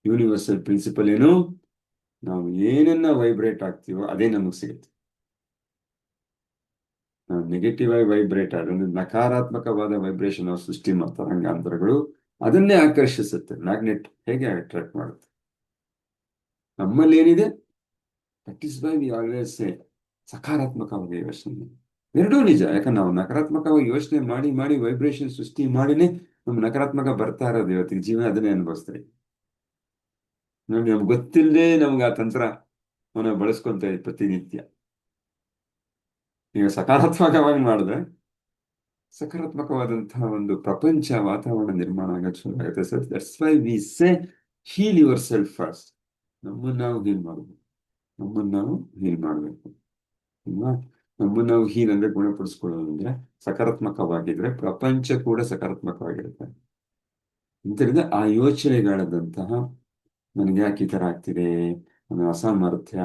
Universal principal ಏನು? ನಾವು ಏನನ್ನ ವೈಬ್ರೇಟ್ ಆಗ್ತೀವೋ ಅದೇ ನಮಗೆ ಸಿಗುತ್ತೆ. ನಾವು ನೆಗೆಟಿವ್ ಆಗಿ ವೈಬ್ರೇಟ್ ಆದ್ರೆ ಅಂದ್ರೆ ನಕಾರಾತ್ಮಕವಾದ ವೈಬ್ರೇಷನ್ ನಾವು ಸೃಷ್ಟಿ ಮಾಡ್ತಾರೆ ರಂಗಾಂತರಗಳು, ಅದನ್ನೇ ಆಕರ್ಷಿಸುತ್ತೆ. ಮ್ಯಾಗ್ನೆಟ್ ಹೇಗೆ ಅಟ್ರಾಕ್ಟ್ ಮಾಡುತ್ತೆ. ನಮ್ಮಲ್ಲಿ ಏನಿದೆ, that is why we always say ಸಕಾರಾತ್ಮಕವಾಗಿ ಯೋಚನೆ. ಎರಡೂ ನಿಜ. ಯಾಕಂದ್ರೆ ನಾವು ನಕಾರಾತ್ಮಕವಾಗಿ ಯೋಚನೆ ಮಾಡಿ ಮಾಡಿ ವೈಬ್ರೇಷನ್ ಸೃಷ್ಟಿ ಮಾಡಿನೇ ನಮ್ ನಕಾರಾತ್ಮಕ ಬರ್ತಾ ಇರೋದು. ಇವತ್ತಿಗೆ ಜೀವನ ಅದನ್ನೇ ಅನುಭವಿಸ್ತೀವಿ. ನಮ್ಗೆ ಗೊತ್ತಿಲ್ಲದೆ ನಮ್ಗೆ ಆ ತಂತ್ರ ಅವನ್ನ ಬಳಸ್ಕೊಂತ ಪ್ರತಿನಿತ್ಯ. ಈಗ ಸಕಾರಾತ್ಮಕವಾಗಿ ಮಾಡಿದ್ರೆ ಸಕಾರಾತ್ಮಕವಾದಂತಹ ಒಂದು ಪ್ರಪಂಚ ವಾತಾವರಣ ನಿರ್ಮಾಣ ಆಗಕ್ಕೆ ಶುರು ಆಗುತ್ತೆ. So that's why we say heal yourself first. ನಮ್ಮನ್ನು ನಾವು ಹೀಲ್ ಮಾಡಬೇಕು. ನಮ್ಮನ್ನು ನಾವು ಹೀಲ್ ಮಾಡಬೇಕು ಅಲ್ವಾ? ನಮ್ಮನ್ನು ನಾವು ಹೀಲ್ ಅಂದ್ರೆ ಗುಣಪಡಿಸ್ಕೊಳ್ಳೋದು ಅಂದ್ರೆ ಸಕಾರಾತ್ಮಕವಾಗಿದ್ರೆ ಪ್ರಪಂಚ ಕೂಡ ಸಕಾರಾತ್ಮಕವಾಗಿರುತ್ತೆ. ಇದರಿಂದ ಆ ಯೋಚನೆಗಳಾದಂತಹ ನನಗೆ ಯಾಕೆ ಈ ತರ ಆಗ್ತಿದೆ, ನನ್ನ ಅಸಾಮರ್ಥ್ಯ,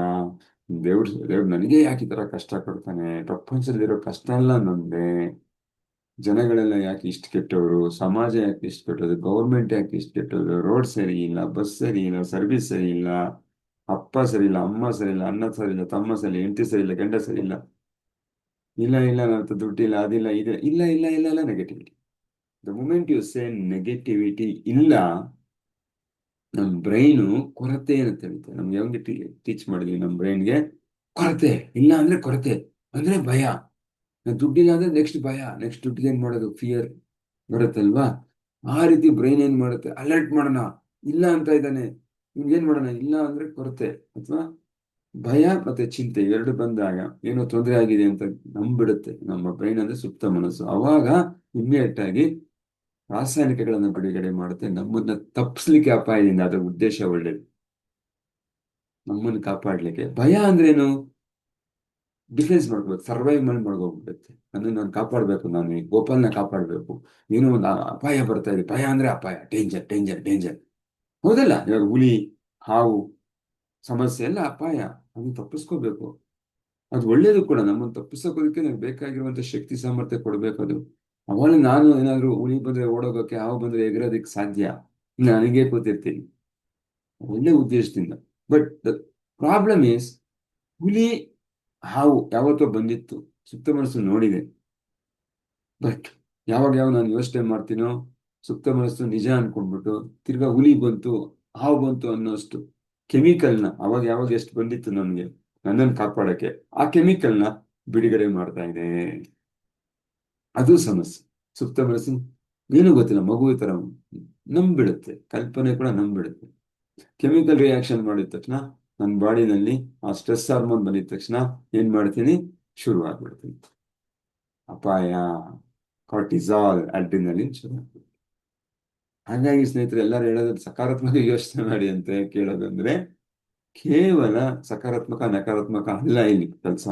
ದೇವ್ರು ನನಗೆ ಯಾಕೆ ಈ ತರ ಕಷ್ಟ ಕೊಡ್ತಾನೆ, ಪ್ರಪಂಚದಲ್ಲಿರೋ ಕಷ್ಟ ಎಲ್ಲ ನಂದೆ, ಜನಗಳೆಲ್ಲ ಯಾಕೆ ಇಷ್ಟು ಕೆಟ್ಟವರು, ಸಮಾಜ ಯಾಕೆ ಇಷ್ಟು ಕೆಟ್ಟದ್ದು, ಗೌರ್ಮೆಂಟ್ ಯಾಕೆ ಇಷ್ಟು ಕೆಟ್ಟದ್ದು, ರೋಡ್ ಸರಿ ಇಲ್ಲ, ಬಸ್ ಸರಿ ಇಲ್ಲ, ಸರ್ವಿಸ್ ಸರಿ ಇಲ್ಲ, ಅಪ್ಪ ಸರಿ ಇಲ್ಲ, ಅಮ್ಮ ಸರಿ ಇಲ್ಲ, ಅಣ್ಣ ಸರಿ ಇಲ್ಲ, ತಮ್ಮ ಸರಿ ಇಲ್ಲ, ಹೆಂಡತಿ ಸರಿ ಇಲ್ಲ, ಗಂಡ ಸರಿ ಇಲ್ಲ, ಇಲ್ಲ ಇಲ್ಲ ನನ್ನ ಹತ್ರ ದುಡ್ಡಿಲ್ಲ, ಅದಿಲ್ಲ, ಇದೆ ಇಲ್ಲ ಇಲ್ಲ ಇಲ್ಲ ಇಲ್ಲ negativity. The moment you say negativity ಇಲ್ಲ, ನಮ್ಮ ಬ್ರೈನು ಕೊರತೆ ಅಂತ ಹೇಳ್ತೆ. ನಮ್ಗೆ ಯಾವಾಗ ಟೀಚ್ ಮಾಡಿದ್ವಿ ನಮ್ಮ ಬ್ರೈನ್ಗೆ? ಕೊರತೆ ಇಲ್ಲ ಅಂದ್ರೆ ಕೊರತೆ ಅಂದ್ರೆ ಭಯ. ದುಡ್ಡಿಲ್ಲ ಅಂದ್ರೆ ನೆಕ್ಸ್ಟ್ ಭಯ, ನೆಕ್ಸ್ಟ್ ದುಡ್ಡಿಗೆ ಏನ್ ಮಾಡೋದು, ಫಿಯರ್ ಬರುತ್ತಲ್ವಾ? ಆ ರೀತಿ ಬ್ರೈನ್ ಏನ್ ಮಾಡುತ್ತೆ, ಅಲರ್ಟ್ ಮಾಡೋಣ, ಇಲ್ಲ ಅಂತ ಇದ್ದಾನೆ, ಏನ್ ಮಾಡೋಣ, ಇಲ್ಲ ಅಂದ್ರೆ ಕೊರತೆ ಅಥವಾ ಭಯ ಮತ್ತೆ ಚಿಂತೆ ಎರಡು ಬಂದಾಗ ಏನೋ ತೊಂದರೆ ಆಗಿದೆ ಅಂತ ನಂಬಿಡುತ್ತೆ ನಮ್ಮ ಬ್ರೈನ್. ಅಂದ್ರೆ ಸುಪ್ತ ಮನಸ್ಸು. ಅವಾಗ ಇಮ್ಮಿಡಿಯೇಟ್ ಆಗಿ ರಾಸಾಯನಿಕಗಳನ್ನು ಬಿಡುಗಡೆ ಮಾಡುತ್ತೆ ನಮ್ಮನ್ನ ತಪ್ಪಿಸ್ಲಿಕ್ಕೆ ಅಪಾಯದಿಂದ. ಅದರ ಉದ್ದೇಶ ಒಳ್ಳೇದು, ನಮ್ಮನ್ನು ಕಾಪಾಡ್ಲಿಕ್ಕೆ. ಭಯ ಅಂದ್ರೇನು? ಡಿಫೆನ್ಸ್ ಮಾಡ್ಕೋಬೇಕು, ಸರ್ವೈವ್ ಮಾಡಿ ಮಾಡ್ಕೋಗ್ಬಿಡುತ್ತೆ. ಅಂದ್ರೆ ನಾನು ಕಾಪಾಡ್ಬೇಕು, ನಾನು ಈ ಗೋಪಾಲ್ನ ಕಾಪಾಡ್ಬೇಕು, ಏನೋ ಒಂದು ಅಪಾಯ ಬರ್ತಾ ಇದೆ. ಭಯ ಅಂದ್ರೆ ಅಪಾಯ, ಡೇಂಜರ್ ಡೇಂಜರ್ ಡೇಂಜರ್. ಹೌದಲ್ಲ? ಇವಾಗ ಹುಲಿ, ಹಾವು, ಸಮಸ್ಯೆ ಎಲ್ಲ ಅಪಾಯ. ಅದನ್ನು ತಪ್ಪಿಸ್ಕೋಬೇಕು. ಅದು ಒಳ್ಳೇದು ಕೂಡ. ನಮ್ಮನ್ನು ತಪ್ಪಿಸೋಕೋದಕ್ಕೆ ನಮ್ಗೆ ಬೇಕಾಗಿರುವಂತ ಶಕ್ತಿ ಸಾಮರ್ಥ್ಯ ಕೊಡ್ಬೇಕು ಅದು. ಅವಾಗ ನಾನು ಏನಾದ್ರು ಹುಲಿ ಬಂದ್ರೆ ಓಡೋಗೋಕೆ, ಹಾವು ಬಂದ್ರೆ ಎಗರೋದಕ್ಕೆ ಸಾಧ್ಯ ಇಲ್ಲ, ನನಗೆ ಕೂತಿರ್ತೀನಿ ಒಳ್ಳೆ ಉದ್ದೇಶದಿಂದ. ಬಟ್ ದ ಪ್ರಾಬ್ಲಮ್ ಈಸ್, ಹುಲಿ ಹಾವು ಯಾವತ್ತೋ ಬಂದಿತ್ತು, ಸುಪ್ತ ಮನಸ್ಸು ನೋಡಿದೆ. ಬಟ್ ಯಾವಾಗ ನಾನು ಯೋಚನೆ ಮಾಡ್ತೀನೋ, ಸುಪ್ತ ಮನಸ್ಸು ನಿಜ ಅನ್ಕೊಂಡ್ಬಿಟ್ಟು ತಿರ್ಗಾ ಹುಲಿ ಬಂತು, ಹಾವು ಬಂತು ಅನ್ನೋಷ್ಟು ಕೆಮಿಕಲ್ನ ಅವಾಗ ಯಾವಾಗ ಎಷ್ಟು ಬಂದಿತ್ತು ನನಗೆ ನನ್ನನ್ನು ಕಾಪಾಡಕ್ಕೆ, ಆ ಕೆಮಿಕಲ್ನ ಬಿಡುಗಡೆ ಮಾಡ್ತಾ ಇದೆ. ಅದು ಸಮಸ್ಯೆ. ಸುಪ್ತ ಮನಸ್ಸು ಏನೂ ಗೊತ್ತಿಲ್ಲ, ಮಗು ತರ ನಂಬಿಡುತ್ತೆ, ಕಲ್ಪನೆ ಕೂಡ ನಂಬಿಡುತ್ತೆ. ಕೆಮಿಕಲ್ ರಿಯಾಕ್ಷನ್ ಮಾಡಿದ ತಕ್ಷಣ ನನ್ನ ಬಾಡಿನಲ್ಲಿ ಆ ಸ್ಟ್ರೆಸ್ ಹಾರ್ಮೋನ್ ಬಂದಿದ ತಕ್ಷಣ ಏನ್ ಮಾಡ್ತೀನಿ, ಶುರು ಆಗ್ಬಿಡ್ತೀನಿ ಅಪಾಯ, ಕಾರ್ಟಿಸಾಲ್, ಅಡ್ರಿನಲಿನ್ ಶುರು ಆಗ್ಬಿಡ್ತೀನಿ. ಹಾಗಾಗಿ ಸ್ನೇಹಿತರೆ, ಎಲ್ಲರೂ ಹೇಳೋದು ಸಕಾರಾತ್ಮಕ ಯೋಚನೆ ಮಾಡಿ ಅಂತ ಕೇಳೋದಂದ್ರೆ, ಕೇವಲ ಸಕಾರಾತ್ಮಕ ನಕಾರಾತ್ಮಕ ಅಲ್ಲ ಇಲ್ಲಿ ಕೆಲಸ.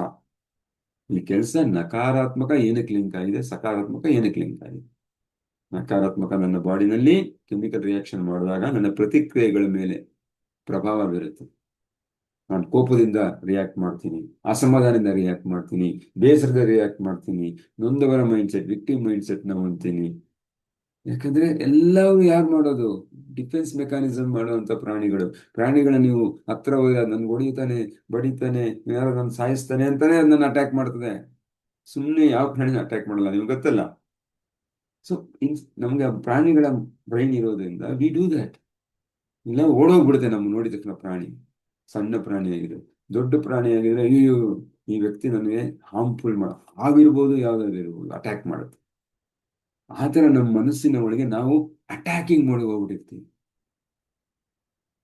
ಇಲ್ಲಿ ಕೆಲಸ ನಕಾರಾತ್ಮಕ ಏನಕ್ಕೆ ಲಿಂಕ್ ಆಗಿದೆ, ಸಕಾರಾತ್ಮಕ ಏನಕ್ಕೆ ಲಿಂಕ್ ಆಗಿದೆ. ನಕಾರಾತ್ಮಕ ನನ್ನ ಬಾಡಿನಲ್ಲಿ ಕೆಮಿಕಲ್ ರಿಯಾಕ್ಷನ್ ಮಾಡಿದಾಗ ನನ್ನ ಪ್ರತಿಕ್ರಿಯೆಗಳ ಮೇಲೆ ಪ್ರಭಾವ ಬೀರುತ್ತೆ. ನಾನು ಕೋಪದಿಂದ ರಿಯಾಕ್ಟ್ ಮಾಡ್ತೀನಿ, ಅಸಮಾಧಾನದಿಂದ ರಿಯಾಕ್ಟ್ ಮಾಡ್ತೀನಿ, ಬೇಸರದ ರಿಯಾಕ್ಟ್ ಮಾಡ್ತೀನಿ, ನೊಂದವರ ಮೈಂಡ್ಸೆಟ್, ವಿಕ್ಟಿಮ್ ಮೈಂಡ್ಸೆಟ್ ನ ಹೊಂದ್ತೀನಿ. ಯಾಕಂದ್ರೆ ಎಲ್ಲವೂ ಯಾರು ಮಾಡೋದು, ಡಿಫೆನ್ಸ್ ಮೆಕ್ಯಾನಿಸಮ್ ಮಾಡುವಂತ ಪ್ರಾಣಿಗಳು. ಪ್ರಾಣಿಗಳ ನೀವು ಹತ್ರ ಹೋದ ನನ್ಗೆ ಹೊಡಿತಾನೆ, ಬಡಿತಾನೆ, ಯಾರೋ ನನ್ನ ಸಾಯಿಸ್ತಾನೆ ಅಂತಾನೆ ನನ್ನ ಅಟ್ಯಾಕ್ ಮಾಡ್ತದೆ. ಸುಮ್ಮನೆ ಯಾವ ಪ್ರಾಣಿನ ಅಟ್ಯಾಕ್ ಮಾಡಲ್ಲ, ನಿಮ್ಗೆ ಗೊತ್ತಲ್ಲ. ಸೊ ನಮ್ಗೆ ಪ್ರಾಣಿಗಳ ಬ್ರೈನ್ ಇರೋದ್ರಿಂದ ವಿ ಡೂ ದಟ್. ಇಲ್ಲ ಓಡೋಗ್ಬಿಡುತ್ತೆ ನಮ್ಮ ನೋಡಿದ ತಕ್ಷಣ ಪ್ರಾಣಿ. ಸಣ್ಣ ಪ್ರಾಣಿ ಆಗಿದೆ, ದೊಡ್ಡ ಪ್ರಾಣಿ ಆಗಿದ್ರೆ ಅಯ್ಯೋ ಈ ವ್ಯಕ್ತಿ ನನಗೆ ಹಾರ್ಮ್ಫುಲ್ ಆಗಿರ್ಬೋದು, ಯಾವ್ದಾದ್ರು ಇರ್ಬೋದು, ಅಟ್ಯಾಕ್ ಮಾಡುತ್ತೆ. ಆತರ ನಮ್ಮ ಮನಸ್ಸಿನ ಒಳಗೆ ನಾವು ಅಟ್ಯಾಕಿಂಗ್ ಮಾಡಿ ಹೋಗ್ಬಿಟ್ಟಿರ್ತೀವಿ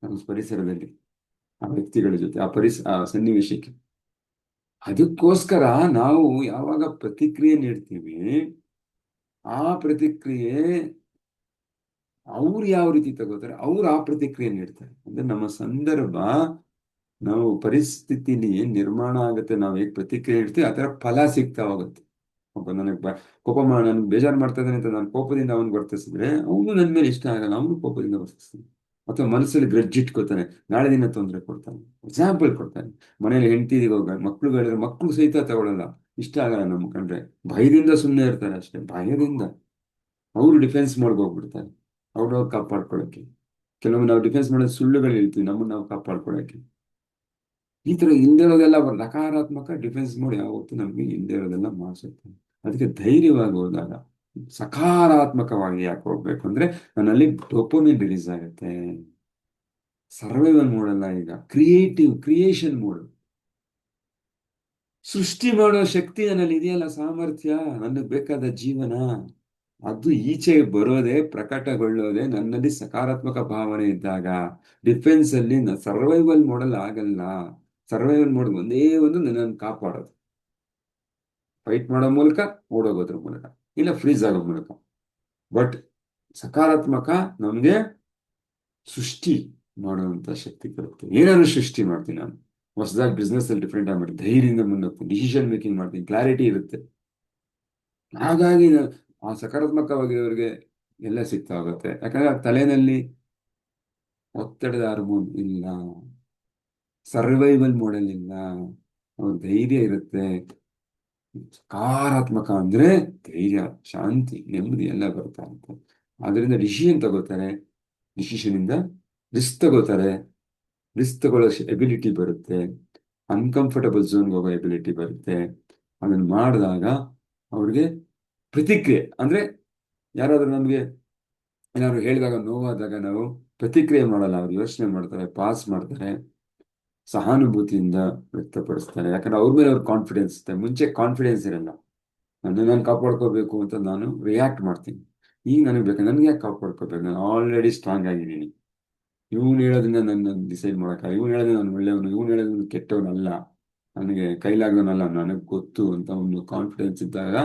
ನಮ್ಮ ಪರಿಸರದಲ್ಲಿ, ಆ ವ್ಯಕ್ತಿಗಳ ಜೊತೆ, ಆ ಸನ್ನಿವೇಶಕ್ಕೆ. ಅದಕ್ಕೋಸ್ಕರ ನಾವು ಯಾವಾಗ ಪ್ರತಿಕ್ರಿಯೆ ನೀಡ್ತೀವಿ, ಆ ಪ್ರತಿಕ್ರಿಯೆ ಅವ್ರು ಯಾವ ರೀತಿ ತಗೋತಾರೆ, ಅವ್ರು ಆ ಪ್ರತಿಕ್ರಿಯೆ ನೀಡ್ತಾರೆ. ಅಂದ್ರೆ ನಮ್ಮ ಸಂದರ್ಭ, ನಾವು ಪರಿಸ್ಥಿತಿಲಿ ಏನ್ ನಿರ್ಮಾಣ ಆಗುತ್ತೆ, ನಾವು ಹೇಗೆ ಪ್ರತಿಕ್ರಿಯೆ ನೀಡ್ತೀವಿ ಆ ತರ ಫಲ ಸಿಗ್ತಾ ಹೋಗುತ್ತೆ. ಒಬ್ಬ ಕೋಪ ನನ್ಗೆ ಬೇಜಾರು ಮಾಡ್ತಾ ಇದ್ದಾನೆ ಅಂತ ನಾನು ಕೋಪದಿಂದ ಅವನು ವರ್ತಿಸಿದ್ರೆ ಅವನು ನನ್ನ ಮೇಲೆ ಇಷ್ಟ ಆಗಲ್ಲ, ಅವನು ಕೋಪದಿಂದ ವರ್ತಿಸ್ತಾನೆ. ಅಥವಾ ಮನಸ್ಸಲ್ಲಿ ಗ್ರಡ್ಜ್ ಇಟ್ಕೋತಾನೆ, ನಾಳೆ ದಿನ ತೊಂದರೆ ಕೊಡ್ತಾನೆ. ಎಕ್ಸಾಂಪಲ್ ಕೊಡ್ತಾನೆ, ಮನೇಲಿ ಹೆಂಡತಿಗೆ ಮಕ್ಳುಗಳಿದ್ರೆ ಮಕ್ಳು ಸಹಿತ ತಗೊಳ್ಳಲ್ಲ, ಇಷ್ಟ ಆಗಲ್ಲ ನಮ್ ಕಂಡ್ರೆ, ಭಯದಿಂದ ಸುಮ್ಮನೆ ಇರ್ತಾರೆ ಅಷ್ಟೇ. ಭಯದಿಂದ ಅವರು ಡಿಫೆನ್ಸ್ ಮಾಡ್ಕೋಗ್ಬಿಡ್ತಾರೆ ಅವ್ರವ್ರು ಕಾಪಾಡ್ಕೊಳಕ್ಕೆ. ಕೆಲವೊಮ್ಮೆ ನಾವು ಡಿಫೆನ್ಸ್ ಮಾಡೋದು ಸುಳ್ಳುಗಳು ಹೇಳ್ತೀವಿ ನಮ್ಮನ್ನ ನಾವು ಕಾಪಾಡ್ಕೊಳಕ್ಕೆ. ಈ ತರ ಇಲ್ದೇ ಇರೋದೆಲ್ಲ ನಕಾರಾತ್ಮಕ ಡಿಫೆನ್ಸ್ ಮೋಡ್ ಯಾವತ್ತೂ ನಮ್ಗೆ ಇಲ್ದೇ ಇರೋದೆಲ್ಲ ಮಾಡಿಸುತ್ತೆ. ಅದಕ್ಕೆ ಧೈರ್ಯವಾಗಿ ಹೋದಾಗ ಸಕಾರಾತ್ಮಕವಾಗಿ ಯಾಕೆ ಹೋಗ್ಬೇಕು ಅಂದ್ರೆ ನನ್ನಲ್ಲಿ ಡೋಪಮಿನ್ ರಿಲೀಸ್ ಆಗುತ್ತೆ. ಸರ್ವೈವಲ್ ಮೋಡ್ ಅಲ್ಲ, ಈಗ ಕ್ರಿಯೇಷನ್ ಮೋಡ್. ಸೃಷ್ಟಿ ಮಾಡೋ ಶಕ್ತಿ ನನ್ನಲ್ಲಿ ಇದೆಯಲ್ಲ, ಸಾಮರ್ಥ್ಯ, ನನಗೆ ಬೇಕಾದ ಜೀವನ, ಅದು ಈಚೆಗೆ ಬರೋದೇ ಪ್ರಕಟಗೊಳ್ಳೋದೇ ನನ್ನಲ್ಲಿ ಸಕಾರಾತ್ಮಕ ಭಾವನೆ ಇದ್ದಾಗ. ಡಿಫೆನ್ಸ್ ಅಲ್ಲಿ ಸರ್ವೈವಲ್ ಮೋಡಲ್ ಆಗಲ್ಲ. ಸರ್ವೈವಲ್ ಮೋಡ್ ಒಂದೇ ಒಂದು ನನ್ನನ್ನು ಕಾಪಾಡೋದು, ಫೈಟ್ ಮಾಡೋ ಮೂಲಕ, ಓಡೋಗೋದ್ರ ಮೂಲಕ, ಇಲ್ಲ ಫ್ರೀಸ್ ಆಗೋ ಮೂಲಕ. ಬಟ್ ಸಕಾರಾತ್ಮಕ ನಮ್ಗೆ ಸೃಷ್ಟಿ ಮಾಡುವಂತ ಶಕ್ತಿ ಬರುತ್ತೆ. ಏನಾದ್ರು ಸೃಷ್ಟಿ ಮಾಡ್ತೀನಿ ನಾನು. ಹೊಸದಾಗಿ ಬಿಸ್ನೆಸ್ ಅಲ್ಲಿ ಡಿಫ್ರೆಂಟ್ ಆಗಿ ಮಾಡಿ ಧೈರ್ಯದಿಂದ ಮುನ್ನೋಗ್ತೀನಿ, ಡಿಸಿಷನ್ ಮೇಕಿಂಗ್ ಮಾಡ್ತೀನಿ, ಕ್ಲಾರಿಟಿ ಇರುತ್ತೆ. ಹಾಗಾಗಿ ಆ ಸಕಾರಾತ್ಮಕವಾಗಿರೋರಿಗೆ ಎಲ್ಲ ಸಿಗ್ತಾ ಹೋಗುತ್ತೆ. ಯಾಕಂದ್ರೆ ಆ ತಲೆನಲ್ಲಿ ಒತ್ತಡದ ಹಾರ್ಮೋನ್ ಇಲ್ಲ, ಸರ್ವೈವಲ್ ಮೋಡಲ್ ಇಲ್ಲ, ಅವ್ರ ಧೈರ್ಯ ಇರುತ್ತೆ. ಸಕಾರಾತ್ಮಕ ಅಂದ್ರೆ ಧೈರ್ಯ, ಶಾಂತಿ, ನೆಮ್ಮದಿ ಎಲ್ಲ ಬರ್ತಾ ಇರುತ್ತೆ. ಆದ್ರಿಂದ ಡಿಸಿಷನ್ ತಗೋತಾರೆ, ಡಿಸಿಷನ್ ಇಂದ ರಿಸ್ಕ್ ತಗೋತಾರೆ, ರಿಸ್ಕ್ ತಗೊಳ್ಳೋ ಎಬಿಲಿಟಿ ಬರುತ್ತೆ, ಅನ್ಕಂಫರ್ಟಬಲ್ ಝೋನ್ಗೆ ಹೋಗೋ ಎಬಿಲಿಟಿ ಬರುತ್ತೆ. ಅದನ್ನ ಮಾಡಿದಾಗ ಅವ್ರಿಗೆ ಪ್ರತಿಕ್ರಿಯೆ ಅಂದ್ರೆ, ಯಾರಾದ್ರೂ ನಮ್ಗೆ ಏನಾದ್ರು ಹೇಳಿದಾಗ ನೋವಾದಾಗ ನಾವು ಪ್ರತಿಕ್ರಿಯೆ ಮಾಡಲ್ಲ, ಅವ್ರು ಯೋಚನೆ ಮಾಡ್ತಾರೆ, ಪಾಸ್ ಮಾಡ್ತಾರೆ, ಸಹಾನುಭೂತಿಯಿಂದ ವ್ಯಕ್ತಪಡಿಸ್ತಾರೆ. ಯಾಕಂದ್ರೆ ಅವ್ರ ಮೇಲೆ ಅವ್ರ ಕಾನ್ಫಿಡೆನ್ಸ್ ಇರುತ್ತೆ. ಮುಂಚೆ ಕಾನ್ಫಿಡೆನ್ಸ್ ಇರಲ್ಲ, ನಾನು ಕಾಪಾಡ್ಕೋಬೇಕು ಅಂತ ನಾನು ರಿಯಾಕ್ಟ್ ಮಾಡ್ತೀನಿ. ಈಗ ನನಗೆ ಬೇಕು, ನನ್ಗೆ ಯಾಕೆ ಕಾಪಾಡ್ಕೋಬೇಕು, ನಾನು ಆಲ್ರೆಡಿ ಸ್ಟ್ರಾಂಗ್ ಆಗಿದ್ದೀನಿ. ಇವನು ಹೇಳೋದ್ರಿಂದ ನನ್ನ ಡಿಸೈಡ್ ಮಾಡೋಕ್ಕಾಗ, ಇವನು ಹೇಳೋದ್ರೆ ನಾನು ಒಳ್ಳೆಯವನು, ಇವನು ಹೇಳೋದ್ರಿಂದ ಕೆಟ್ಟವನಲ್ಲ, ನನಗೆ ಕೈಲಾಗೋನಲ್ಲ, ನನಗೆ ಗೊತ್ತು ಅಂತ ಒಂದು ಕಾನ್ಫಿಡೆನ್ಸ್ ಇದ್ದಾಗ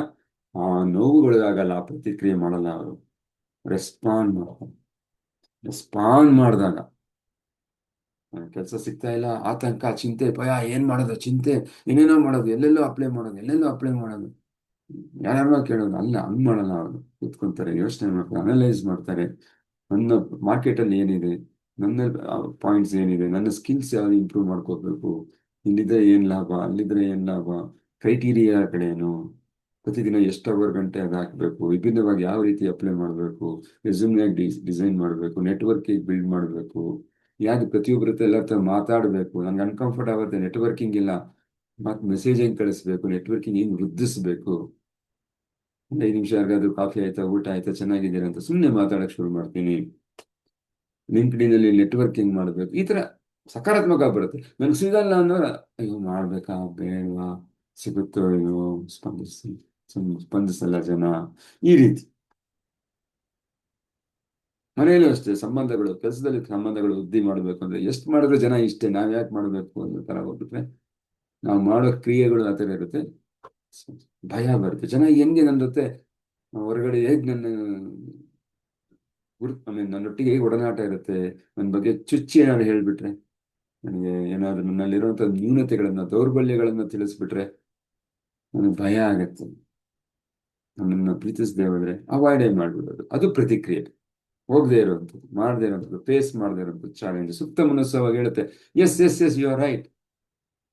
ಆ ನೋವುಗಳಿಗಾಗಲ್ಲ, ಆ ಪ್ರತಿಕ್ರಿಯೆ ಮಾಡಲ್ಲ, ಅವರು ರೆಸ್ಪಾಂಡ್ ಮಾಡ್ತಾರೆ. ರೆಸ್ಪಾಂಡ್ ಮಾಡಿದಾಗ ಕೆಲಸ ಸಿಗ್ತಾ ಇಲ್ಲ, ಆತಂಕ, ಚಿಂತೆ, ಭಯ, ಏನ್ ಮಾಡೋದು, ಚಿಂತೆ, ಏನೇನೋ ಮಾಡೋದು, ಎಲ್ಲೆಲ್ಲೋ ಅಪ್ಲೈ ಮಾಡೋದು, ಎಲ್ಲೆಲ್ಲೋ ಅಪ್ಲೈ ಮಾಡೋದು, ಯಾರ್ಯಾರೋ ಕೇಳೋದು, ಅಲ್ಲ ಹಂಗ್ ಮಾಡಲ್ಲ. ಅವರು ಕೂತ್ಕೊಂತಾರೆ, ಯೋಚನೆ ಮಾಡ್ತಾರೆ, ಅನಲೈಸ್ ಮಾಡ್ತಾರೆ. ನನ್ನ ಮಾರ್ಕೆಟಲ್ಲಿ ಏನಿದೆ, ನನ್ನ ಪಾಯಿಂಟ್ಸ್ ಏನಿದೆ, ನನ್ನ ಸ್ಕಿಲ್ಸ್ ಯಾವ್ದು ಇಂಪ್ರೂವ್ ಮಾಡ್ಕೋಬೇಕು, ಇಲ್ಲಿದ್ರೆ ಏನ್ ಲಾಭ, ಅಲ್ಲಿದ್ರೆ ಏನ್ ಲಾಭ, ಕ್ರೈಟೀರಿಯಾ ಕಡೆನು, ಪ್ರತಿದಿನ ಎಷ್ಟು ಅವರ್ ಗಂಟೆ ಅದು ಹಾಕಬೇಕು, ವಿಭಿನ್ನವಾಗಿ ಯಾವ ರೀತಿ ಅಪ್ಲೈ ಮಾಡಬೇಕು, ರೆಸ್ಯೂಮ್ ಯಾಕೆ ಡಿಸೈನ್ ಮಾಡಬೇಕು, ನೆಟ್ವರ್ಕ್ ಬಿಲ್ಡ್ ಮಾಡಬೇಕು, ಯಾಕೆ ಪ್ರತಿಯೊಬ್ಬರ ಹತ್ರ ಎಲ್ಲರ ಹತ್ರ ಮಾತಾಡಬೇಕು, ನಂಗೆ ಅನ್ಕಂಫರ್ಟ್ ಆಗುತ್ತೆ, ನೆಟ್ವರ್ಕಿಂಗ್ ಇಲ್ಲ, ಮತ್ತೆ ಮೆಸೇಜ್ ಹೆಂಗ್ ಕಳಿಸ್ಬೇಕು, ನೆಟ್ವರ್ಕಿಂಗ್ ಹೆಂಗ್ ವೃದ್ಧಿಸ್ಬೇಕು, ಒಂದು 5 ನಿಮಿಷ ಯಾರಿಗಾದ್ರೂ ಕಾಫಿ ಆಯ್ತಾ, ಊಟ ಆಯ್ತಾ, ಚೆನ್ನಾಗಿದ್ದೀರಾ ಅಂತ ಸುಮ್ಮನೆ ಮಾತಾಡಕ್ ಶುರು ಮಾಡ್ತೀನಿ. ಲಿಂಕ್ಡ್ಇನ್ ಅಲ್ಲಿ ನೆಟ್ವರ್ಕಿಂಗ್ ಮಾಡಬೇಕು, ಈ ತರ ಸಕಾರಾತ್ಮಕ ಬರುತ್ತೆ. ನನ್ಗೆ ಸಿಗಲ್ಲ ಅನ್ನೋರ, ಅಯ್ಯೋ ಮಾಡ್ಬೇಕಾ ಬೇಡವಾ, ಸಿಗುತ್ತೋ ಅಯ್ಯೋ, ಸ್ಪಂದಿಸಿ ಸ್ಪಂದಿಸಲ್ಲ ಜನ, ಈ ರೀತಿ. ಮನೆಯಲ್ಲೂ ಅಷ್ಟೇ, ಸಂಬಂಧಗಳು, ಕೆಲಸದಲ್ಲಿ ಸಂಬಂಧಗಳು ವೃದ್ಧಿ ಮಾಡಬೇಕು ಅಂದ್ರೆ ಎಷ್ಟು ಮಾಡಿದ್ರೆ ಜನ ಇಷ್ಟೇ, ನಾವ್ ಯಾಕೆ ಮಾಡ್ಬೇಕು ಅನ್ನೋ ತರ ಹೋಗ್ಬಿಟ್ರೆ ನಾವು ಮಾಡೋ ಕ್ರಿಯೆಗಳು ಆ ಥರ ಇರುತ್ತೆ. ಭಯ ಬರುತ್ತೆ. ಜನ ಹೆಂಗೆ ನನ್ನ ಜೊತೆ ಹೊರಗಡೆ ಹೇಗ್ ನನ್ನ ನನ್ನೊಟ್ಟಿಗೆ ಹೇಗೆ ಒಡನಾಟ ಇರುತ್ತೆ, ನನ್ನ ಬಗ್ಗೆ ಚುಚ್ಚಿ ಏನಾದ್ರು ಹೇಳ್ಬಿಟ್ರೆ, ನನಗೆ ಏನಾದ್ರು ನನ್ನಲ್ಲಿರುವಂತಹ ನ್ಯೂನತೆಗಳನ್ನ, ದೌರ್ಬಲ್ಯಗಳನ್ನ ತಿಳಿಸ್ಬಿಟ್ರೆ ನನಗೆ ಭಯ ಆಗತ್ತೆ. ನನ್ನನ್ನು ಪ್ರೀತಿಸದೆ ಹೋದ್ರೆ ಅವಾಯ್ಡೇ ಮಾಡ್ಬಿಡೋದು, ಅದು ಪ್ರತಿಕ್ರಿಯೆ. ಹೋಗದೆ ಇರುವಂಥದ್ದು, ಮಾಡದೇ ಇರುವಂಥದ್ದು, ಫೇಸ್ ಮಾಡದೇ ಇರುವಂಥದ್ದು ಚಾಲೆಂಜ್. ಸುಪ್ತ ಮನಸ್ಸು ಅವಾಗ ಹೇಳುತ್ತೆ, yes yes yes you are right,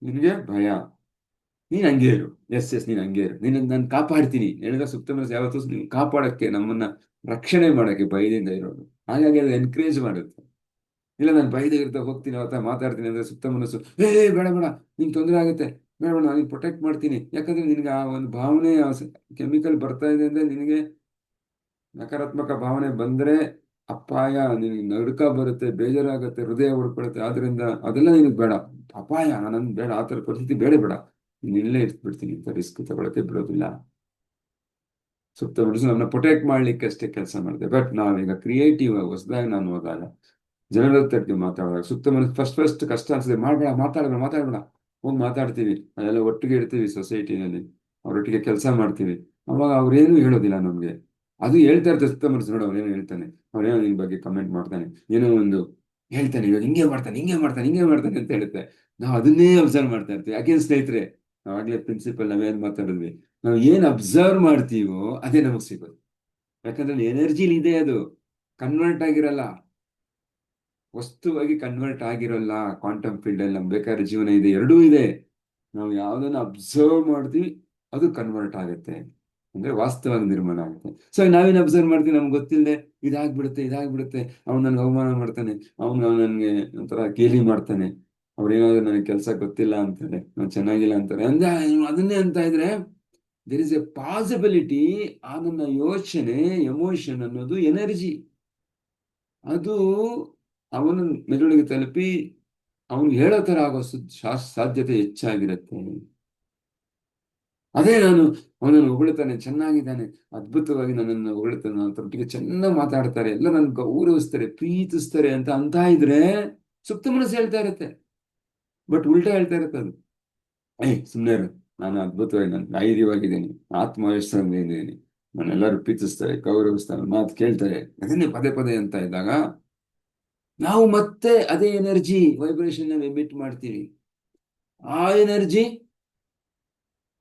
ನಿನಗೆ ಭಯ, ನೀನ್ ಹಂಗೆ ಇರು, ಎಸ್ ಎಸ್ ನೀನ್ ಹಂಗೆ ಇರು, ನಿನ್ನ ನಾನು ಕಾಪಾಡ್ತೀನಿ ಹೇಳಿದ್ರೆ ಸುಪ್ತ ಮನಸ್ಸು ಯಾವತ್ತೂ ನೀವು ಕಾಪಾಡಕ್ಕೆ, ನಮ್ಮನ್ನ ರಕ್ಷಣೆ ಮಾಡಕ್ಕೆ ಭಯದಿಂದ ಇರೋದು. ಹಾಗಾಗಿ ಅದು ಎನ್ಕರೇಜ್ ಮಾಡುತ್ತೆ. ಇಲ್ಲ ನಾನು ಭಯದ ಇರ್ತಾ ಹೋಗ್ತೀನಿ, ಅವತ್ತ ಮಾತಾಡ್ತೀನಿ ಅಂದ್ರೆ ಸುಪ್ತ ಮನಸ್ಸು, ಏ ಬೇಡ ಬೇಡ, ನಿಂಗೆ ತೊಂದರೆ ಆಗುತ್ತೆ, ಬೇಡ ಬೇಡ, ನಾನು ಪ್ರೊಟೆಕ್ಟ್ ಮಾಡ್ತೀನಿ. ಯಾಕಂದ್ರೆ ನಿನ್ಗೆ ಆ ಒಂದು ಭಾವನೆ, ಕೆಮಿಕಲ್ ಬರ್ತಾ ಇದೆ ಅಂದ್ರೆ, ನಿನಗೆ ನಕಾರಾತ್ಮಕ ಭಾವನೆ ಬಂದ್ರೆ ಅಪಾಯ, ನಿನಗೆ ನಡುಕ ಬರುತ್ತೆ, ಬೇಜಾರಾಗುತ್ತೆ, ಹೃದಯ ಹೊಡ್ಕೊಳುತ್ತೆ. ಆದ್ರಿಂದ ಅದೆಲ್ಲ ನಿನಗೆ ಬೇಡ, ಅಪಾಯ, ನನ್ ಬೇಡ, ಆ ಥರ ಪರಿಸ್ಥಿತಿ ಬೇಡ ಬೇಡ, ನೀನ್ ಇಲ್ಲೇ ಇಟ್ಬಿಡ್ತೀನಿ ಅಂತ ರಿಸ್ಕ್ ತಗೊಳಕ್ಕೆ ಬಿಡೋದಿಲ್ಲ. ಸುತ್ತ ಬಿಡಿಸಿ ನಮ್ಮನ್ನ ಪ್ರೊಟೆಕ್ಟ್ ಮಾಡ್ಲಿಕ್ಕೆ ಅಷ್ಟೇ ಕೆಲಸ ಮಾಡಿದೆ. ಬಟ್ ನಾವೀಗ ಕ್ರಿಯೇಟಿವ್ ಆಗಿ ಹೊಸದಾಗಿ ನಾನು ಹೋದಾಗ, ಜನರ ತಟ್ಟಿ ಮಾತಾಡುವಾಗ, ಸುತ್ತ ಮನಸ್ಸು ಫಸ್ಟ್ ಕಷ್ಟ ಅನ್ಸಿದೆ, ಮಾಡ್ಬೇಡ, ಮಾತಾಡಬೇಡ, ಮಾತಾಡಬೇಡ, ಹೋಗಿ ಮಾತಾಡ್ತೀವಿ, ಅದೆಲ್ಲ ಒಟ್ಟಿಗೆ ಇರ್ತೀವಿ ಸೊಸೈಟಿನಲ್ಲಿ, ಅವರೊಟ್ಟಿಗೆ ಕೆಲಸ ಮಾಡ್ತೀವಿ. ಅವಾಗ ಅವ್ರೇನು ಹೇಳೋದಿಲ್ಲ ನಮ್ಗೆ, ಅದು ಹೇಳ್ತಾ ಇರ್ತಾರೆ ಸುತ್ತ ಮನಸ್ಸು, ನೋಡು ಅವ್ರೇನು ಹೇಳ್ತಾನೆ, ಅವ್ರೇನೋ ನಿನ್ ಬಗ್ಗೆ ಕಮೆಂಟ್ ಮಾಡ್ತಾನೆ, ಏನೋ ಒಂದು ಹೇಳ್ತಾನೆ, ಇವಾಗ ಹಿಂಗೆ ಮಾಡ್ತಾನೆ, ಹಿಂಗೆ ಮಾಡ್ತಾನೆ, ಹಿಂಗೆ ಮಾಡ್ತಾನೆ ಅಂತ ಹೇಳುತ್ತೆ. ನಾವು ಅದನ್ನೇ ಅಬ್ಸರ್ವ್ ಮಾಡ್ತಾ ಇರ್ತೀವಿ. ಯಾಕೆಂದ್ರೆ ಸ್ನೇಹಿತರೆ, ನಾವಾಗ್ಲೇ ಪ್ರಿನ್ಸಿಪಲ್ ನಾವೇನ್ ಮಾತಾಡಿದ್ವಿ, ನಾವು ಏನ್ ಅಬ್ಸರ್ವ್ ಮಾಡ್ತೀವೋ ಅದೇ ನಮಗ್ ಸಿಗೋದು. ಯಾಕಂದ್ರೆ ಎನರ್ಜಿಲಿ ಇದೆ, ಅದು ಕನ್ವರ್ಟ್ ಆಗಿರಲ್ಲ, ವಸ್ತುವಾಗಿ ಕನ್ವರ್ಟ್ ಆಗಿರಲ್ಲ. ಕ್ವಾಂಟಮ್ ಫೀಲ್ಡ್ ಅಲ್ಲಿ ನಮ್ಗೆ ಬೇಕಾದ್ರೆ ಜೀವನ ಇದೆ, ಎರಡೂ ಇದೆ. ನಾವು ಯಾವ್ದನ್ನ ಅಬ್ಸರ್ವ್ ಮಾಡ್ತೀವಿ ಅದು ಕನ್ವರ್ಟ್ ಆಗುತ್ತೆ. ಅಂದ್ರೆ ವಾಸ್ತವವಾಗಿ ನಿರ್ಮಾಣ ಆಗುತ್ತೆ. ಸೊ ನಾವೇನು ಅಬ್ಸರ್ವ್ ಮಾಡ್ತೀವಿ, ನಮ್ಗೆ ಗೊತ್ತಿಲ್ಲದೆ ಇದಾಗ್ಬಿಡುತ್ತೆ, ಅವ್ನು ನನ್ಗೆ ಅವಮಾನ ಮಾಡ್ತಾನೆ, ಅವ್ನು ನನ್ಗೆ ಒಂಥರ ಗೇಲಿ ಮಾಡ್ತಾನೆ, ಅವ್ರೇನಾದ್ರು ನನಗೆ ಕೆಲಸ ಗೊತ್ತಿಲ್ಲ ಅಂತಾರೆ, ನಾನು ಚೆನ್ನಾಗಿಲ್ಲ ಅಂತಾರೆ ಅಂದ್ರೆ ಅದನ್ನೇ ಅಂತ ಇದ್ರೆ ದೇರ್ ಇಸ್ ಎ ಪಾಸಿಬಿಲಿಟಿ ಆ ನನ್ನ ಯೋಚನೆ, ಎಮೋಷನ್ ಅನ್ನೋದು ಎನರ್ಜಿ, ಅದು ಅವನ ಮೆದುಳಿಗೆ ತಲುಪಿ ಅವನು ಹೇಳೋ ತರ ಆಗೋ ಸಾಧ್ಯತೆ ಹೆಚ್ಚಾಗಿರುತ್ತೆ. ಅದೇ ನಾನು ಅವನನ್ನು ಹೊಗಳ್ತಾನೆ, ಚೆನ್ನಾಗಿದ್ದಾನೆ, ಅದ್ಭುತವಾಗಿ ನನ್ನನ್ನು ಹೊಗಳ್ತಾನೆ, ನನ್ನ ಒಟ್ಟಿಗೆ ಚೆನ್ನಾಗಿ ಮಾತಾಡ್ತಾರೆ, ಎಲ್ಲ ನನ್ನ ಗೌರವಿಸ್ತಾರೆ, ಪ್ರೀತಿಸ್ತಾರೆ ಅಂತ ಇದ್ರೆ ಸುಪ್ತ ಮನಸ್ಸು ಹೇಳ್ತಾ ಇರುತ್ತೆ. ಬಟ್ ಉಲ್ಟಾ ಹೇಳ್ತಾ ಇರುತ್ತೆ ಅದು, ಸುಮ್ಮನೆ ಇರು, ನಾನು ಅದ್ಭುತವಾಗಿ, ನಾನು ಧೈರ್ಯವಾಗಿದ್ದೀನಿ, ಆತ್ಮವಿಶ್ವಾಸದಿಂದ ಇದ್ದೀನಿ, ನನ್ನೆಲ್ಲರೂ ಪ್ರೀತಿಸ್ತಾರೆ, ಗೌರವಿಸ್ತಾರೆ, ಮಾತು ಕೇಳ್ತಾರೆ, ಅದನ್ನೇ ಪದೇ ಪದೇ ಅಂತ ಇದ್ದಾಗ ನಾವು ಮತ್ತೆ ಅದೇ ಎನರ್ಜಿ ವೈಬ್ರೇಷನ್ ಎಮಿಟ್ ಮಾಡ್ತೀವಿ. ಆ ಎನರ್ಜಿ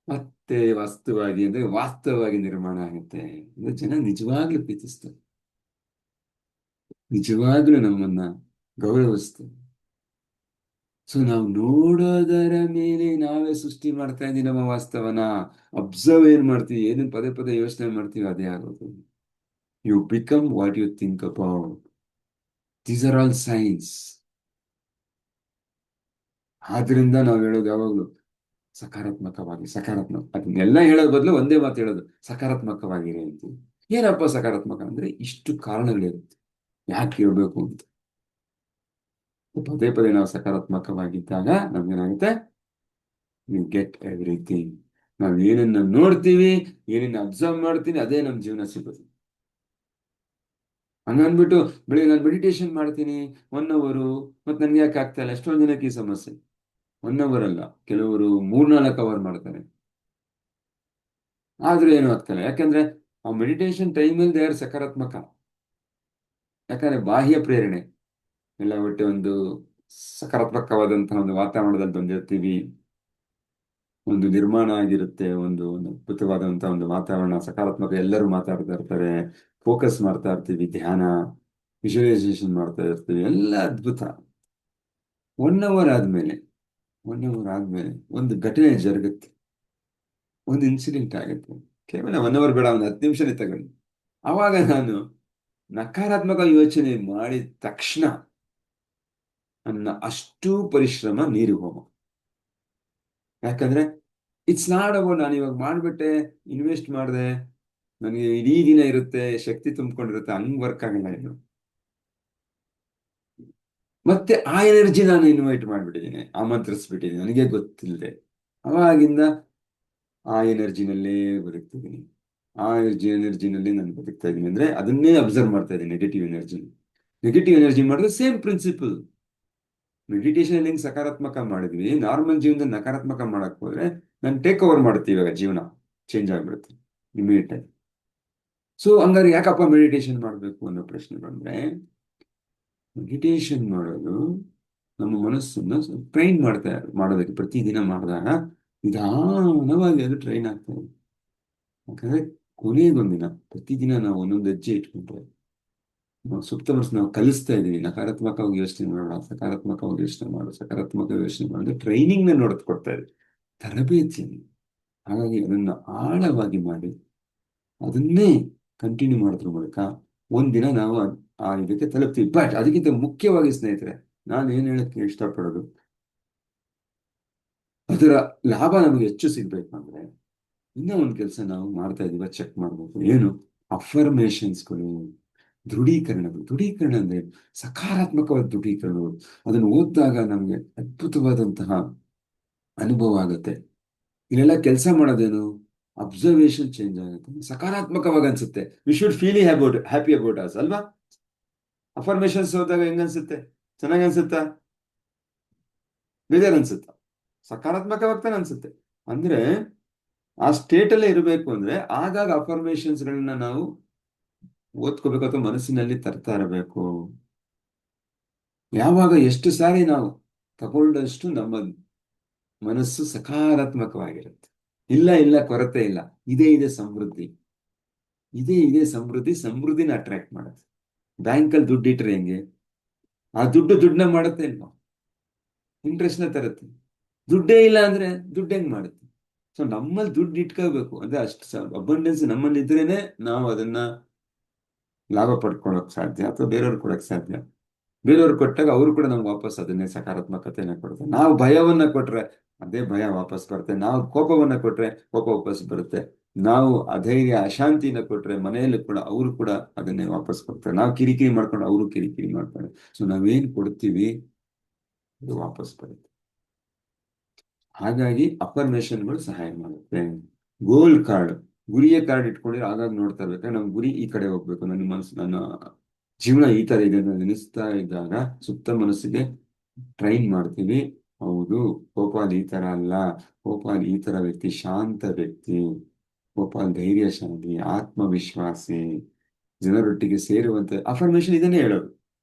ಮತ್ತೆ ವಾಸ್ತವವಾಗಿ ಅಂದ್ರೆ ವಾಸ್ತವವಾಗಿ ನಿರ್ಮಾಣ ಆಗುತ್ತೆ. ಅಂದ್ರೆ ಜನ ನಿಜವಾಗ್ಲೂ ಪ್ರೀತಿಸ್ತಾರೆ, ನಿಜವಾಗ್ಲೂ ನಮ್ಮನ್ನ ಗೌರವಿಸ್ತಾರೆ. ಸೊ ನಾವು ನೋಡೋದರ ಮೇಲೆ ನಾವೇ ಸೃಷ್ಟಿ ಮಾಡ್ತಾ ಇದೀವಿ ನಮ್ಮ ವಾಸ್ತವನ. ಅಬ್ಸರ್ವ್ ಏನ್ ಮಾಡ್ತೀವಿ, ಏನೇನ್ ಪದೇ ಪದೇ ಯೋಚನೆ ಮಾಡ್ತೀವಿ, ಅದೇ ಆಗೋದು. You become what you think about. These are all signs. ಆದ್ರಿಂದ ನಾವು ಹೇಳೋದು ಯಾವಾಗ್ಲೂ ಸಕಾರಾತ್ಮಕ ಅದನ್ನೆಲ್ಲ ಹೇಳೋದ್ ಬದಲು ಒಂದೇ ಮಾತು ಹೇಳೋದು, ಸಕಾರಾತ್ಮಕವಾಗಿರಿ ಅಂತ. ಏನಪ್ಪ ಸಕಾರಾತ್ಮಕ ಅಂದ್ರೆ ಇಷ್ಟು ಕಾರಣಗಳಿರುತ್ತೆ ಯಾಕೆ ಇರಬೇಕು ಅಂತ. ಪದೇ ಪದೇ ನಾವು ಸಕಾರಾತ್ಮಕವಾಗಿದ್ದಾಗ ನಮ್ಗೇನಾಗುತ್ತೆ, ಯು ಗೆಟ್ ಎವ್ರಿಥಿಂಗ್. ನಾವ್ ಏನನ್ನ ನೋಡ್ತೀವಿ, ಏನನ್ನ ಅಬ್ಸರ್ವ್ ಮಾಡ್ತೀವಿ, ಅದೇ ನಮ್ ಜೀವನ ಸಿಗೋದು. ಹಂಗನ್ಬಿಟ್ಟು ಬೆಳಿಗ್ಗೆ ನಾನು ಮೆಡಿಟೇಷನ್ ಮಾಡ್ತೀನಿ 1 ಅವರ್, ಮತ್ತೆ ನನ್ಗೆ ಯಾಕೆ ಆಗ್ತಾ ಇಲ್ಲ, ಎಷ್ಟೊಂದು ಜನಕ್ಕೆ ಈ ಸಮಸ್ಯೆ. 1 ಅವರ್ ಅಲ್ಲ, ಕೆಲವರು 3-4 ಅವರ್ ಮಾಡ್ತಾರೆ, ಆದ್ರೂ ಏನು ಆಗ್ತಿಲ್ಲ. ಯಾಕಂದ್ರೆ ಆ ಮೆಡಿಟೇಷನ್ ಟೈಮಲ್ಲಿ ದೇವರ ಸಕಾರಾತ್ಮಕ, ಯಾಕಂದ್ರೆ ಬಾಹ್ಯ ಪ್ರೇರಣೆ ಎಲ್ಲ ಒಟ್ಟೆ ಒಂದು ಸಕಾರಾತ್ಮಕವಾದಂತಹ ಒಂದು ವಾತಾವರಣದಲ್ಲಿ ಬಂದಿರ್ತೀವಿ, ಒಂದು ನಿರ್ಮಾಣ ಆಗಿರುತ್ತೆ, ಒಂದು ಅದ್ಭುತವಾದಂತಹ ಒಂದು ವಾತಾವರಣ, ಸಕಾರಾತ್ಮಕ, ಎಲ್ಲರೂ ಮಾತಾಡ್ತಾ ಇರ್ತಾರೆ, ಫೋಕಸ್ ಮಾಡ್ತಾ ಇರ್ತೀವಿ, ಧ್ಯಾನ, ವಿಜುವಲೈಸೇಷನ್ ಮಾಡ್ತಾ ಇರ್ತೀವಿ, ಎಲ್ಲ ಅದ್ಭುತ. 1 ಅವರ್ ಆದ್ಮೇಲೆ 1 ಅವರ್ ಆದ್ಮೇಲೆ ಒಂದು ಘಟನೆ ಜರುಗುತ್ತೆ, ಒಂದು ಇನ್ಸಿಡೆಂಟ್ ಆಗುತ್ತೆ. ಕೇವಲ 1 ಅವರ್ ಬೇಡ, ಒಂದು 10 ನಿಮಿಷನೇ ತಗೊಳ್ಳಿ. ಅವಾಗ ನಾನು ನಕಾರಾತ್ಮಕ ಯೋಚನೆ ಮಾಡಿದ ತಕ್ಷಣ ನನ್ನ ಅಷ್ಟೂ ಪರಿಶ್ರಮ ನೀರು ಹೋಮ. ಯಾಕಂದ್ರೆ ಇಟ್ಸ್ ನಾಟ್ ಅಬೌಟ್ ನಾನು ಇವಾಗ ಮಾಡ್ಬಿಟ್ಟೆ, ಇನ್ವೆಸ್ಟ್ ಮಾಡಿದೆ, ನನಗೆ ಇಡೀ ದಿನ ಇರುತ್ತೆ, ಶಕ್ತಿ ತುಂಬಿಕೊಂಡಿರುತ್ತೆ, ಹಂಗ್ ವರ್ಕ್ ಆಗಲ್ಲ ಇದು. ಮತ್ತೆ ಆ ಎನರ್ಜಿ ನಾನು ಇನ್ವೈಟ್ ಮಾಡ್ಬಿಟ್ಟಿದ್ದೀನಿ, ಆಮಂತ್ರಿಸ್ಬಿಟ್ಟಿದ್ದೀನಿ ನನಗೆ ಗೊತ್ತಿಲ್ಲದೆ. ಅವಾಗಿಂದ ಆ ಎನರ್ಜಿನಲ್ಲೇ ಬದುಕ್ತಿದ್ದೀನಿ. ಆ ಎನರ್ಜಿನಲ್ಲಿ ನಾನು ಬದುಕ್ತಾ ಇದ್ದೀನಿ ಅಂದ್ರೆ ಅದನ್ನೇ ಅಬ್ಸರ್ವ್ ಮಾಡ್ತಾ ಇದ್ದೀನಿ, ನೆಗೆಟಿವ್ ಎನರ್ಜಿ ಮಾಡಿದ್ರೆ ಸೇಮ್ ಪ್ರಿನ್ಸಿಪಲ್. ಮೆಡಿಟೇಷನ್ ಹೆಂಗ್ ಸಕಾರಾತ್ಮಕ ಮಾಡಿದ್ವಿ, ನಾರ್ಮಲ್ ಜೀವನದಲ್ಲಿ ನಕಾರಾತ್ಮಕ ಮಾಡಕ್ ಹೋದ್ರೆ ನಾನು ಟೇಕ್ ಓವರ್ ಮಾಡ್ತೀವಿ, ಇವಾಗ ಜೀವನ ಚೇಂಜ್ ಆಗ್ಬಿಡುತ್ತೆ ಇಮಿಡಿಯೇಟ್ ಆಗಿ. ಸೊ ಹಂಗಾರೆ ಯಾಕಪ್ಪ ಮೆಡಿಟೇಷನ್ ಮಾಡಬೇಕು ಅನ್ನೋ ಪ್ರಶ್ನೆ ಬಂದ್ರೆ, ಮೆಡಿಟೇಷನ್ ಮಾಡೋದು ನಮ್ಮ ಮನಸ್ಸನ್ನ ಟ್ರೈನ್ ಮಾಡೋದಕ್ಕೆ ಪ್ರತಿದಿನ ಮಾಡಿದಾಗ ನಿಧಾನವಾಗಿ ಅದು ಟ್ರೈನ್ ಆಗ್ತಾ ಇದೆ. ಯಾಕಂದ್ರೆ ಕೊನೆಗೊಂದಿನ ಪ್ರತಿದಿನ ನಾವು ಒಂದೊಂದು ಹೆಜ್ಜೆ ಇಟ್ಕೊಂಡ್ರೆ ನಾವು ಸುಪ್ತ ಮನಸ್ಸು ನಾವು ಕಲಿಸ್ತಾ ಇದೀವಿ, ನಕಾರಾತ್ಮಕವಾಗಿ ಯೋಚನೆ ಮಾಡೋಣ, ಸಕಾರಾತ್ಮಕ ಯೋಚನೆ ಮಾಡಿದ್ರೆ ಟ್ರೈನಿಂಗ್ ನ ನೋಡೋದು ಕೊಡ್ತಾ ಇದೆ, ತರಬೇತಿಯನ್ನು. ಹಾಗಾಗಿ ಅದನ್ನ ಆಳವಾಗಿ ಮಾಡಿ ಅದನ್ನೇ ಕಂಟಿನ್ಯೂ ಮಾಡೋದ್ರ ಮೂಲಕ ಒಂದಿನ ನಾವು ಆ ಇದಕ್ಕೆ ತಲುಪ್ತೀವಿ. ಬಟ್ ಅದಕ್ಕಿಂತ ಮುಖ್ಯವಾಗಿ ಸ್ನೇಹಿತರೆ, ನಾನು ಏನ್ ಹೇಳಕ್ಕೆ ಇಷ್ಟಪಡೋದು, ಅದರ ಲಾಭ ನಮಗೆ ಹೆಚ್ಚು ಸಿಗ್ಬೇಕು ಅಂದ್ರೆ ಇನ್ನೂ ಒಂದು ಕೆಲಸ ನಾವು ಮಾಡ್ತಾ ಇದೀವ ಚೆಕ್ ಮಾಡ್ಬೇಕು. ಏನು? ಅಫರ್ಮೇಶನ್ಸ್ಗಳು, ದೃಢೀಕರಣ ಅಂದ್ರೆ ಸಕಾರಾತ್ಮಕವಾದ ದೃಢೀಕರಣಗಳು. ಅದನ್ನು ಓದಿದಾಗ ನಮ್ಗೆ ಅದ್ಭುತವಾದಂತಹ ಅನುಭವ ಆಗುತ್ತೆ. ಇಲ್ಲೆಲ್ಲ ಕೆಲಸ ಮಾಡೋದೇನು, ಅಬ್ಸರ್ವೇಷನ್ ಚೇಂಜ್ ಆಗುತ್ತೆ, ಸಕಾರಾತ್ಮಕವಾಗಿ ಅನ್ಸುತ್ತೆ. We should feel happy about us ಅಲ್ವಾ? ಅಫರ್ಮೇಶನ್ಸ್ ಹೋದಾಗ ಹೆಂಗ ಅನ್ಸುತ್ತೆ? ಚೆನ್ನಾಗಿ ಅನ್ಸುತ್ತಾ? ಬೇಜಾರ್ ಅನ್ಸುತ್ತಾ? ಸಕಾರಾತ್ಮಕವಾಗ್ತಾನೆ ಅನ್ಸುತ್ತೆ. ಅಂದ್ರೆ ಆ ಸ್ಟೇಟ್ ಅಲ್ಲೇ ಇರಬೇಕು ಅಂದ್ರೆ ಆಗಾಗ ಅಫರ್ಮೇಶನ್ಸ್ ಗಳನ್ನ ನಾವು ಓದ್ಕೋಬೇಕು ಅಥವಾ ಮನಸ್ಸಿನಲ್ಲಿ ತರ್ತಾ ಇರಬೇಕು. ಯಾವಾಗ ಎಷ್ಟು ಸಾರಿ ನಾವು ತಗೊಂಡಷ್ಟು ನಮ್ಮ ಮನಸ್ಸು ಸಕಾರಾತ್ಮಕವಾಗಿರುತ್ತೆ. ಇಲ್ಲ ಇಲ್ಲ ಕೊರತೆ ಇಲ್ಲ, ಇದೇ ಸಮೃದ್ಧಿ, ಇದೇ ಸಮೃದ್ಧಿನ ಅಟ್ರಾಕ್ಟ್ ಮಾಡುತ್ತೆ. ಬ್ಯಾಂಕಲ್ಲಿ ದುಡ್ಡು ಇಟ್ರೆ ಹೆಂಗೆ, ಆ ದುಡ್ಡನ್ನ ಮಾಡುತ್ತೆ ಇಲ್ವಾ? ಇಂಟ್ರೆಸ್ಟ್ ನ ತರುತ್ತೆ. ದುಡ್ಡೇ ಇಲ್ಲ ಅಂದ್ರೆ ದುಡ್ಡು ಹೆಂಗ್ ಮಾಡುತ್ತೆ? ಸೊ ನಮ್ಮಲ್ಲಿ ದುಡ್ಡು ಇಟ್ಕೋಬೇಕು ಅಂದ್ರೆ ಅಷ್ಟು ಅಬಂಡೆನ್ಸ್ ನಮ್ಮಲ್ಲಿ ಇದ್ರೇನೆ ನಾವು ಅದನ್ನ ಲಾಭ ಪಡ್ಕೊಳಕ್ ಸಾಧ್ಯ ಅಥವಾ ಬೇರೆಯವ್ರು ಕೊಡಕ್ ಸಾಧ್ಯ. ಬೇರೆಯವ್ರು ಕೊಟ್ಟಾಗ ಅವರು ಕೂಡ ನಮ್ಗೆ ವಾಪಸ್ ಅದನ್ನೇ ಸಕಾರಾತ್ಮಕತೆನ ಕೊಡ್ತಾರೆ. ನಾವು ಭಯವನ್ನ ಕೊಟ್ರೆ ಅದೇ ಭಯ ವಾಪಸ್ ಬರುತ್ತೆ. ನಾವು ಕೋಪವನ್ನ ಕೊಟ್ರೆ ಕೋಪ ವಾಪಸ್ ಬರುತ್ತೆ. ನಾವು ಅಧೈರ್ಯ ಅಶಾಂತಿನ ಕೊಟ್ರೆ ಮನೆಯಲ್ಲೂ ಕೂಡ ಅವರು ಕೂಡ ಅದನ್ನೇ ವಾಪಸ್ ಕೊಡ್ತಾರೆ. ನಾವು ಕಿರಿಕಿರಿ ಮಾಡ್ಕೊಂಡು ಅವರು ಕಿರಿಕಿರಿ ಮಾಡ್ತಾರೆ. ಸೊ ನಾವೇನ್ ಕೊಡ್ತೀವಿ ಅದು ವಾಪಸ್ ಬರುತ್ತೆ. ಹಾಗಾಗಿ ಅಫರ್ಮೇಶನ್ಗಳು ಸಹಾಯ ಮಾಡುತ್ತೆ. ಗೋಲ್ ಕಾರ್ಡ್, ಗುರಿಯ ಕಾರ್ಡ್ ಇಟ್ಕೊಂಡಿದ್ರೆ ಆಗಾಗ ನೋಡ್ತಾ ಇರ್ಬೇಕು ನಮ್ ಗುರಿ ಈ ಕಡೆ ಹೋಗ್ಬೇಕು, ನನ್ನ ಮನಸ್ಸು ನನ್ನ ಜೀವನ ಈ ತರ ಇದೆ ಅಂತ ನೆನೆಸ್ತಾ ಇದ್ದಾಗ ಸುಪ್ತ ಮನಸ್ಸಿಗೆ ಟ್ರೈನ್ ಮಾಡ್ತೀವಿ. ಹೌದು, ಗೋಪಾಲ್ ಈ ತರ ಅಲ್ಲ, ಗೋಪಾಲ್ ಈ ತರ ವ್ಯಕ್ತಿ, ಶಾಂತ ವ್ಯಕ್ತಿ, ಗೋಪಾಲ್ ಧೈರ್ಯಶಾಲಿ, ಆತ್ಮವಿಶ್ವಾಸಿ, ಜನರೊಟ್ಟಿಗೆ ಸೇರುವಂತೆ ಅಫರ್ಮೇಶನ್ ಇದನ್ನೇ ಹೇಳೋದು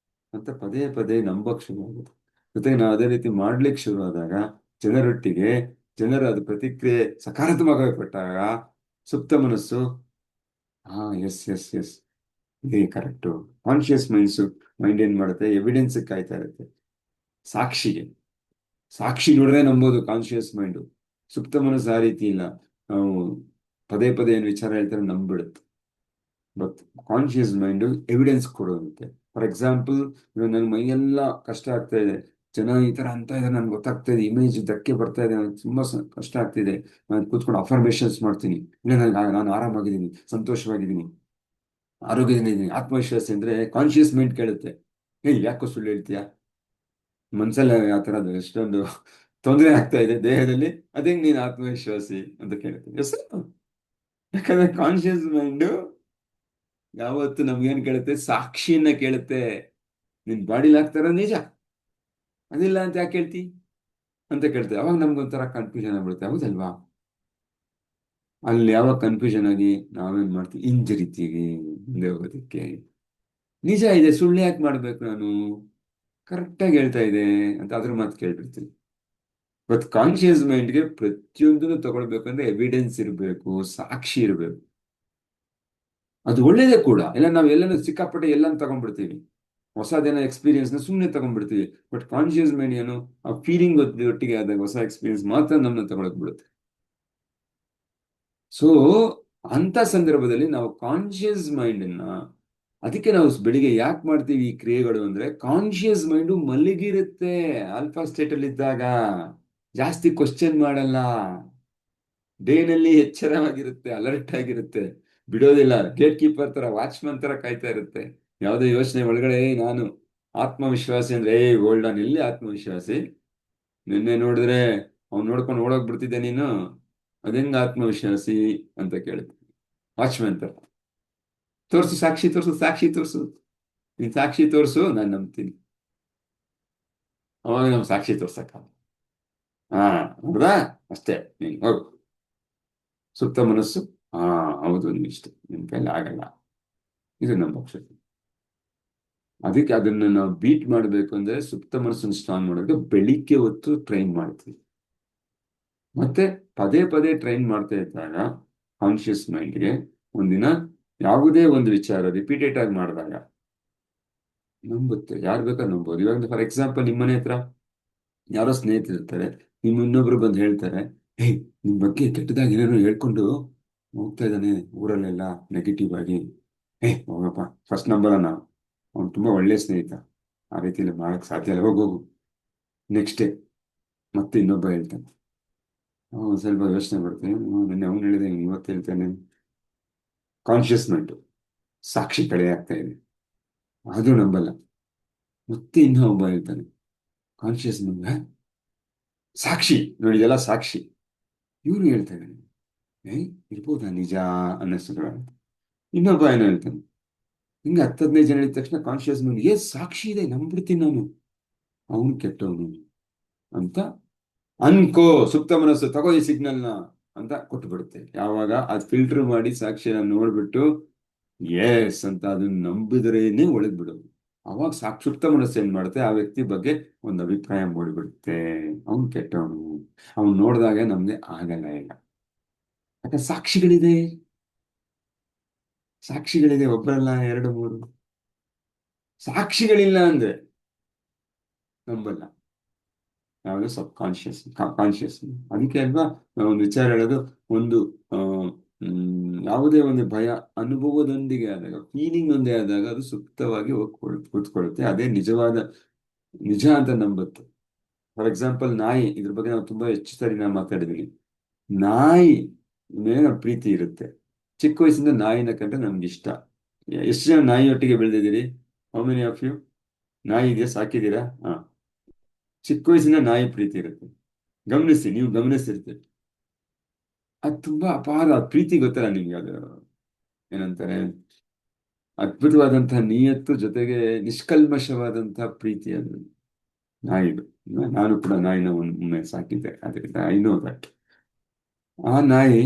ಅಂತ ಪದೇ ಪದೇ ನಂಬಕ್ ಶುರು ಆಗುತ್ತೆ. ಜೊತೆಗೆ ನಾವು ಅದೇ ರೀತಿ ಮಾಡ್ಲಿಕ್ಕೆ ಶುರು ಆದಾಗ ಜನರೊಟ್ಟಿಗೆ ಜನರ ಅದು ಪ್ರತಿಕ್ರಿಯೆ ಸಕಾರಾತ್ಮಕವಾಗಿ ಕೊಟ್ಟಾಗ ಸುಪ್ತ ಮನಸ್ಸು ಹಾ ಎಸ್ ಎಸ್ ಎಸ್ ಇದೇ ಕರೆಕ್ಟು. ಕಾನ್ಶಿಯಸ್ ಮೈಂಡ್ ಏನ್ ಮಾಡುತ್ತೆ, ಎವಿಡೆನ್ಸ್ ಕಾಯ್ತಾ ಇರುತ್ತೆ, ಸಾಕ್ಷಿಗೆ. ಸಾಕ್ಷಿ ನೋಡ್ರೆ ನಂಬೋದು ಕಾನ್ಶಿಯಸ್ ಮೈಂಡು. ಸುಪ್ತ ಮನಸ್ಸು ಆ ರೀತಿ ಇಲ್ಲ. ನಾವು ಪದೇ ಪದೇ ಏನ್ ವಿಚಾರ ಹೇಳ್ತಾರೆ ನಂಬಿಡುತ್ತೆ. ಬಟ್ ಕಾನ್ಶಿಯಸ್ ಮೈಂಡ್ ಎವಿಡೆನ್ಸ್ ಕೊಡುವಂತೆ. ಫಾರ್ ಎಕ್ಸಾಂಪಲ್, ನನ್ನ ಮೈಯೆಲ್ಲ ಕಷ್ಟ ಆಗ್ತಾ ಇದೆ, ಜನ ಈ ತರ ಅಂತ ಇದ್ದಾರೆ, ನನ್ಗೆ ಗೊತ್ತಾಗ್ತಾ ಇದೆ, ಇಮೇಜ್ ಧಕ್ಕೆ ಬರ್ತಾ ಇದೆ, ನನಗೆ ತುಂಬಾ ಕಷ್ಟ ಆಗ್ತಿದೆ, ನಾನು ಕೂತ್ಕೊಂಡು ಅಫರ್ಮೇಶನ್ಸ್ ಮಾಡ್ತೀನಿ, ಇಲ್ಲ ನಾನು ಆರಾಮಾಗಿದ್ದೀನಿ, ಸಂತೋಷವಾಗಿದ್ದೀನಿ, ಆರೋಗ್ಯದಿಂದ ಇದ್ದೀನಿ, ಆತ್ಮವಿಶ್ವಾಸ ಅಂದ್ರೆ ಕಾನ್ಶಿಯಸ್ ಮೈಂಡ್ ಕೇಳುತ್ತೆ, ಯಾಕೋ ಸುಳ್ಳು ಹೇಳ್ತೀಯಾ, ಮನ್ಸಲ್ಲಿ ಆ ಥರದ್ದು ಎಷ್ಟೊಂದು ತೊಂದರೆ ಆಗ್ತಾ ಇದೆ ದೇಹದಲ್ಲಿ, ಅದೇ ನೀನು ಆತ್ಮವಿಶ್ವಾಸಿ ಅಂತ ಕೇಳುತ್ತೆ. ಎಸ್, ಯಾಕಂದ್ರೆ ಕಾನ್ಶಿಯಸ್ ಮೈಂಡ್ ಯಾವತ್ತು ನಮ್ಗೇನ್ ಕೇಳುತ್ತೆ, ಸಾಕ್ಷಿಯನ್ನ ಕೇಳುತ್ತೆ. ನಿನ್ ಬಾಡಿಲಿ ಆಗ್ತಾರ ನಿಜ, ಅದಿಲ್ಲ ಅಂತ ಯಾಕೆ ಹೇಳ್ತಿ ಅಂತ ಕೇಳ್ತೇವೆ. ಅವಾಗ ನಮ್ಗೊಂಥರ ಕನ್ಫ್ಯೂಷನ್ ಆಗ್ಬಿಡುತ್ತೆ, ಹೌದಲ್ವಾ? ಅಲ್ಲಿ ಯಾವಾಗ ಕನ್ಫ್ಯೂಷನ್ ಆಗಿ ನಾವೇನ್ ಮಾಡ್ತೀವಿ, ಹಿಂಜರಿತೀವಿ ಮುಂದೆ ಹೋಗೋದಕ್ಕೆ. ನಿಜ ಇದೆ, ಸುಳ್ಳು ಯಾಕೆ ಮಾಡ್ಬೇಕು ನಾನು, ಕರೆಕ್ಟಾಗಿ ಹೇಳ್ತಾ ಇದೆ ಅಂತ ಅದ್ರ ಮಾತು ಕೇಳ್ಬಿಡ್ತೀನಿ. ಬಟ್ ಕಾನ್ಶಿಯಸ್ ಮೈಂಡ್ಗೆ ಪ್ರತಿಯೊಂದನ್ನು ತಗೊಳ್ಬೇಕಂದ್ರೆ ಎವಿಡೆನ್ಸ್ ಇರಬೇಕು, ಸಾಕ್ಷಿ ಇರಬೇಕು. ಅದು ಒಳ್ಳೇದೇ ಕೂಡ. ಇಲ್ಲ ನಾವು ಎಲ್ಲನೂ ಸಿಕ್ಕಾಪಟ್ಟೆ ಎಲ್ಲಾನು ತಗೊಂಡ್ಬಿಡ್ತೀವಿ, ಹೊಸದೇನೋ ಎಕ್ಸ್ಪೀರಿಯನ್ಸ್ ನ ಸುಮ್ಮನೆ ತಗೊಂಡ್ಬಿಡ್ತೀವಿ. ಬಟ್ ಕಾನ್ಶಿಯಸ್ ಮೈಂಡ್ ಏನು, ಆ ಫೀಲಿಂಗ್ ಒಟ್ಟಿಗೆ ಆದಾಗ ಹೊಸ ಎಕ್ಸ್ಪೀರಿಯನ್ಸ್ ಮಾತ್ರ ನಮ್ಮನ್ನ ತಗೊಳಕ್ ಬಿಡುತ್ತೆ. ಸೊ ಅಂತ ಸಂದರ್ಭದಲ್ಲಿ ನಾವು ಕಾನ್ಶಿಯಸ್ ಮೈಂಡ್ ಅನ್ನ, ಅದಕ್ಕೆ ನಾವು ಬೆಳಿಗ್ಗೆ ಯಾಕೆ ಮಾಡ್ತೀವಿ ಈ ಕ್ರಿಯೆಗಳು ಅಂದ್ರೆ, ಕಾನ್ಶಿಯಸ್ ಮೈಂಡು ಮಲಗಿರುತ್ತೆ ಆಲ್ಫಾ ಸ್ಟೇಟ್ ಅಲ್ಲಿ ಇದ್ದಾಗ, ಜಾಸ್ತಿ ಕ್ವಶನ್ ಮಾಡಲ್ಲ, ಡೇನಲ್ಲಿ ಎಚ್ಚರವಾಗಿರುತ್ತೆ, ಅಲರ್ಟ್ ಆಗಿರುತ್ತೆ, ಬಿಡೋದಿಲ್ಲ, ಗೇಟ್ ಕೀಪರ್ ತರ, ವಾಚ್ಮನ್ ತರ ಕಾಯ್ತಾ ಇರುತ್ತೆ. ಯಾವುದೇ ಯೋಚನೆ ಒಳಗಡೆ ನಾನು ಆತ್ಮವಿಶ್ವಾಸಿ ಅಂದ್ರೆ, ಗೋಲ್ಡ್ ಆನ್, ಎಲ್ಲಿ ಆತ್ಮವಿಶ್ವಾಸಿ, ನಿನ್ನೆ ನೋಡಿದ್ರೆ ಅವ್ನು ನೋಡ್ಕೊಂಡು ಓಡೋಗ್ ಬಿಡ್ತಿದ್ದೆ ನೀನು, ಅದೆಂಗ ಆತ್ಮವಿಶ್ವಾಸಿ ಅಂತ ಕೇಳುತ್ತೆ ವಾಚ್ಮನ್ ತರ. ತೋರ್ಸು ಸಾಕ್ಷಿ, ತೋರ್ಸು ಸಾಕ್ಷಿ ತೋರ್ಸು, ನೀನ್ ಸಾಕ್ಷಿ ತೋರ್ಸು ನಾನು ನಂಬ್ತೀನಿ. ಅವಾಗ ನಮ್ ಸಾಕ್ಷಿ ತೋರ್ಸಕ್ಕ, ಹಾ ನೋಡ್ದಾ, ಅಷ್ಟೇ, ನೀನ್ ಹೋಗು. ಸುಪ್ತ ಮನಸ್ಸು, ಹಾ ಹೌದು, ಇಷ್ಟು ನಿಮ್ ಕೈಲಿ ಆಗಲ್ಲ, ಇದು ನಮ್ಮ ಪಕ್ಷ. ಅದಕ್ಕೆ ಅದನ್ನ ನಾವು ಬೀಟ್ ಮಾಡಬೇಕು ಅಂದ್ರೆ ಸುಪ್ತ ಮನಸ್ಸನ್ನು ಸ್ಟ್ರಾಂಗ್ ಮಾಡೋಕೆ ಬೆಳಿಗ್ಗೆ ಹೊತ್ತು ಟ್ರೈನ್ ಮಾಡ್ತೀವಿ. ಮತ್ತೆ ಪದೇ ಪದೇ ಟ್ರೈನ್ ಮಾಡ್ತಾ ಇದ್ದಾಗ ಕಾನ್ಶಿಯಸ್ ಮೈಂಡ್ಗೆ ಒಂದಿನ ಯಾವುದೇ ಒಂದು ವಿಚಾರ ರಿಪೀಟೆಡ್ ಆಗಿ ಮಾಡಿದಾಗ ನಂಬುತ್ತೆ. ಯಾರು ಬೇಕಾದ್ರೂ ನಂಬೋದು. ಇವಾಗ ಫಾರ್ ಎಕ್ಸಾಂಪಲ್, ನಿಮ್ಮನೆ ಹತ್ರ ಯಾರೋ ಸ್ನೇಹಿತರಿರ್ತಾರೆ, ಇನ್ನೊಬ್ರು ಬಂದು ಹೇಳ್ತಾರೆ, ಏಯ್ ನಿಮ್ ಬಗ್ಗೆ ಕೆಟ್ಟದಾಗಿ ಏನೇನೋ ಹೇಳ್ಕೊಂಡು ಹೋಗ್ತಾ ಇದ್ದಾನೆ ಊರಲ್ಲೆಲ್ಲ ನೆಗೆಟಿವ್ ಆಗಿ, ಹೋಗಪ್ಪ, ಫಸ್ಟ್ ನಂಬರ್ ನಾವು, ಅವ್ನು ತುಂಬಾ ಒಳ್ಳೆ ಸ್ನೇಹಿತ, ಆ ರೀತಿ ಎಲ್ಲ ಮಾಡಕ್ ಸಾಧ್ಯ ಇಲ್ಲ, ಹೋಗು. ನೆಕ್ಸ್ಟ್ ಡೇ ಮತ್ತೆ ಇನ್ನೊಬ್ಬ ಹೇಳ್ತಾನೆ, ಸ್ವಲ್ಪ ಯೋಚನೆ ಬರ್ತೀನಿ, ನಿನ್ನೆ ಅವ್ನು ಹೇಳಿದೆ, ಇವತ್ತು ಹೇಳ್ತಾನೆ. ಕಾನ್ಶಿಯಸ್ ಮೈಂಡ್ ಸಾಕ್ಷಿ ಕಡೆ ಆಗ್ತಾ ಇದೆ, ಆದ್ರೂ ನಂಬಲ್ಲ. ಮತ್ತೆ ಇನ್ನೂ ಒಬ್ಬ ಹೇಳ್ತಾನೆ, ಕಾನ್ಶಿಯಸ್ ಮೈಂಡ್ ಸಾಕ್ಷಿ ನೋಡಿದೆಲ್ಲ ಸಾಕ್ಷಿ, ಇವ್ರು ಹೇಳ್ತಾ ಇದ್ದಾನೆ, ಇರ್ಬೋದಾ ನಿಜ ಅನ್ನಿಸ್ತು. ಇನ್ನೊಬ್ಬ ಏನೋ ಹೇಳ್ತಾನೆ. ಹಿಂಗೆ 10-15 ಜನ ಹೇಳಿದ ತಕ್ಷಣ ಕಾನ್ಶಿಯಸ್ ಮೈಂಡ್ ಸಾಕ್ಷಿ ಇದೆ, ನಂಬಿಡ್ತೀನಿ ನಾನು, ಅವನು ಕೆಟ್ಟವನು ಅಂತ ಅನ್ಕೋ. ಸುಪ್ತ ಮನಸ್ಸು ತಗೋ ಈ ಸಿಗ್ನಲ್ನ ಅಂತ ಕೊಟ್ಟು ಬಿಡುತ್ತೆ. ಯಾವಾಗ ಅದು ಫಿಲ್ಟರ್ ಮಾಡಿ ಸಾಕ್ಷಿನ ನೋಡ್ಬಿಟ್ಟು ಎಸ್ ಅಂತ ಅದನ್ನ ನಂಬಿದ್ರೇನೆ ಒಳಗ್ ಬಿಡೋದು. ಅವಾಗ ಸುಪ್ತ ಮನಸ್ಸು ಏನ್ ಮಾಡುತ್ತೆ, ಆ ವ್ಯಕ್ತಿ ಬಗ್ಗೆ ಒಂದು ಅಭಿಪ್ರಾಯ ಮೂಡಿಬಿಡುತ್ತೆ, ಅವನು ಕೆಟ್ಟವನು, ಅವನು ನೋಡಿದಾಗ ನಮ್ಗೆ ಆಗಲ್ಲ ಇಲ್ಲ. ಯಾಕಂದ್ರೆ ಸಾಕ್ಷಿಗಳಿದೆ, ಸಾಕ್ಷಿಗಳಿದೆ, ಒಬ್ಬರಲ್ಲ ಎರಡು ಮೂರು. ಸಾಕ್ಷಿಗಳಿಲ್ಲ ಅಂದ್ರೆ ನಂಬಲ್ಲ. ಯಾವುದು ಸಬ್ ಕಾನ್ಶಿಯಸ್ ಕಾನ್ಶಿಯಸ್. ಅದಕ್ಕೆ ಅಲ್ವಾ ನಾವು ಒಂದು ವಿಚಾರ ಹೇಳೋದು, ಒಂದು ಆ, ಯಾವುದೇ ಒಂದು ಭಯ ಅನುಭವದೊಂದಿಗೆ ಆದಾಗ, ಫೀಲಿಂಗ್ ಒಂದೇ ಆದಾಗ ಅದು ಸುಪ್ತವಾಗಿ ಹೋಗಿ ಕೂತ್ಕೊಳ್ಳುತ್ತೆ. ಅದೇ ನಿಜವಾದ ನಿಜ ಅಂತ ನಂಬುತ್ತೆ. ಫಾರ್ ಎಕ್ಸಾಂಪಲ್ ನಾಯಿ, ಇದ್ರ ಬಗ್ಗೆ ನಾವು ತುಂಬಾ ಹೆಚ್ಚು ಸರಿ ನಾವು ಮಾತಾಡಿದೀವಿ. ನಾಯಿ ಮೇಲೆ ನಮ್ಗೆ ಪ್ರೀತಿ ಇರುತ್ತೆ. ಚಿಕ್ಕ ವಯಸ್ಸಿಂದ ನಾಯಿನ ಕಂಡ್ರೆ ನಮ್ಗೆ ಇಷ್ಟ. ಎಷ್ಟು ಜನ ನಾಯಿಯೊಟ್ಟಿಗೆ ಬೆಳೆದಿದ್ದೀರಿ? How many of you? ನಾಯಿ ಇದೆಯಾ, ಸಾಕಿದ್ದೀರಾ? ಹಾ. ಚಿಕ್ಕ ವಯಸ್ಸಿನ ನಾಯಿ ಪ್ರೀತಿ ಇರುತ್ತೆ. ಗಮನಿಸಿ, ನೀವು ಗಮನಿಸಿರ್ತೀರಿ. ಅದು ತುಂಬಾ ಅಪಾರ ಪ್ರೀತಿ, ಗೊತ್ತಲ್ಲ ನಿಮ್ಗೆ ಅದು ಏನಂತಾರೆ, ಅದ್ಭುತವಾದಂತಹ ನಿಯತ್ತು ಜೊತೆಗೆ ನಿಷ್ಕಲ್ಮಶವಾದಂತಹ ಪ್ರೀತಿ ಅದು ನಾಯಿದು. ನಾನು ಕೂಡ ನಾಯಿನ ಒಮ್ಮೆ ಸಾಕಿದ್ದೆ, ಅದರಿಂದ ಐ ನೋ ದಟ್. ಆ ನಾಯಿ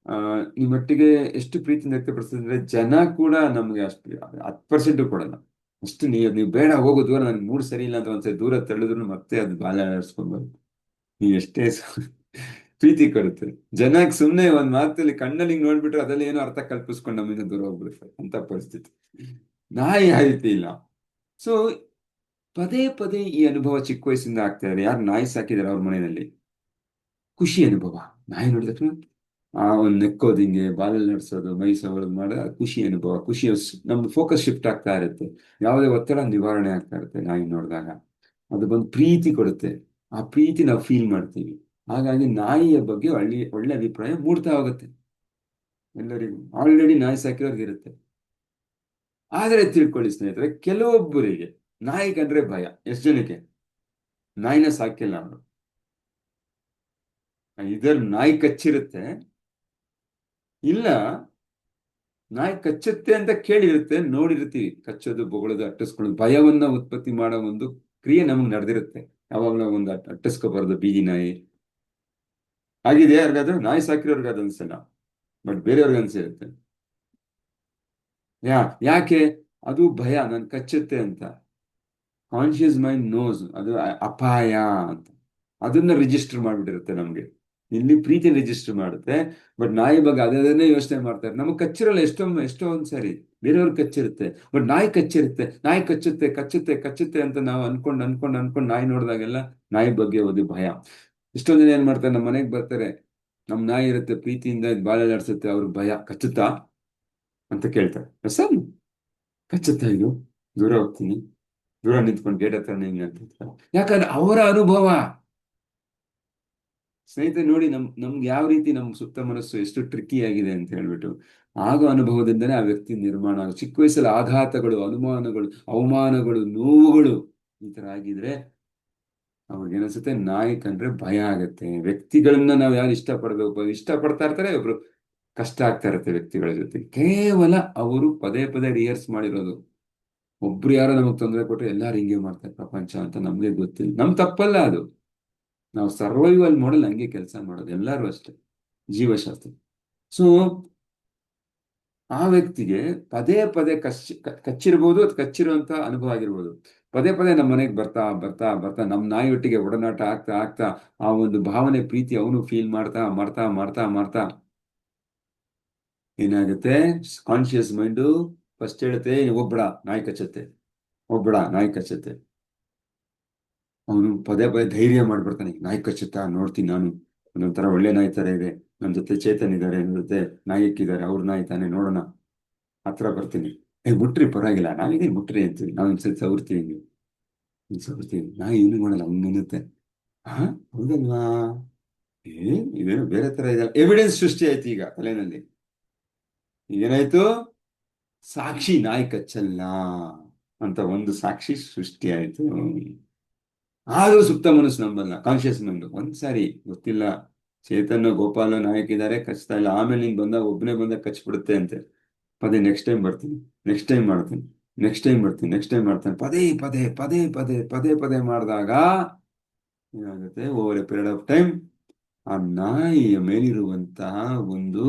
ಆ ನಿಮ್ಮೊಟ್ಟಿಗೆ ಎಷ್ಟು ಪ್ರೀತಿಯಿಂದ ವ್ಯಕ್ತಪಡಿಸಿದ್ರೆ ಜನ ಕೂಡ ನಮ್ಗೆ ಅಷ್ಟು 10% ಕೊಡಲ್ಲ. ಅಷ್ಟು ನೀವು ಬೇಡ ಹೋಗೋ ದೂರ, ನನ್ಗೆ ಮೂಡ್ ಸರಿ ಇಲ್ಲ ಅಂತ ಒಂದ್ಸರಿ ದೂರ ತಳ್ಳಿದ್ರು ಮತ್ತೆ ಅದು ಬಾಲ ಆಡಿಸ್ಕೊಂಡ್ ಬರುತ್ತೆ. ನೀವು ಎಷ್ಟೇ ಪ್ರೀತಿ ಕೊಡುತ್ತೆ. ಜನಕ್ಕೆ ಸುಮ್ಮನೆ ಒಂದ್ ಮಾತಲ್ಲಿ ಕಣ್ಣಲ್ಲಿ ಹಿಂಗ್ ನೋಡ್ಬಿಟ್ರೆ ಅದರಲ್ಲಿ ಏನೋ ಅರ್ಥ ಕಲ್ಪಿಸ್ಕೊಂಡು ನಮ್ಮಿಂದ ದೂರ ಹೋಗ್ಬಿಡುತ್ತೆ ಅಂತ ಪರಿಸ್ಥಿತಿ. ನಾಯಿ ಆ ರೀತಿ ಇಲ್ಲ. ಸೊ ಪದೇ ಪದೇ ಈ ಅನುಭವ ಚಿಕ್ಕ ವಯಸ್ಸಿಂದ ಆಗ್ತಾ ಇದೆ. ಯಾರು ನಾಯಿ ಸಾಕಿದಾರೆ ಅವ್ರ ಮನೆಯಲ್ಲಿ, ಖುಷಿ ಅನುಭವ. ನಾಯಿ ನೋಡಿದ ತಕ್ಷಣ ಆ ಒಂದು ನೆಕ್ಕೋದು, ಹಿಂಗೆ ಬಾಲಲ್ಲಿ ನಡೆಸೋದು, ಮೈ ಸವರೋದು ಮಾಡೋ ಖುಷಿ ಅನುಭವ. ನಮ್ಮ ಫೋಕಸ್ ಶಿಫ್ಟ್ ಆಗ್ತಾ ಇರುತ್ತೆ. ಯಾವುದೇ ಒತ್ತಡ ನಿವಾರಣೆ ಆಗ್ತಾ ಇರುತ್ತೆ ನಾಯಿ ನೋಡಿದಾಗ. ಅದು ಬಂದು ಪ್ರೀತಿ ಕೊಡುತ್ತೆ. ಆ ಪ್ರೀತಿ ನಾವು ಫೀಲ್ ಮಾಡ್ತೀವಿ. ಹಾಗಾಗಿ ನಾಯಿಯ ಬಗ್ಗೆ ಒಳ್ಳೆ ಅಭಿಪ್ರಾಯ ಮೂಡ್ತಾ ಹೋಗುತ್ತೆ ಎಲ್ಲರಿಗೂ. ಆಲ್ರೆಡಿ ನಾಯಿ ಸಾಕಿರೋರ್ಗೆ ಇರುತ್ತೆ. ಆದರೆ ತಿಳ್ಕೊಳ್ಳಿ ಸ್ನೇಹಿತರೆ, ಕೆಲವೊಬ್ಬರಿಗೆ ನಾಯಿ ಕಂಡ್ರೆ ಭಯ. ಎಷ್ಟು ಜನಕ್ಕೆ ನಾಯಿನ ಸಾಕಿಲ್ಲ ಅವರು, ಇದರ ನಾಯಿ ಕಚ್ಚಿರುತ್ತೆ, ಇಲ್ಲ ನಾಯಿ ಕಚ್ಚುತ್ತೆ ಅಂತ ಕೇಳಿರುತ್ತೆ, ನೋಡಿರ್ತೀವಿ. ಕಚ್ಚೋದು, ಬೊಗಳೋದು, ಅಟ್ಟಿಸ್ಕೊಳ್ಳೋದು, ಭಯವನ್ನ ಉತ್ಪತ್ತಿ ಮಾಡೋ ಒಂದು ಕ್ರಿಯೆ ನಮಗೆ ನಡೆದಿರುತ್ತೆ. ಯಾವಾಗಲೂ ಒಂದು ಅಟ್ಟಿಸ್ಕೋಬಾರ್ದು ಬೀದಿ ನಾಯಿ. ಆಗಿದೆ ಯಾರಿಗಾದ್ರೂ? ನಾಯಿ ಸಾಕಿರೋರ್ಗೆ ಅದು ಅನ್ಸಲ್ಲ, ಬಟ್ ಬೇರೆಯವ್ರಿಗೆ ಅನ್ಸಿರುತ್ತೆ. ಯಾಕೆ? ಅದು ಭಯ, ನನ್ ಕಚ್ಚುತ್ತೆ ಅಂತ. ಕಾನ್ಶಿಯಸ್ ಮೈಂಡ್ ನೋಸ್ ಅದು ಅಪಾಯ ಅಂತ. ಅದನ್ನ ರಿಜಿಸ್ಟರ್ ಮಾಡ್ಬಿಟ್ಟಿರುತ್ತೆ ನಮ್ಗೆ. ಇಲ್ಲಿ ಪ್ರೀತಿ ರಿಜಿಸ್ಟರ್ ಮಾಡುತ್ತೆ. ಬಟ್ ನಾಯಿ ಬಗ್ಗೆ ಅದನ್ನೇ ಯೋಚನೆ ಮಾಡ್ತಾರೆ. ನಮಗೆ ಕಚ್ಚಿರಲ್ಲ, ಎಷ್ಟೋ ಒಂದ್ಸರಿ ಬೇರೆಯವ್ರಿಗೆ ಕಚ್ಚಿರುತ್ತೆ. ಬಟ್ ನಾಯಿ ಕಚ್ಚಿರುತ್ತೆ, ನಾಯಿ ಕಚ್ಚುತ್ತೆ ಕಚ್ಚುತ್ತೆ ಕಚ್ಚುತ್ತೆ ಅಂತ ನಾವು ಅನ್ಕೊಂಡು ನಾಯಿ ನೋಡಿದಾಗೆಲ್ಲ ನಾಯಿ ಬಗ್ಗೆ ಒಂದು ಭಯ. ಇಷ್ಟೊಂದು ಜನ ಏನ್ ಮಾಡ್ತಾರೆ, ನಮ್ಮ ಮನೆಗೆ ಬರ್ತಾರೆ, ನಮ್ ನಾಯಿ ಇರುತ್ತೆ, ಪ್ರೀತಿಯಿಂದ ಬಾಳೆ ಆಡ್ಸುತ್ತೆ, ಅವ್ರಿಗೆ ಭಯ, ಕಚ್ಚುತ್ತಾ ಅಂತ ಕೇಳ್ತಾರೆ. ಸರ್, ಕಚ್ಚುತ್ತಾ ಇದು? ದೂರ ಹೋಗ್ತೀನಿ, ದೂರ ನಿಂತ್ಕೊಂಡು ಗೇಟ್ ಹತ್ರ ಹಿಂಗೆ ಅಂತ. ಯಾಕಂದ್ರೆ ಅವರ ಅನುಭವ. ಸ್ನೇಹಿತರೆ ನೋಡಿ, ನಮ್ಗೆ ಯಾವ ರೀತಿ ನಮ್ಮ ಸುತ್ತ ಮನಸ್ಸು ಎಷ್ಟು ಟ್ರಿಕ್ಕಿ ಆಗಿದೆ ಅಂತ ಹೇಳ್ಬಿಟ್ಟು. ಆಗೋ ಅನುಭವದಿಂದನೇ ಆ ವ್ಯಕ್ತಿ ನಿರ್ಮಾಣ ಚಿಕ್ಕ ವಯಸ್ಸಲ್ಲಿ ಆಘಾತಗಳು, ಅನುಮಾನಗಳು, ಅವಮಾನಗಳು, ನೋವುಗಳು ಈ ತರ ಆಗಿದ್ರೆ ಅವ್ರಿಗೇನಿಸುತ್ತೆ, ನಾಯಿ ಕಂಡ್ರೆ ಭಯ ಆಗತ್ತೆ. ವ್ಯಕ್ತಿಗಳನ್ನ ನಾವು ಯಾರು ಇಷ್ಟಪಡ್ಬೇಕು, ಇಷ್ಟಪಡ್ತಾ ಇರ್ತಾರೆ, ಒಬ್ರು ಕಷ್ಟ ಆಗ್ತಾ ಇರುತ್ತೆ ವ್ಯಕ್ತಿಗಳ ಜೊತೆ. ಕೇವಲ ಅವರು ಪದೇ ಪದೇ ರಿಹರ್ಸ್ ಮಾಡಿರೋದು. ಒಬ್ರು ಯಾರೋ ನಮಗ್ ತೊಂದರೆ ಕೊಟ್ಟರೆ ಎಲ್ಲಾರು ಹಿಂಗೆ ಮಾಡ್ತಾರೆ ಪ್ರಪಂಚ ಅಂತ ನಮ್ಗೆ ಗೊತ್ತಿಲ್ಲ. ನಮ್ ತಪ್ಪಲ್ಲ ಅದು. ನಾವು ಸರ್ವೈವಲ್ ಮಾಡಲ್ ಹಂಗೆ ಕೆಲಸ ಮಾಡೋದು ಎಲ್ಲರೂ ಅಷ್ಟೇ, ಜೀವಶಾಸ್ತ್ರ. ಸೊ ಆ ವ್ಯಕ್ತಿಗೆ ಪದೇ ಪದೇ ಕಚ್ಚಿರ್ಬೋದು, ಅದು ಕಚ್ಚಿರುವಂತ ಅನುಭವ ಆಗಿರ್ಬೋದು. ಪದೇ ಪದೇ ನಮ್ಮ ಮನೆಗೆ ಬರ್ತಾ ಬರ್ತಾ ಬರ್ತಾ ನಮ್ಮ ನಾಯಿಯೊಟ್ಟಿಗೆ ಒಡನಾಟ ಆಗ್ತಾ ಆಗ್ತಾ ಆ ಒಂದು ಭಾವನೆ, ಪ್ರೀತಿ ಅವನು ಫೀಲ್ ಮಾಡ್ತಾ ಮಾಡ್ತಾ ಮಾಡ್ತಾ ಮಾಡ್ತಾ ಏನಾಗುತ್ತೆ, ಕಾನ್ಶಿಯಸ್ ಮೈಂಡು ಫಸ್ಟ್ ಹೇಳುತ್ತೆ, ಒಬ್ಬಡ ನಾಯಿ ಕಚ್ಚುತ್ತೆ, ಒಬ್ಬಡ ನಾಯಿ ಕಚ್ಚುತ್ತೆ. ಅವನು ಪದೇ ಪದೇ ಧೈರ್ಯ ಮಾಡ್ಬಿಡ್ತಾನೆ, ನಾಯಿ ಕಚ್ಚುತ್ತಾ ನೋಡ್ತೀನಿ ನಾನು, ಒಂದೊಂಥರ ಒಳ್ಳೆ ನಾಯಿ ತರ ಇದೆ, ನನ್ನ ಜೊತೆ ಚೇತನ್ ಇದ್ದಾರೆ, ನನ್ನ ಜೊತೆ ನಾಯಕಿದ್ದಾರೆ, ಅವ್ರ ನಾಯಿ ತಾನೆ, ನೋಡೋಣ. ಹತ್ರ ಬರ್ತೀನಿ, ಮುಟ್ರಿ ಪರವಾಗಿಲ್ಲ, ನಾವಿದೀನಿ ಮುಟ್ರಿ ಅಂತೀವಿ. ನಾವು ಒಂದ್ಸತಿ ಸವರ್ತೀವಿ, ನೀವು ಸವರ್ತೀವಿ, ನಾಯಿ ಏನು ಮಾಡಲ್ಲ, ಅವ್ನು ನಿನ್ನುತ್ತೆ. ಹಾ, ಹೌದಲ್ವಾ? ಇದೇನು ಬೇರೆ ತರ ಇದೆಯಲ್ಲ. ಎವಿಡೆನ್ಸ್ ಸೃಷ್ಟಿ ಆಯ್ತು ಈಗ ತಲೆನಲ್ಲಿ. ಏನಾಯ್ತು? ಸಾಕ್ಷಿ, ನಾಯಿ ಕಚ್ಚಲ್ಲ ಅಂತ ಒಂದು ಸಾಕ್ಷಿ ಸೃಷ್ಟಿ ಆಯ್ತು. ಆದ್ರೂ ಸುತ್ತ ಮನಸ್ಸು ನಂಬಲ್ಲ, ಕಾನ್ಶಿಯಸ್ ಮೈಂಡ್. ಒಂದ್ಸಾರಿ ಗೊತ್ತಿಲ್ಲ, ಚೇತನ್ ಗೋಪಾಲ ನಾಯಕ್ ಇದಾರೆ, ಕಚ್ತಾ ಇಲ್ಲ, ಆಮೇಲೆ ನೀನ್ ಬಂದಾಗ ಒಬ್ಬನೇ ಬಂದಾಗ ಕಚ್ಬಿಡುತ್ತೆ ಅಂತೆ. ಪದೇ ನೆಕ್ಸ್ಟ್ ಟೈಮ್ ಬರ್ತೀನಿ, ನೆಕ್ಸ್ಟ್ ಟೈಮ್ ಮಾಡ್ತೀನಿ, ನೆಕ್ಸ್ಟ್ ಟೈಮ್ ಬರ್ತೀನಿ, ನೆಕ್ಸ್ಟ್ ಟೈಮ್ ಮಾಡ್ತಾನೆ, ಪದೇ ಪದೇ ಪದೇ ಪದೇ ಪದೇ ಪದೇ ಮಾಡಿದಾಗ ಏನಾಗುತ್ತೆ, over A period of time ಆ ನಾಯಿಯ ಮೇಲಿರುವಂತಹ ಒಂದು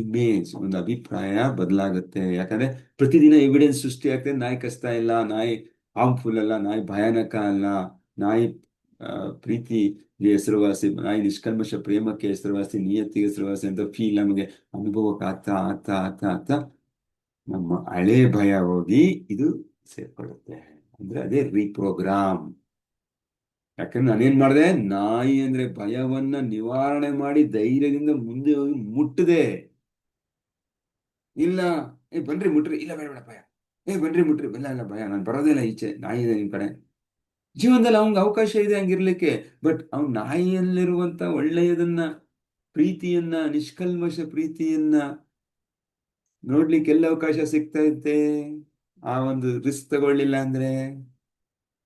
ಇಮೇಜ್, ಒಂದು ಅಭಿಪ್ರಾಯ ಬದಲಾಗುತ್ತೆ. ಯಾಕಂದ್ರೆ ಪ್ರತಿದಿನ ಎವಿಡೆನ್ಸ್ ಸೃಷ್ಟಿ ಆಗ್ತದೆ, ನಾಯಿ ಕಚ್ತಾ ಇಲ್ಲ, ನಾಯಿ ಹಾರ್ಮ್ಫುಲ್ ಅಲ್ಲ, ನಾಯಿ ಭಯಾನಕ ಅಲ್ಲ, ನಾಯಿ ಆ, ಪ್ರೀತಿಗೆ ಹೆಸರುವಾಸಿ, ನಾಯಿ ನಿಷ್ಕಲ್ಮಶ ಪ್ರೇಮಕ್ಕೆ ಹೆಸರುವಾಸಿ, ನಿಯತ್ತಿಗೆ ಹೆಸರುವಾಸಿ ಅಂತ ಫೀಲ್ ನಮಗೆ ಅನುಭವಕ್ಕೆ ಆಗ್ತಾ ಆಗ್ತಾ ಆಗ್ತಾ ಆಗ್ತಾ ನಮ್ಮ ಹಳೆ ಭಯ ಹೋಗಿ ಇದು ಸೇರ್ಕೊಳ್ಳುತ್ತೆ. ಅಂದ್ರೆ ಅದೇ ರೀಪ್ರೋಗ್ರಾಮ್. ಯಾಕಂದ್ರೆ ನಾನೇನ್ ಮಾಡಿದೆ, ನಾಯಿ ಅಂದ್ರೆ ಭಯವನ್ನ ನಿವಾರಣೆ ಮಾಡಿ ಧೈರ್ಯದಿಂದ ಮುಂದೆ ಹೋಗಿ ಮುಟ್ಟದೆ. ಇಲ್ಲ, ಏ ಬನ್ರಿ ಮುಟ್ರಿ, ಇಲ್ಲ ಬೇಡ ಬೇಡ ಭಯ, ಏ ಬನ್ರಿ ಮುಟ್ರಿ, ಇಲ್ಲ ಇಲ್ಲ ಭಯ, ನಾನು ಬರೋದಿಲ್ಲ ಈಚೆ, ನಾಯಿ ಇದೆ ನಿಮ್ ಕಡೆ. ಜೀವನದಲ್ಲಿ ಅವ್ನಿಗೆ ಅವಕಾಶ ಇದೆ ಹಂಗಿರ್ಲಿಕ್ಕೆ. ಬಟ್ ಅವ್ನ್ ನಾಯಿಯಲ್ಲಿರುವಂತ ಒಳ್ಳೆಯದನ್ನ, ಪ್ರೀತಿಯನ್ನ, ನಿಷ್ಕಲ್ಮಶ ಪ್ರೀತಿಯನ್ನ ನೋಡ್ಲಿಕ್ಕೆ ಎಲ್ಲ ಅವಕಾಶ ಸಿಗ್ತಾ ಇತ್ತೆ. ಆ ಒಂದು ರಿಸ್ಕ್ ತಗೊಳ್ಳಿಲ್ಲ ಅಂದ್ರೆ,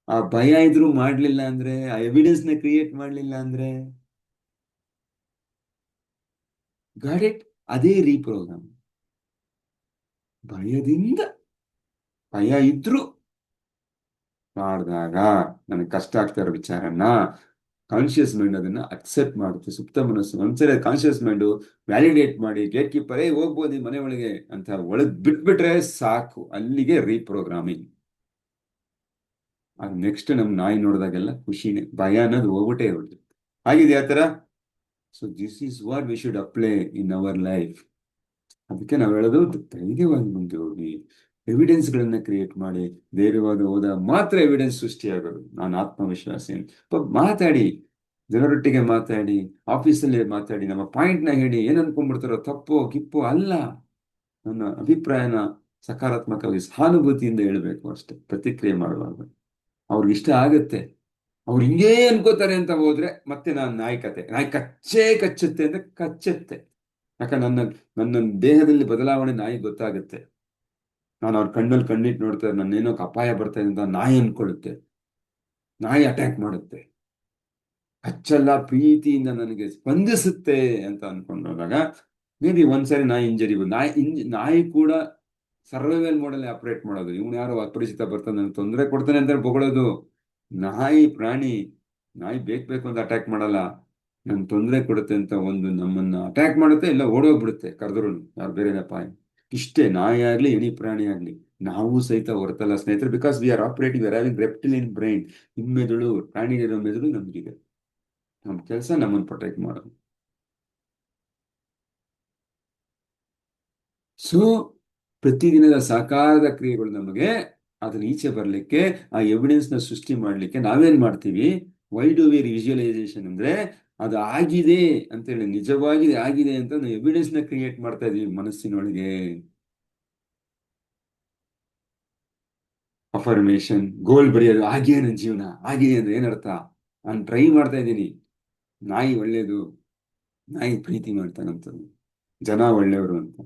ಆ ಭಯ ಇದ್ರೂ ಮಾಡ್ಲಿಲ್ಲ ಅಂದ್ರೆ, ಆ ಎವಿಡೆನ್ಸ್ ನ ಕ್ರಿಯೇಟ್ ಮಾಡ್ಲಿಲ್ಲ ಅಂದ್ರೆ, ಗಾಟ್ ಇಟ್. ಅದೇ ರೀಪ್ರೋಗ್ರಾಮ್. ಭಯದಿಂದ, ಭಯ ಇದ್ರೂ ಮಾಡಿದಾಗ ನನಗೆ ಕಷ್ಟ ಆಗ್ತಾ ಇರೋ ವಿಚಾರನ ಕಾನ್ಶಿಯಸ್ ಮೈಂಡ್ ಅದನ್ನ ಅಕ್ಸೆಪ್ಟ್ ಮಾಡುತ್ತೆ. ಸುಪ್ತ ಮನಸ್ಸು ಒಂದ್ಸರಿ ಕಾನ್ಶಿಯಸ್ ಮೈಂಡ್ ವ್ಯಾಲಿಡೇಟ್ ಮಾಡಿ ಗೇಟ್ ಕೀಪರೇ ಹೋಗ್ಬೋದು ಈ ಮನೆ ಒಳಗೆ ಅಂತ ಒಳಗ್ ಬಿಟ್ಬಿಟ್ರೆ ಸಾಕು, ಅಲ್ಲಿಗೆ ರೀಪ್ರೋಗ್ರಾಮಿಂಗ್. ಅದು ನೆಕ್ಸ್ಟ್ ನಮ್ ನಾಯಿ ನೋಡಿದಾಗೆಲ್ಲ ಖುಷಿನೇ, ಭಯ ಅನ್ನೋದು ಹೋಗ್ಬಿಟ್ಟೇ ಹೋಗುತ್ತೆ. ಆಗಿದೆ ಆ ತರ. So this is what we should apply in our life. ಅದಕ್ಕೆ ನಾವು ಹೇಳೋದು, ಧೈರ್ಯವಾಗಿ ಮುಂದೆ ಹೋಗಿ ಎವಿಡೆನ್ಸ್ಗಳನ್ನ ಕ್ರಿಯೇಟ್ ಮಾಡಿ, ಧೈರ್ಯವಾಗಿ ಹೋದಾಗ ಮಾತ್ರ ಎವಿಡೆನ್ಸ್ ಸೃಷ್ಟಿಯಾಗೋದು. ನಾನು ಆತ್ಮವಿಶ್ವಾಸಿ. ಮಾತಾಡಿ, ಜನರೊಟ್ಟಿಗೆ ಮಾತಾಡಿ, ಆಫೀಸಲ್ಲಿ ಮಾತಾಡಿ, ನಮ್ಮ ಪಾಯಿಂಟ್ನ ಹೇಳಿ, ಏನ್ ಅನ್ಕೊಂಡ್ಬಿಡ್ತಾರೋ ತಪ್ಪೋ ಕಿಪ್ಪೋ ಅಲ್ಲ, ನನ್ನ ಅಭಿಪ್ರಾಯನ ಸಕಾರಾತ್ಮಕವಾಗಿ ಸಹಾನುಭೂತಿಯಿಂದ ಹೇಳ್ಬೇಕು ಅಷ್ಟೇ, ಪ್ರತಿಕ್ರಿಯೆ ಮಾಡಬಾರ್ದು. ಅವ್ರಿಗೆ ಇಷ್ಟ ಆಗತ್ತೆ, ಅವ್ರು ಹಿಂಗೇ ಅನ್ಕೋತಾರೆ ಅಂತ ಹೋದ್ರೆ ಮತ್ತೆ ನಾನು ನಾಯಿ ಕತೆ, ನಾಯಿ ಕಚ್ಚೇ ಕಚ್ಚುತ್ತೆ ಅಂದ್ರೆ ಕಚ್ಚುತ್ತೆ. ಯಾಕಂದ್ರೆ ನನ್ನ ದೇಹದಲ್ಲಿ ಬದಲಾವಣೆ ನಾಯಿ ಗೊತ್ತಾಗುತ್ತೆ. ನಾನು ಅವ್ರ ಕಣ್ಣಲ್ಲಿ ಕಣ್ಣಿಟ್ಟು ನೋಡ್ತಾರೆ, ನನ್ನೇನೋ ಅಪಾಯ ಬರ್ತಾ ಇದೆ ಅಂತ ನಾಯಿ ಅನ್ಕೊಳ್ಳುತ್ತೆ, ನಾಯಿ ಅಟ್ಯಾಕ್ ಮಾಡುತ್ತೆ. ಕಚ್ಚಲ್ಲ, ಪ್ರೀತಿಯಿಂದ ನನಗೆ ಸ್ಪಂದಿಸುತ್ತೆ ಅಂತ ಅನ್ಕೊಂಡೋದಾಗ ಮೇ ಬಿ ಒಂದ್ಸರಿ ನಾಯಿ ಇಂಜರಿ ಬಂದು, ನಾಯಿ ಕೂಡ ಸರ್ವೈವಲ್ ಮೋಡಲ್ಲಿ ಆಪರೇಟ್ ಮಾಡೋದು. ಇವನು ಯಾರೋ ಅಪರಿಚಿತ ಬರ್ತಾನೆ ನನಗೆ ತೊಂದರೆ ಕೊಡ್ತಾನೆ ಅಂತ ಬೊಗಳೋದು. ನಾಯಿ ಪ್ರಾಣಿ, ನಾಯಿ ಬೇಕು ಅಂತ ಅಟ್ಯಾಕ್ ಮಾಡಲ್ಲ, ನನ್ ತೊಂದರೆ ಕೊಡುತ್ತೆ ಅಂತ ಒಂದು ನಮ್ಮನ್ನ ಅಟ್ಯಾಕ್ ಮಾಡುತ್ತೆ, ಇಲ್ಲ ಓಡೋಗ್ಬಿಡುತ್ತೆ ಕರೆದ್ರು, ಯಾರು ಬೇರೆ ಅಪಾಯ. ಇಷ್ಟೇ, ನಾಯಿ ಆಗ್ಲಿ ಎನಿ ಪ್ರಾಣಿ ಆಗ್ಲಿ, ನಾವು ಸಹಿತ ಹೊರತಲ್ಲ ಸ್ನೇಹಿತರೆ. Because we are operating, we are having reptilian brain. ಹಿಮ್ಮೆದುಳು, ಪ್ರಾಣಿಗಿರೋ ಮೆದುಳು ನಮಗಿದೆ. ನಮ್ಮ ಕೆಲಸ ನಮ್ಮನ್ನು ಪ್ರೊಟೆಕ್ಟ್ ಮಾಡೋದು. ಸೊ ಪ್ರತಿದಿನದ ಸಾಕಾರದ ಕ್ರಿಯೆಗಳು ನಮಗೆ ಅದನ್ನ ಈಚೆ ಬರಲಿಕ್ಕೆ, ಆ ಎವಿಡೆನ್ಸ್ ನ ಸೃಷ್ಟಿ ಮಾಡಲಿಕ್ಕೆ ನಾವೇನ್ ಮಾಡ್ತೀವಿ, ವೈ ಡು ವಿ ವಿಜುವಲೈಸೇಷನ್ ಅಂದ್ರೆ, ಅದು ಆಗಿದೆ ಅಂತೇಳಿ, ನಿಜವಾಗಿ ಆಗಿದೆ ಅಂತ ನಾವು ಎವಿಡೆನ್ಸ್ ನ ಕ್ರಿಯೇಟ್ ಮಾಡ್ತಾ ಇದೀವಿ ಮನಸ್ಸಿನೊಳಗೆ. ಅಫರ್ಮೇಶನ್, ಗೋಲ್ ಬರೆಯೋದು, ಆಗಿದೆ ನನ್ನ ಜೀವನ, ಆಗಿದೆ ಅಂದ್ರೆ ಏನರ್ಥ, ನಾನು ಟ್ರೈ ಮಾಡ್ತಾ ಇದ್ದೀನಿ, ನಾಯಿ ಒಳ್ಳೇದು, ನಾಯಿ ಪ್ರೀತಿ ಮಾಡ್ತಾನಂತ, ಜನ ಒಳ್ಳೆಯವರು ಅಂತ.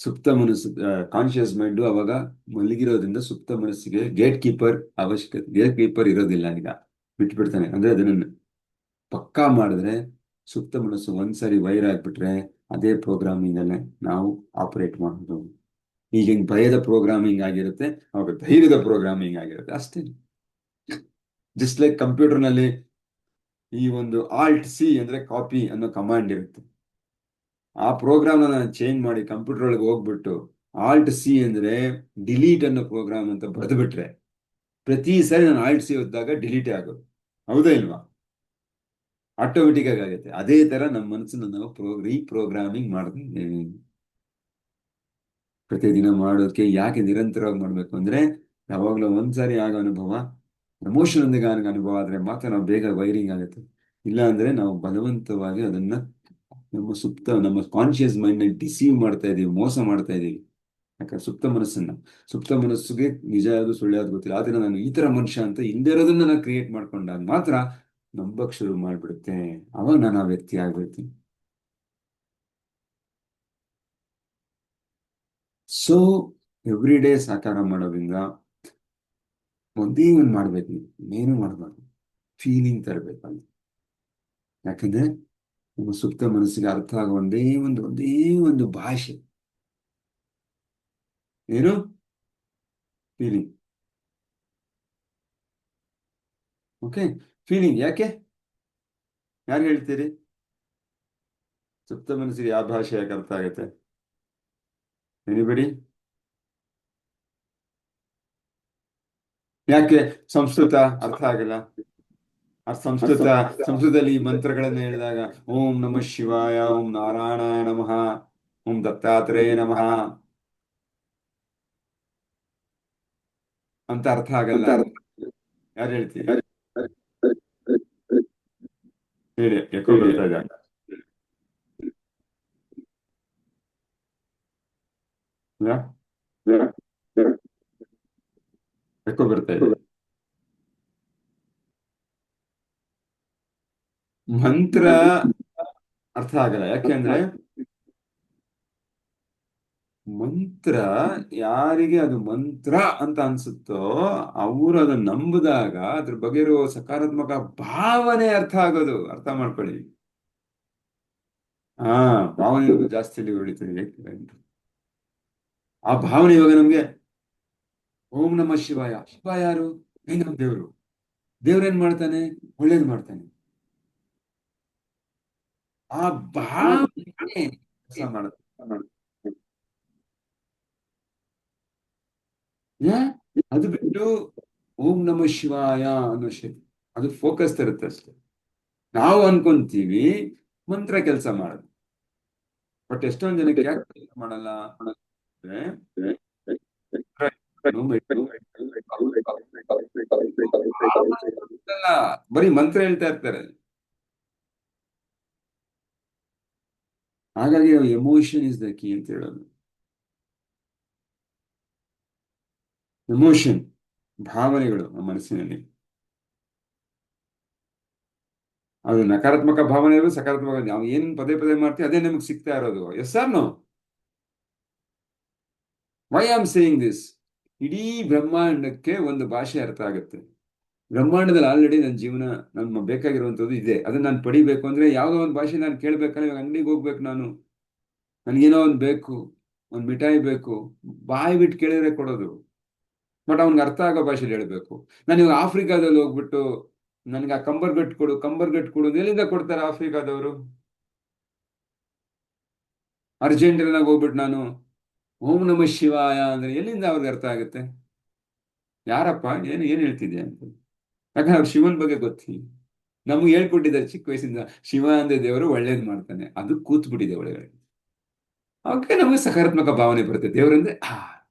ಸುಪ್ತ ಮನಸ್ಸು, ಕಾನ್ಶಿಯಸ್ ಮೈಂಡ್ ಅವಾಗ ಮಲಗಿರೋದ್ರಿಂದ ಸುಪ್ತ ಮನಸ್ಸಿಗೆ ಗೇಟ್ ಕೀಪರ್ ಅವಶ್ಯಕತೆ, ಗೇಟ್ ಕೀಪರ್ ಇರೋದಿಲ್ಲ, ಈಗ ಬಿಟ್ಬಿಡ್ತಾನೆ. ಅಂದ್ರೆ ಅದನ್ನ ಪಕ್ಕಾ ಮಾಡಿದ್ರೆ, ಸುಪ್ತ ಮನಸ್ಸು ಒಂದ್ಸರಿ ವೈರ್ ಆಗ್ಬಿಟ್ರೆ ಅದೇ ಪ್ರೋಗ್ರಾಮಿಂಗ್ ಅಲ್ಲೇ ನಾವು ಆಪರೇಟ್ ಮಾಡೋದು. ಈಗ ಹಿಂಗ್ ಭಯದ ಪ್ರೋಗ್ರಾಮಿಂಗ್ ಆಗಿರುತ್ತೆ, ಅವಾಗ ಧೈರ್ಯದ ಪ್ರೋಗ್ರಾಮಿಂಗ್ ಆಗಿರುತ್ತೆ ಅಷ್ಟೇ. ಜಸ್ಟ್ ಲೈಕ್ ಕಂಪ್ಯೂಟರ್ನಲ್ಲಿ ಈ ಒಂದು ಆಲ್ಟ್ ಸಿ ಅಂದ್ರೆ ಕಾಪಿ ಅನ್ನೋ ಕಮಾಂಡ್ ಇರುತ್ತೆ. ಆ ಪ್ರೋಗ್ರಾಮ್ ನಾನು ಚೇಂಜ್ ಮಾಡಿ ಕಂಪ್ಯೂಟರ್ ಒಳಗೆ ಹೋಗ್ಬಿಟ್ಟು ಆಲ್ಟ್ ಸಿ ಅಂದ್ರೆ ಡಿಲೀಟ್ ಅನ್ನೋ ಪ್ರೋಗ್ರಾಮ್ ಅಂತ ಬರೆದು ಬಿಟ್ರೆ, ಪ್ರತಿ ಸಾರಿ ನಾನು ಆಲ್ಟ್ ಸಿ ಒದ್ದಾಗ ಡಿಲೀಟ್ ಆಗೋದು. ಹೌದಾ ಇಲ್ವಾ? ಆಟೋಮೆಟಿಕ್ ಆಗುತ್ತೆ. ಅದೇ ತರ ನಮ್ಮ ಮನಸ್ಸನ್ನು ನಾವು ರೀಪ್ರೋಗ್ರಾಮಿಂಗ್ ಮಾಡ್ತಿದ್ದೇವೆ. ಪ್ರತಿದಿನ ಮಾಡೋದಕ್ಕೆ ಯಾಕೆ ನಿರಂತರವಾಗಿ ಮಾಡ್ಬೇಕು ಅಂದ್ರೆ, ಯಾವಾಗಲೂ ಒಂದ್ಸಾರಿ ಆಗೋ ಅನುಭವ ಎಮೋಷನ್ ಒಂದಿಗೆ ಆಗ ಅನುಭವ ಆದ್ರೆ ಮಾತ್ರ ನಾವು ಬೇಗ ವೈರಿಂಗ್ ಆಗುತ್ತೆ. ಇಲ್ಲ ಅಂದ್ರೆ ನಾವು ಬಲವಂತವಾಗಿ ಅದನ್ನ ನಮ್ಮ ಕಾನ್ಶಿಯಸ್ ಮೈಂಡ್ ನ ಡಿಸೀವ್ ಮಾಡ್ತಾ ಇದೀವಿ, ಮೋಸ ಮಾಡ್ತಾ ಇದೀವಿ. ಯಾಕಂದ್ರೆ ಸುಪ್ತ ಮನಸ್ಸಿಗೆ ನಿಜ ಯಾವುದು ಸುಳ್ಳು ಯಾವ್ದು ಗೊತ್ತಿಲ್ಲ, ಆದ್ರೆ ನಾನು ಈ ತರ ಮನುಷ್ಯ ಅಂತ ಹಿಂದಿರೋದನ್ನ ನಾನು ಕ್ರಿಯೇಟ್ ಮಾಡ್ಕೊಂಡಾಗ ಮಾತ್ರ ನಂಬಕ್ ಶುರು ಮಾಡ್ಬಿಡುತ್ತೆ. ಅವಾಗ ನಾನು ಆ ವ್ಯಕ್ತಿ ಆಗ್ಬಿಡ್ತೀನಿ. ಸೊ ಎವ್ರಿ ಡೇ ಸಾಕಾರ ಮಾಡೋದ್ರಿಂದ ಒಂದೇ ಒಂದು ಮಾಡ್ಬೇಕು, ನೀವು ಏನು ಮಾಡಬಾರ್ದು, ಫೀಲಿಂಗ್ ತರಬೇಕಲ್ಲ. ಯಾಕಂದ್ರೆ ನಮ್ಮ ಸುಪ್ತ ಮನಸ್ಸಿಗೆ ಅರ್ಥ ಆಗೋ ಒಂದೇ ಒಂದು ಭಾಷೆ ಏನು, ಫೀಲಿಂಗ್. Okay, feeling. ಯಾಕೆ, ಯಾರು ಹೇಳ್ತೀರಿ? ಸುಪ್ತ ಮನಸ್ಸಿಗೆ ಯಾವ ಭಾಷೆ ಯಾಕೆ ಅರ್ಥ ಆಗುತ್ತೆ? ಎನಿಬಡಿ? ಯಾಕೆ ಸಂಸ್ಕೃತ ಅರ್ಥ ಆಗಲ್ಲ? ಆ ಸಂಸ್ಕೃತದಲ್ಲಿ ಈ ಮಂತ್ರಗಳನ್ನ ಹೇಳಿದಾಗ ಓಂ ನಮಃ ಶಿವಾಯ, ಓಂ ನಾರಾಯಣಾಯ ನಮಃ, ಓಂ ದತ್ತಾತ್ರೇಯ ನಮಃ ಅಂತ ಅರ್ಥ ಆಗಲ್ಲ. ಯಾರು ಹೇಳ್ತೀರಿ? ಹೇಳಿ, ಯಾಕೋ ಬರ್ತಾ ಇದೆ. ಯಾ? ಯಾಕೋ ಬರ್ತಾ ಇದೆ. ಮಂತ್ರ ಅರ್ಥ ಆಗಲ್ಲ, ಯಾಕೆಂದ್ರೆ ಮಂತ್ರ ಯಾರಿಗೆ ಅದು ಮಂತ್ರ ಅಂತ ಅನ್ಸುತ್ತೋ ಅವರು ಅದನ್ನ ನಂಬಿದಾಗ ಅದ್ರ ಬಗ್ಗೆ ಇರೋ ಸಕಾರಾತ್ಮಕ ಭಾವನೆ ಅರ್ಥ ಆಗೋದು, ಅರ್ಥ ಮಾಡ್ಕೊಳ್ಳಿ. ಹಾ, ಭಾವನೆ ಜಾಸ್ತಿ ಇಲ್ಲಿ ಹೊಡಿತೀವಿ. ಆ ಭಾವನೆ ಇವಾಗ ನಮ್ಗೆ ಓಂ ನಮಃ ಶಿವಾಯ, ಶಿವ ಯಾರು? ನಮ್ಮ ದೇವರು. ದೇವ್ರೇನ್ ಮಾಡ್ತಾನೆ? ಒಳ್ಳೇದ್ ಮಾಡ್ತಾನೆ. ಆ ಭಾವನೆ ಕೆಲಸ ಮಾಡುತ್ತೆ. ಯಾ? ಅದು ಬಿಟ್ಟು ಓಂ ನಮಃ ಶಿವಾಯ ಅನ್ನೋ ಶಕ್ತಿ, ಅದು ಫೋಕಸ್ ತರುತ್ತೆ ಅಷ್ಟೇ. ನಾವು ಅನ್ಕೊಂತೀವಿ ಮಂತ್ರ ಕೆಲಸ ಮಾಡುದು, ಬಟ್ ಎಷ್ಟೊಂದ್ ಜನಕ್ಕೆ ಯಾಕೆ ಕೆಲಸ ಮಾಡಲ್ಲ ಅಂದ್ರೆ, ಅಲ್ಲ, ಬರೀ ಮಂತ್ರ ಹೇಳ್ತಾ ಇರ್ತಾರೆ. ಹಾಗಾಗಿ ಎಮೋಷನ್ ಇಸ್ ದ ಕೀ ಅಂತ ಹೇಳೋದು. ಎಮೋಷನ್, ಭಾವನೆಗಳು ನಮ್ಮ ಮನಸ್ಸಿನಲ್ಲಿ. ಅದು ನಕಾರಾತ್ಮಕ ಭಾವನೆ ಇರೋದು, ಸಕಾರಾತ್ಮಕ, ನಾವು ಏನ್ ಪದೇ ಪದೇ ಮಾಡ್ತೀವಿ ಅದೇ ನಮಗೆ ಸಿಗ್ತಾ ಇರೋದು. Yes or no? Why am saying this? ಇಡೀ ಬ್ರಹ್ಮಾಂಡಕ್ಕೆ ಒಂದು ಭಾಷೆ ಅರ್ಥ ಆಗುತ್ತೆ. ಬ್ರಹ್ಮಾಂಡದಲ್ಲಿ ಆಲ್ರೆಡಿ ನನ್ನ ಜೀವನ, ನಮ್ಮ ಬೇಕಾಗಿರುವಂಥದ್ದು ಇದೆ. ಅದನ್ನ ನಾನು ಪಡಿಬೇಕು ಅಂದ್ರೆ ಯಾವುದೋ ಒಂದು ಭಾಷೆ ನಾನು ಕೇಳ್ಬೇಕಲ್ಲ. ಇವಾಗ ಅಂಗಡಿಗೆ ಹೋಗ್ಬೇಕು ನಾನು, ನನ್ಗೇನೋ ಒಂದು ಬೇಕು, ಒಂದು ಮಿಠಾಯಿ ಬೇಕು, ಬಾಯಿ ಬಿಟ್ಟು ಕೇಳಿದ್ರೆ ಕೊಡೋದು, ಬಟ್ ಅವ್ನಿಗೆ ಅರ್ಥ ಆಗೋ ಭಾಷೆಲಿ ಹೇಳ್ಬೇಕು. ನಾನು ಇವಾಗ ಆಫ್ರಿಕಾದಲ್ಲಿ ಹೋಗ್ಬಿಟ್ಟು ನನಗೆ ಆ ಕಂಬರ್ಗಟ್ಟು ಕೊಡು, ಕಂಬರ್ಗಟ್ಟು ಕೊಡು, ಎಲ್ಲಿಂದ ಕೊಡ್ತಾರೆ ಆಫ್ರಿಕಾದವರು? ಅರ್ಜೆಂಟೀನಾಗ ಹೋಗ್ಬಿಟ್ಟು ನಾನು ಓಂ ನಮಃ ಶಿವಾಯ ಅಂದ್ರೆ ಎಲ್ಲಿಂದ ಅವ್ರಿಗೆ ಅರ್ಥ ಆಗುತ್ತೆ? ಯಾರಪ್ಪ, ಏನು ಏನ್ ಹೇಳ್ತಿದ್ಯಾ ಅಂತ. ಯಾಕಂದ್ರೆ ಅವ್ರು ಶಿವನ್ ಬಗ್ಗೆ ಗೊತ್ತಿ, ನಮ್ಗೆ ಹೇಳ್ಕೊಟ್ಟಿದ್ದಾರೆ ಚಿಕ್ಕ ವಯಸ್ಸಿಂದ. ಶಿವ ಅಂದ್ರೆ ದೇವರು ಒಳ್ಳೇದ್ ಮಾಡ್ತಾನೆ, ಅದು ಕೂತ್ ಬಿಟ್ಟಿದೆ ಒಳಗಡೆ. ಅವಕ್ಕೆ ನಮಗೆ ಸಕಾರಾತ್ಮಕ ಭಾವನೆ ಬರುತ್ತೆ. ದೇವರಂದ್ರೆ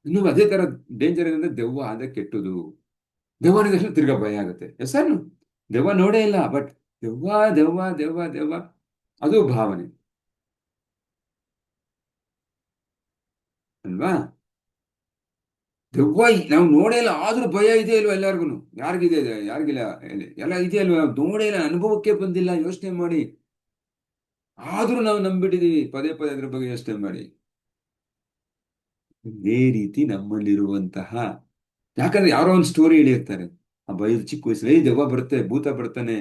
ಇನ್ನು ಅದೇ ತರ ಡೇಂಜರ್ ಏನಂದ್ರೆ ದೆವ್ವ ಅಂದ್ರೆ ಕೆಟ್ಟದು. ದೆವ್ವ ಅಂದ ತಕ್ಷಣ ತಿರ್ಗಾ ಭಯ ಆಗುತ್ತೆ. ಹೆಸರು ದೆವ್ವ ನೋಡೇ ಇಲ್ಲ, ಬಟ್ ದೆವ್ವ ದೆವ್ವ ದೆವ್ವ ದೆವ್ವ, ಅದು ಭಾವನೆ ಅಲ್ವಾ? ದೆವ್ವ ನಾವು ನೋಡೇ ಇಲ್ಲ, ಆದ್ರೂ ಭಯ ಇದೆ ಇಲ್ವಾ ಎಲ್ಲಾರ್ಗು? ಯಾರಿಗಿದೆ ಇದೆ, ಯಾರಿಗಿಲ್ಲ? ಎಲ್ಲ ಇದೆಯಲ್ವಾ? ನಾವು ನೋಡೇ ಇಲ್ಲ, ಅನುಭವಕ್ಕೆ ಬಂದಿಲ್ಲ, ಯೋಚನೆ ಮಾಡಿ. ಆದ್ರೂ ನಾವು ನಂಬಿಟ್ಟಿದೀವಿ ಪದೇ ಪದೇ ಅದ್ರ ಬಗ್ಗೆ ಯೋಚನೆ ಮಾಡಿ. ಇದೇ ರೀತಿ ನಮ್ಮಲ್ಲಿರುವಂತಹ, ಯಾಕಂದ್ರೆ ಯಾರೋ ಒಂದು ಸ್ಟೋರಿ ಹೇಳಿರ್ತಾರೆ. ಆ ಭಯದ ಚಿಕ್ಕ ವಯಸ್ಸಲ್ಲಿ ದೆವ್ವ ಬರುತ್ತೆ, ಭೂತ ಬರ್ತಾನೆ,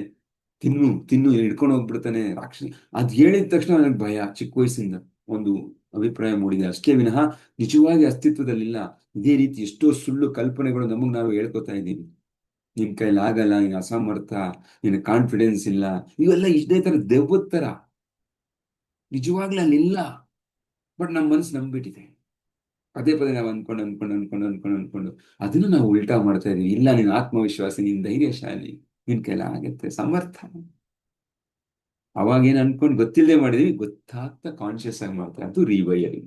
ತಿನ್ನು ತಿನ್ನು ಹಿಡ್ಕೊಂಡು ಹೋಗ್ಬಿಡ್ತಾನೆ ರಾಕ್ಷಸ. ಅದ್ ಹೇಳಿದ ತಕ್ಷಣ ನನಗೆ ಭಯ, ಚಿಕ್ಕ ವಯಸ್ಸಿಂದ ಒಂದು ಅಭಿಪ್ರಾಯ ಮೂಡಿದೆ ಅಷ್ಟೇ ವಿನಃ ನಿಜವಾಗಿ ಅಸ್ತಿತ್ವದಲ್ಲಿಲ್ಲ. ಇದೇ ರೀತಿ ಎಷ್ಟೋ ಸುಳ್ಳು ಕಲ್ಪನೆಗಳು ನಮಗ್ ನಾವು ಹೇಳ್ಕೊತಾ ಇದ್ದೀವಿ. ನಿನ್ ಕೈಲಿ ಆಗಲ್ಲ, ನೀನ್ ಅಸಮರ್ಥ, ನಿನ್ ಕಾನ್ಫಿಡೆನ್ಸ್ ಇಲ್ಲ, ಇವೆಲ್ಲ ಇದೇ ತರ ದೆವ್ವದ ತರ. ನಿಜವಾಗ್ಲೂ ಅಲ್ಲಿಲ್ಲ, ಬಟ್ ನಮ್ಮ ಮನಸ್ಸು ನಂಬಿಟ್ಟಿದೆ. ಪದೇ ಪದೇ ನಾವು ಅನ್ಕೊಂಡು ಅದನ್ನು ನಾವು ಉಲ್ಟಾ ಮಾಡ್ತಾ ಇದೀವಿ. ಇಲ್ಲ, ನೀನ್ ಆತ್ಮವಿಶ್ವಾಸಿ, ನೀನ್ ಧೈರ್ಯಶಾಲಿ, ನಿನ್ ಕೈಲ ಆಗತ್ತೆ, ಸಮರ್ಥ. ಅವಾಗ ಏನ್ ಅನ್ಕೊಂಡು ಗೊತ್ತಿಲ್ಲದೆ ಮಾಡಿದೀವಿ, ಗೊತ್ತಾಗ್ತಾ ಕಾನ್ಶಿಯಸ್ ಆಗಿ ಮಾಡ್ತಾರೆ, ಅದು ರಿವೈಯಲ್.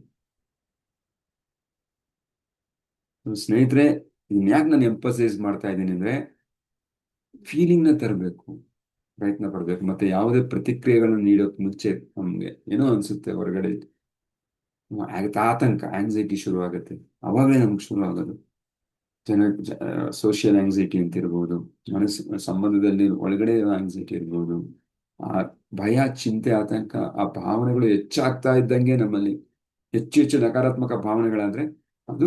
ಸ್ನೇಹಿತರೆ, ಇದನ್ನ ಯಾಕೆ ನಾನು ಎಂಫಸೈಸ್ ಮಾಡ್ತಾ ಇದ್ದೀನಿ ಅಂದ್ರೆ, ಫೀಲಿಂಗ್ ನ ತರಬೇಕು, ಪ್ರಯತ್ನ ಪಡ್ಬೇಕು. ಮತ್ತೆ ಯಾವುದೇ ಪ್ರತಿಕ್ರಿಯೆಗಳನ್ನು ನೀಡೋಕ್ ಮುಂಚೆ ನಮ್ಗೆ ಏನೋ ಅನ್ಸುತ್ತೆ ಹೊರಗಡೆ, ಆತಂಕ, ಆಂಗ್ಸೈಟಿ ಶುರು ಆಗುತ್ತೆ. ಅವಾಗಲೇ ನಮ್ಗೆ ಶುರು ಆಗೋದು ಜನ, ಸೋಷಿಯಲ್ ಆಂಗ್ಸೈಟಿ ಅಂತ ಇರ್ಬೋದು, ಮನಸ್ಸು ಸಂಬಂಧದಲ್ಲಿ ಒಳಗಡೆ ಆಂಗ್ಸೈಟಿ ಇರ್ಬೋದು. ಆ ಭಯ, ಚಿಂತೆ, ಆತಂಕ, ಆ ಭಾವನೆಗಳು ಹೆಚ್ಚಾಗ್ತಾ ಇದ್ದಂಗೆ ನಮ್ಮಲ್ಲಿ ಹೆಚ್ಚು ಹೆಚ್ಚು ನಕಾರಾತ್ಮಕ ಭಾವನೆಗಳಾದ್ರೆ ಅದು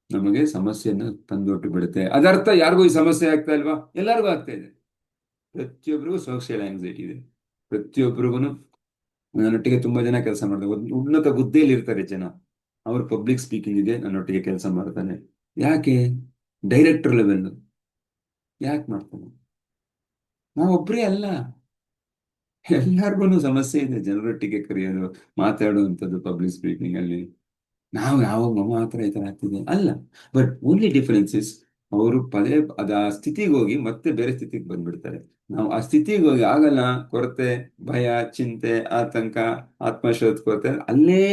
ನಮಗೆ ಸಮಸ್ಯೆಯನ್ನು ತಂದೊಟ್ಟು ಬಿಡುತ್ತೆ. ಅದರ್ಥ ಯಾರಿಗೂ ಈ ಸಮಸ್ಯೆ ಆಗ್ತಾ ಇಲ್ವಾ? ಎಲ್ಲರಿಗೂ ಆಗ್ತಾ ಇದೆ. ಪ್ರತಿಯೊಬ್ಬರಿಗೂ ಸೋಷಿಯಲ್ ಆಂಗ್ಸೈಟಿ ಇದೆ. ಪ್ರತಿಯೊಬ್ಬರಿಗೂ. ನನ್ನೊಟ್ಟಿಗೆ ತುಂಬಾ ಜನ ಕೆಲಸ ಮಾಡ್ತಾರೆ, ಒಂದು ಉನ್ನತ ಹುದ್ದೆಯಲ್ಲಿ ಇರ್ತಾರೆ ಜನ, ಅವ್ರು ಪಬ್ಲಿಕ್ ಸ್ಪೀಕಿಂಗ್ ಇದೆ, ನನ್ನೊಟ್ಟಿಗೆ ಕೆಲಸ ಮಾಡ್ತಾನೆ. ಯಾಕೆ? Director level. ಯಾಕೆ ಮಾಡ್ತಾನೆ? ನಾವೊಬ್ಬರೇ ಅಲ್ಲ, ಎಲ್ಲಾರ್ಗು ಸಮಸ್ಯೆ ಇದೆ ಜನರೊಟ್ಟಿಗೆ ಕರೆಯೋದು, ಮಾತಾಡುವಂಥದ್ದು ಪಬ್ಲಿಕ್ ಸ್ಪೀಕಿಂಗ್ ಅಲ್ಲಿ. ನಾವು ಯಾವಾಗ ಮಾತ್ರ ಈ ತರ ಆಗ್ತಿದೆ ಅಲ್ಲ. ಬಟ್ ಓನ್ಲಿ ಡಿಫರೆನ್ಸ್ ಇಸ್, ಅವರು ಪದೇ ಅದ ಆ ಸ್ಥಿತಿಗೆ ಹೋಗಿ ಮತ್ತೆ ಬೇರೆ ಸ್ಥಿತಿಗೆ ಬಂದ್ಬಿಡ್ತಾರೆ. ನಾವು ಆ ಸ್ಥಿತಿಗೆ ಹೋಗಿ ಆಗಲ್ಲ, ಕೊರತೆ, ಭಯ, ಚಿಂತೆ, ಆತಂಕ, ಆತ್ಮಶೋಧ, ಕೊರತೆ, ಅಲ್ಲೇ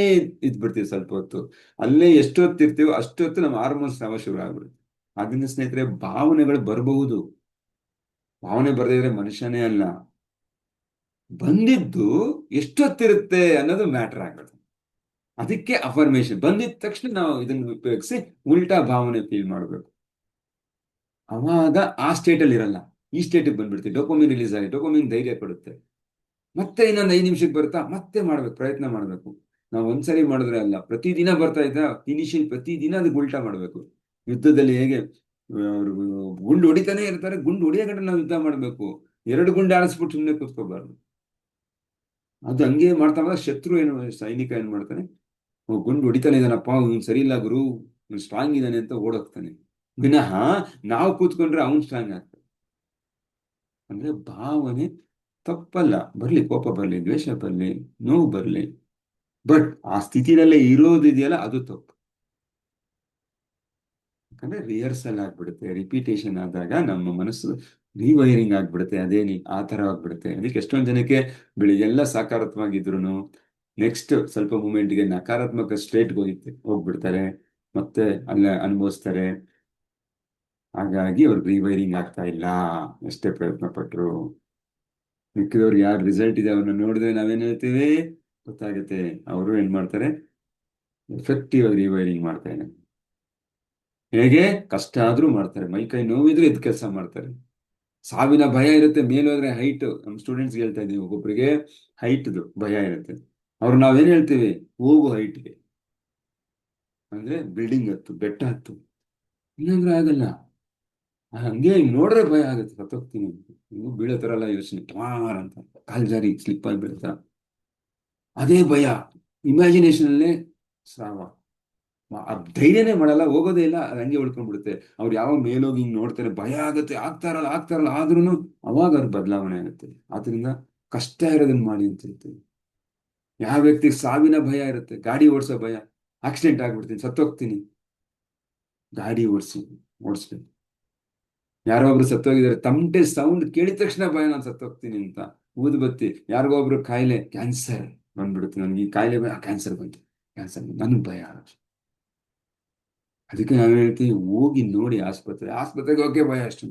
ಇದ್ಬಿಡ್ತೀವಿ ಸ್ವಲ್ಪ ಹೊತ್ತು. ಅಲ್ಲೇ ಎಷ್ಟೊತ್ತಿರ್ತೀವೋ ಅಷ್ಟೊತ್ತು ನಮ್ಮ ಹಾರ್ಮೋನ್ಸ್ ಸ್ರಾವ ಶುರು ಆಗ್ಬಿಡುತ್ತೆ. ಅದರಿಂದ ಸ್ನೇಹಿತರೆ, ಭಾವನೆಗಳು ಬರಬಹುದು, ಭಾವನೆ ಬರದೇ ಇದ್ರೆ ಮನುಷ್ಯನೇ ಅಲ್ಲ. ಬಂದಿದ್ದು ಎಷ್ಟೊತ್ತಿರುತ್ತೆ ಅನ್ನೋದು ಮ್ಯಾಟರ್ ಆಗೋದು. ಅದಕ್ಕೆ ಅಫರ್ಮೇಶನ್ ಬಂದಿದ ತಕ್ಷಣ ನಾವು ಇದನ್ನು ಉಪಯೋಗಿಸಿ ಉಲ್ಟಾ ಭಾವನೆ ಫೀಲ್ ಮಾಡಬೇಕು. ಅವಾಗ ಆ ಸ್ಟೇಟಲ್ಲಿ ಇರಲ್ಲ, ಈ ಸ್ಟೇಟಿಗೆ ಬಂದ್ಬಿಡ್ತೀವಿ. ಡೋಪಮಿನ್ ರಿಲೀಸ್ ಆಗಿ ಡೋಪಮಿನ್ ಧೈರ್ಯ ಕೊಡುತ್ತೆ. ಮತ್ತೆ ಇನ್ನೊಂದು 5 ನಿಮಿಷಕ್ಕೆ ಬರ್ತಾ ಮತ್ತೆ ಮಾಡ್ಬೇಕು, ಪ್ರಯತ್ನ ಮಾಡಬೇಕು. ನಾವು ಒಂದ್ಸರಿ ಮಾಡಿದ್ರೆ ಅಲ್ಲ, ಪ್ರತಿದಿನ ಬರ್ತಾ ಇದ್ದ ಇನಿಷಿಯಲ್ ಪ್ರತಿದಿನ ಅದಕ್ಕೆ ಉಲ್ಟಾ ಮಾಡಬೇಕು. ಯುದ್ಧದಲ್ಲಿ ಹೇಗೆ ಅವ್ರು ಗುಂಡು ಹೊಡಿತಾನೆ ಇರ್ತಾರೆ, ಗುಂಡು ಹೊಡಿಯೋ ಗಂಟೆ ನಾವು ಯುದ್ಧ ಮಾಡಬೇಕು. 2 ಗುಂಡು ಆಡಿಸ್ಬಿಟ್ಟು ಸುಮ್ಮನೆ ಕೂತ್ಕೋಬಾರ್ದು. ಅದು ಹಂಗೆ ಮಾಡ್ತಾ ಹೋದಾಗ ಶತ್ರು ಏನು, ಸೈನಿಕ ಏನ್ ಮಾಡ್ತಾನೆ, ಗುಂಡು ಹೊಡಿತಾನೆ ಇದ್ದಾನಪ್ಪ, ಅವ್ನು ಸರಿ ಇಲ್ಲ ಗುರು, ಅವ್ನು ಸ್ಟ್ರಾಂಗ್ ಇದ್ದಾನೆ ಅಂತ ಓಡೋಗ್ತಾನೆ. ವಿನಃ ನಾವು ಕೂತ್ಕೊಂಡ್ರೆ ಅವ್ನು ಸ್ಟ್ರಾಂಗ್ ಆಗ್ತಾನೆ. ಅಂದ್ರೆ ಭಾವನೆ ತಪ್ಪಲ್ಲ, ಬರ್ಲಿ, ಕೋಪ ಬರ್ಲಿ, ದ್ವೇಷ ಬರ್ಲಿ, ನೋವು ಬರ್ಲಿ, ಬಟ್ ಆ ಸ್ಥಿತಿನಲ್ಲೇ ಇರೋದಿದೆಯಲ್ಲ ಅದು ತಪ್ಪು. ಯಾಕಂದ್ರೆ ರಿಹರ್ಸಲ್ ಆಗ್ಬಿಡುತ್ತೆ, ರಿಪಿಟೇಷನ್ ಆದಾಗ ನಮ್ಮ ಮನಸ್ಸು ರಿವೈರಿಂಗ್ ಆಗ್ಬಿಡುತ್ತೆ, ಆ ತರ ಆಗ್ಬಿಡುತ್ತೆ. ಅದಕ್ಕೆ ಎಷ್ಟೊಂದು ಜನಕ್ಕೆ ಬೆಳಿಗ್ಗೆಲ್ಲ ಸಕಾರಾತ್ಮಕವಾಗಿದ್ರು ನೆಕ್ಸ್ಟ್ ಸ್ವಲ್ಪ ಮೂಮೆಂಟ್ಗೆ ನಕಾರಾತ್ಮಕ ಸ್ಟೇಟ್ಗೆ ಹೋಗ್ಬಿಡ್ತಾರೆ, ಮತ್ತೆ ಅಲ್ಲ ಅನುಭವಿಸ್ತಾರೆ. ಹಾಗಾಗಿ ಅವ್ರಿಗೆ ರಿವೈರಿಂಗ್ ಆಗ್ತಾ ಇಲ್ಲ, ಎಷ್ಟೇ ಪ್ರಯತ್ನ ಪಟ್ರು. ಮಿಕ್ಕಿದವ್ರು ಯಾರು ರಿಸಲ್ಟ್ ಇದೆ ಅವ್ರನ್ನ ನೋಡಿದ್ರೆ ನಾವೇನ್ ಹೇಳ್ತೀವಿ ಗೊತ್ತಾಗುತ್ತೆ, ಅವರು ಏನ್ ಮಾಡ್ತಾರೆ, ಎಫೆಕ್ಟಿವ್ ಆಗಿ ರಿವೈರಿಂಗ್ ಮಾಡ್ತಾರೆ. ಹೇಗೆ ಕಷ್ಟ ಆದ್ರೂ ಮಾಡ್ತಾರೆ, ಮೈ ಕೈ ನೋವಿದ್ರು ಎದ್ದು ಕೆಲಸ ಮಾಡ್ತಾರೆ. ಸಾವಿನ ಭಯ ಇರುತ್ತೆ, ಮೇಲೋದ್ರೆ ಹೈಟ್. ನಮ್ಮ ಸ್ಟೂಡೆಂಟ್ಸ್ ಹೇಳ್ತಾ ಇದೀವಿ, ಒಬ್ಬೊಬ್ಬರಿಗೆ ಹೈಟ್ದು ಭಯ ಇರುತ್ತೆ. ಅವ್ರು ನಾವೇನ್ ಹೇಳ್ತೀವಿ, ಹೋಗು ಹೈಟ್ಗೆ, ಅಂದ್ರೆ ಬಿಲ್ಡಿಂಗ್ ಹತ್ತು, ಬೆಟ್ಟ ಹತ್ತು, ಇಲ್ಲಾಂದ್ರೆ ಆಗಲ್ಲ. ಹಂಗೆ ನೋಡ್ರೆ ಭಯ ಆಗುತ್ತೆ, ಸತ್ತೋಗ್ತೀನಿ ಅಂತ. ನೀವು ಬೀಳೋ ತರ ಎಲ್ಲ ಯೋಚನೆ, ಟಮಾರ್ ಅಂತ ಕಾಲ್ ಜಾರಿ ಸ್ಲಿಪ್ ಆಗಿ ಬೀಳ್ತಾರ, ಅದೇ ಭಯ. ಇಮ್ಯಾಜಿನೇಷನ್ ಅಲ್ಲೇ ಸ್ರಾವ. ಆ ಧೈರ್ಯನೇ ಮಾಡಲ್ಲ, ಹೋಗೋದೇ ಇಲ್ಲ, ಅದು ಹಂಗೆ ಉಳ್ಕೊಂಡ್ಬಿಡುತ್ತೆ. ಅವ್ರು ಯಾವ ಮೇಲೋಗಿ ಹಿಂಗ್ ನೋಡ್ತಾರೆ, ಭಯ ಆಗುತ್ತೆ, ಆಗ್ತಾರಲ್ಲ ಆಗ್ತಾರಲ್ಲ, ಆದ್ರೂ ಅವಾಗ ಅವ್ರ ಬದಲಾವಣೆ ಆಗುತ್ತೆ. ಆದ್ರಿಂದ ಕಷ್ಟ ಇರೋದನ್ನ ಮಾಡಿ ಅಂತ ಹೇಳ್ತೀವಿ. ಯಾವ ವ್ಯಕ್ತಿಗೆ ಸಾವಿನ ಭಯ ಇರುತ್ತೆ, ಗಾಡಿ ಓಡಿಸೋ ಭಯ, ಆಕ್ಸಿಡೆಂಟ್ ಆಗ್ಬಿಡ್ತೀನಿ, ಸತ್ತೋಗ್ತೀನಿ, ಗಾಡಿ ಓಡಿಸ್ಬೇಕು. ಯಾರೋ ಒಬ್ರು ಸತ್ತೋಗಿದ್ದಾರೆ, ತಮಟೆ ಸೌಂಡ್ ಕೇಳಿದ ತಕ್ಷಣ ಭಯ, ನಾನು ಸತ್ತೋಗ್ತೀನಿ ಅಂತ. ಊದುಬತ್ತಿ, ಯಾರಿಗೋ ಒಬ್ರು ಕಾಯಿಲೆ, ಕ್ಯಾನ್ಸರ್ ಬಂದ್ಬಿಡುತ್ತೆ, ನನ್ಗೆ ಈ ಕಾಯಿಲೆ ಭಯ, ಕ್ಯಾನ್ಸರ್ ಬಂತು, ಕ್ಯಾನ್ಸರ್ ನನ್ಗೆ ಭಯ. ಅದಕ್ಕೆ ನಾವು ಹೇಳ್ತೀವಿ, ಹೋಗಿ ನೋಡಿ ಆಸ್ಪತ್ರೆಗೆ ಹೋಗೇ ಭಯ ಅಷ್ಟು.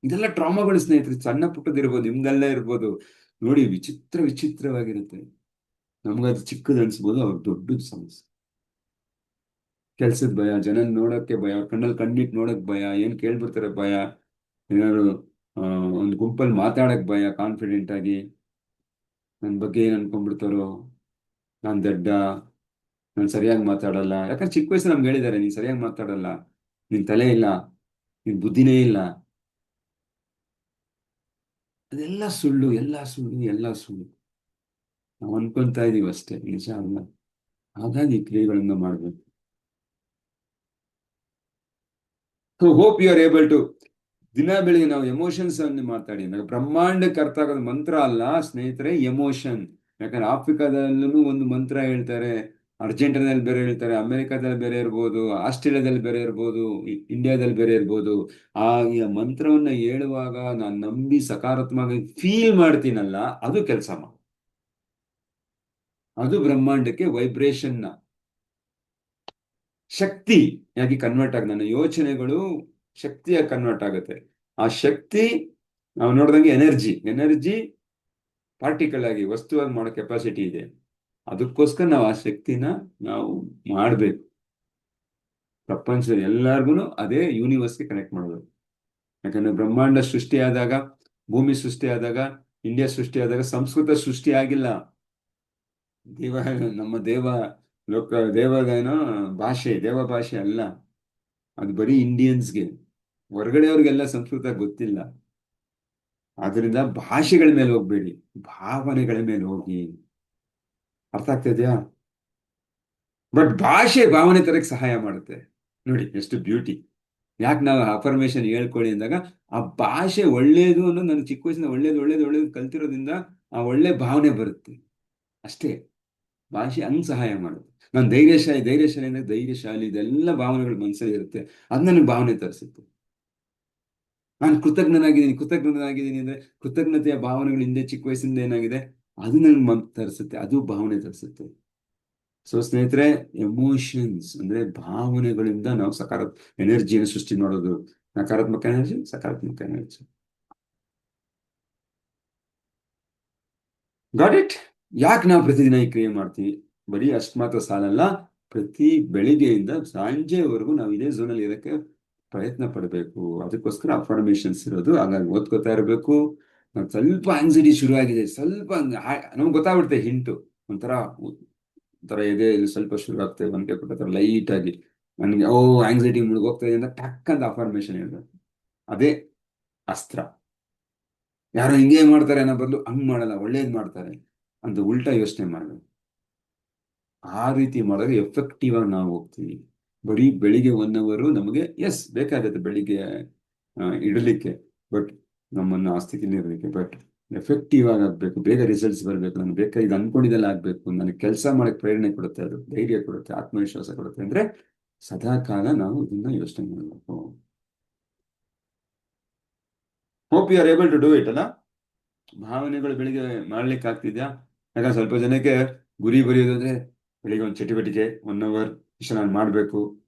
ಇದೆಲ್ಲ ಟ್ರಾಮಾಗಳು ಸ್ನೇಹಿತರೆ, ಸಣ್ಣ ಪುಟ್ಟದಿರ್ಬೋದು, ನಿಮ್ದೆಲ್ಲ ಇರ್ಬೋದು. ನೋಡಿ, ವಿಚಿತ್ರವಾಗಿರುತ್ತೆ. ನಮ್ಗದು ಚಿಕ್ಕದು ಅನ್ಸ್ಬೋದು, ಅವ್ರ ದೊಡ್ಡದು ಸಮಸ್ಯೆ. ಕೆಲ್ಸದ ಭಯ, ಜನ ನೋಡಕ್ಕೆ ಭಯ, ಕಣ್ಣಲ್ಲಿ ಕಣ್ಣಿಟ್ಟು ನೋಡಕ್ ಭಯ, ಏನ್ ಕೇಳ್ಬಿಡ್ತಾರೆ ಭಯ, ಏನಾದ್ರು ಆ ಒಂದು ಗುಂಪಲ್ಲಿ ಮಾತಾಡಕ್ ಭಯ, ಕಾನ್ಫಿಡೆಂಟ್ ಆಗಿ. ನನ್ನ ಬಗ್ಗೆ ಏನ್ ಅನ್ಕೊಂಡ್ಬಿಡ್ತಾರೋ, ನಾನ್ ದಡ್ಡ, ನಾನು ಸರಿಯಾಗಿ ಮಾತಾಡಲ್ಲ. ಯಾಕಂದ್ರೆ ಚಿಕ್ಕ ವಯಸ್ಸು ನಮ್ಗೆ ಹೇಳಿದ್ದಾರೆ, ನೀನ್ ಸರಿಯಾಗಿ ಮಾತಾಡಲ್ಲ, ನಿನ್ ತಲೆ ಇಲ್ಲ, ನಿನ್ ಬುದ್ಧಿನೇ ಇಲ್ಲ. ಅದೆಲ್ಲ ಸುಳ್ಳು, ಎಲ್ಲ ಸುಳ್ಳು, ಎಲ್ಲ ಸುಳ್ಳು. ನಾವು ಅನ್ಕೊಂತಾ ಇದೀವಿ ಅಷ್ಟೇ, ನಿಜ ಅಲ್ಲ. ಹಾಗಾಗಿ ಈ ಕ್ರಿಯೆಗಳನ್ನ ಮಾಡ್ಬೇಕು. Hope you are able to. ದಿನ ಬೆಳಿಗ್ಗೆ ನಾವು ಎಮೋಷನ್ಸ್ ಅನ್ನು ಮಾತಾಡಿ, ನಾವು ಬ್ರಹ್ಮಾಂಡಕ್ಕೆ ಅರ್ಥ ಆಗೋದು ಮಂತ್ರ ಅಲ್ಲ ಸ್ನೇಹಿತರೆ, ಎಮೋಷನ್. ಯಾಕಂದ್ರೆ ಆಫ್ರಿಕಾದಲ್ಲೂ ಒಂದು ಮಂತ್ರ ಹೇಳ್ತಾರೆ, ಅರ್ಜೆಂಟೀನಾದಲ್ಲಿ ಬೇರೆ ಹೇಳ್ತಾರೆ, ಅಮೆರಿಕಾದಲ್ಲಿ ಬೇರೆ ಇರ್ಬೋದು, ಆಸ್ಟ್ರೇಲಿಯಾದಲ್ಲಿ ಬೇರೆ ಇರ್ಬೋದು, ಇಂಡಿಯಾದಲ್ಲಿ ಬೇರೆ ಇರ್ಬೋದು. ಈ ಮಂತ್ರವನ್ನ ಹೇಳುವಾಗ ನಾನು ನಂಬಿ ಸಕಾರಾತ್ಮಕವಾಗಿ ಫೀಲ್ ಮಾಡ್ತೀನಲ್ಲ, ಅದು ಕೆಲಸ ಅದು ಬ್ರಹ್ಮಾಂಡಕ್ಕೆ ವೈಬ್ರೇಷನ್ ಶಕ್ತಿಯಾಗಿ ಕನ್ವರ್ಟ್ ಆಗ, ನನ್ನ ಯೋಚನೆಗಳು ಶಕ್ತಿಯಾಗಿ ಕನ್ವರ್ಟ್ ಆಗುತ್ತೆ. ಆ ಶಕ್ತಿ ನಾವು ನೋಡ್ದಂಗೆ ಎನರ್ಜಿ ಪಾರ್ಟಿಕಲ್ ಆಗಿ ವಸ್ತುವಾಗಿ ಮಾಡೋ ಕೆಪಾಸಿಟಿ ಇದೆ. ಅದಕ್ಕೋಸ್ಕರ ನಾವು ಆ ಶಕ್ತಿನ ನಾವು ಮಾಡಬೇಕು. ಪ್ರಪಂಚದ ಎಲ್ಲಾರ್ಗು ಅದೇ ಯೂನಿವರ್ಸ್ಗೆ ಕನೆಕ್ಟ್ ಮಾಡಬೇಕು. ಯಾಕಂದ್ರೆ ಬ್ರಹ್ಮಾಂಡ ಸೃಷ್ಟಿಯಾದಾಗ, ಭೂಮಿ ಸೃಷ್ಟಿಯಾದಾಗ, ಇಂಡಿಯಾ ಸೃಷ್ಟಿಯಾದಾಗ ಸಂಸ್ಕೃತ ಸೃಷ್ಟಿ ಆಗಿಲ್ಲ. ದೇವ ನಮ್ಮ ದೇವದೇನೋ ಭಾಷೆ, ದೇವ ಭಾಷೆ ಅಲ್ಲ. ಅದು ಬರೀ ಇಂಡಿಯನ್ಸ್ಗೆ, ಹೊರಗಡೆಯವ್ರಿಗೆಲ್ಲ ಸಂಸ್ಕೃತ ಗೊತ್ತಿಲ್ಲ. ಆದ್ರಿಂದ ಭಾಷೆಗಳ ಮೇಲೆ ಹೋಗ್ಬೇಡಿ, ಭಾವನೆಗಳ ಮೇಲೆ ಹೋಗಿ. ಅರ್ಥ ಆಗ್ತಾ ಇದೆಯಾ? ಬಟ್ ಭಾಷೆ ಭಾವನೆ ತರಕ್ಕೆ ಸಹಾಯ ಮಾಡುತ್ತೆ. ನೋಡಿ ಎಷ್ಟು ಬ್ಯೂಟಿ. ಯಾಕೆ ನಾವು ಅಫರ್ಮೇಶನ್ ಹೇಳ್ಕೊಳ್ಳಿ ಅಂದಾಗ, ಆ ಭಾಷೆ ಒಳ್ಳೇದು ಅನ್ನೋ, ನನ್ನ ಚಿಕ್ಕ ವಯಸ್ಸಿನ ಒಳ್ಳೇದು ಒಳ್ಳೇದು ಒಳ್ಳೇದು ಕಲ್ತಿರೋದ್ರಿಂದ ಆ ಒಳ್ಳೆ ಭಾವನೆ ಬರುತ್ತೆ ಅಷ್ಟೇ. ಭಾಷೆ ಹಂಗ್ ಸಹಾಯ ಮಾಡುತ್ತೆ. ನಾನು ಧೈರ್ಯಶಾಲಿ ಅಂದ್ರೆ ಧೈರ್ಯಶಾಲಿ, ಇದೆಲ್ಲ ಭಾವನೆಗಳು ಮನಸ್ಸಲ್ಲಿ ಇರುತ್ತೆ, ಅದು ನನಗೆ ಭಾವನೆ ತರಿಸುತ್ತೆ. ನಾನು ಕೃತಜ್ಞನಾಗಿದ್ದೀನಿ ಅಂದ್ರೆ ಕೃತಜ್ಞತೆಯ ಭಾವನೆಗಳು ಹಿಂದೆ ಚಿಕ್ಕ ವಯಸ್ಸಿಂದ ಏನಾಗಿದೆ, ಅದು ನನಗೆ ತರಿಸುತ್ತೆ, ಅದು ಭಾವನೆ ತರಿಸುತ್ತೆ. ಸೊ ಸ್ನೇಹಿತರೆ, ಎಮೋಷನ್ಸ್ ಅಂದ್ರೆ ಭಾವನೆಗಳಿಂದ ನಾವು ಎನರ್ಜಿಯನ್ನು ಸೃಷ್ಟಿ ಮಾಡೋದು. ನಕಾರಾತ್ಮಕ ಎನರ್ಜಿ, ಸಕಾರಾತ್ಮಕ ಎನರ್ಜಿ. Got it. ಯಾಕೆ ನಾವು ಪ್ರತಿದಿನ ಈ ಕ್ರಿಯೆ ಮಾಡ್ತೀವಿ? ಬರೀ ಅಷ್ಟು ಮಾತ್ರ ಸಾಲಲ್ಲ, ಪ್ರತಿ ಬೆಳಿಗ್ಗೆಯಿಂದ ಸಂಜೆವರೆಗೂ ನಾವು ಇದೇ ಝೋನಲ್ಲಿ ಇರೋಕ್ಕೆ ಪ್ರಯತ್ನ ಪಡಬೇಕು. ಅದಕ್ಕೋಸ್ಕರ ಅಫರ್ಮೇಷನ್ಸ್ ಇರೋದು. ಹಾಗಾಗಿ ಓದ್ಕೋತಾ ಇರಬೇಕು. ಸ್ವಲ್ಪ ಆಂಗ್ಸೈಟಿ ಶುರು ಆಗಿದೆ, ಸ್ವಲ್ಪ ನಮ್ಗೆ ಗೊತ್ತಾಗ್ಬಿಡುತ್ತೆ ಹಿಂಟು. ಒಂಥರ ಒಂಥರ ಎದೆ ಇಲ್ಲಿ ಸ್ವಲ್ಪ ಶುರು ಆಗ್ತದೆ, ಒನಕೆ ಕೊಟ್ಟ ಲೈಟ್ ಆಗಿ ನನಗೆ ಆಂಗ್ಸೈಟಿ ಮುಳುಗೋಗ್ತಾ ಇದೆ ಅಂತ ಟಕ್ ಅಂತ ಅಫರ್ಮೇಷನ್ ಹೇಳ್ಬೇಕು. ಅದೇ ಅಸ್ತ್ರ. ಯಾರೋ ಹಿಂಗೆ ಮಾಡ್ತಾರೆ ಅನ್ನೋ ಬದಲು ಹಂಗ್ ಮಾಡಲ್ಲ, ಒಳ್ಳೇದ್ ಮಾಡ್ತಾರೆ ಅಂತ ಉಲ್ಟಾ ಯೋಚನೆ ಮಾಡಬೇಕು. ಆ ರೀತಿ ಮಾಡಿದ್ರೆ ಎಫೆಕ್ಟಿವ್ ಆಗಿ ನಾವು ಹೋಗ್ತೀವಿ. ಬರೀ ಬೆಳಿಗ್ಗೆ 1 ಅವರ್ ನಮಗೆ ಎಸ್ ಬೇಕಾಗುತ್ತೆ ಬೆಳಿಗ್ಗೆ ಇಡಲಿಕ್ಕೆ, ಬಟ್ ನಮ್ಮನ್ನು ಆ ಸ್ಥಿತಿಲಿ ಇರಲಿಕ್ಕೆ. ಬಟ್ ಎಫೆಕ್ಟಿವ್ ಆಗಿ ಆಗ್ಬೇಕು, ಬೇಗ ರಿಸಲ್ಟ್ಸ್ ಬರಬೇಕು, ನನಗೆ ಬೇಕಾಗಿ ಇದು ಅನ್ಕೊಂಡಿದ್ದೆಲ್ಲ ಆಗ್ಬೇಕು, ನನಗೆ ಕೆಲಸ ಮಾಡಕ್ಕೆ ಪ್ರೇರಣೆ ಕೊಡುತ್ತೆ, ಅದು ಧೈರ್ಯ ಕೊಡುತ್ತೆ, ಆತ್ಮವಿಶ್ವಾಸ ಕೊಡುತ್ತೆ ಅಂದ್ರೆ ಸದಾ ಕಾಲ ನಾವು ಇದನ್ನ ಯೋಚನೆ ಮಾಡಬೇಕು. Hope you are able to do it ಅಲ್ಲ. ಭಾವನೆಗಳು ಬೆಳಿಗ್ಗೆ ಮಾಡ್ಲಿಕ್ಕೆ ಆಗ್ತಿದ್ಯಾ? ಯಾಕಂದ್ರೆ ಸ್ವಲ್ಪ ಜನಕ್ಕೆ ಗುರಿ ಬರೆಯೋದು ಅಂದ್ರೆ ಬೆಳಿಗ್ಗೆ ಒಂದು ಚಟುವಟಿಕೆ 1 ಅವರ್ ಇಷ್ಟ ನಾನು ಮಾಡಬೇಕು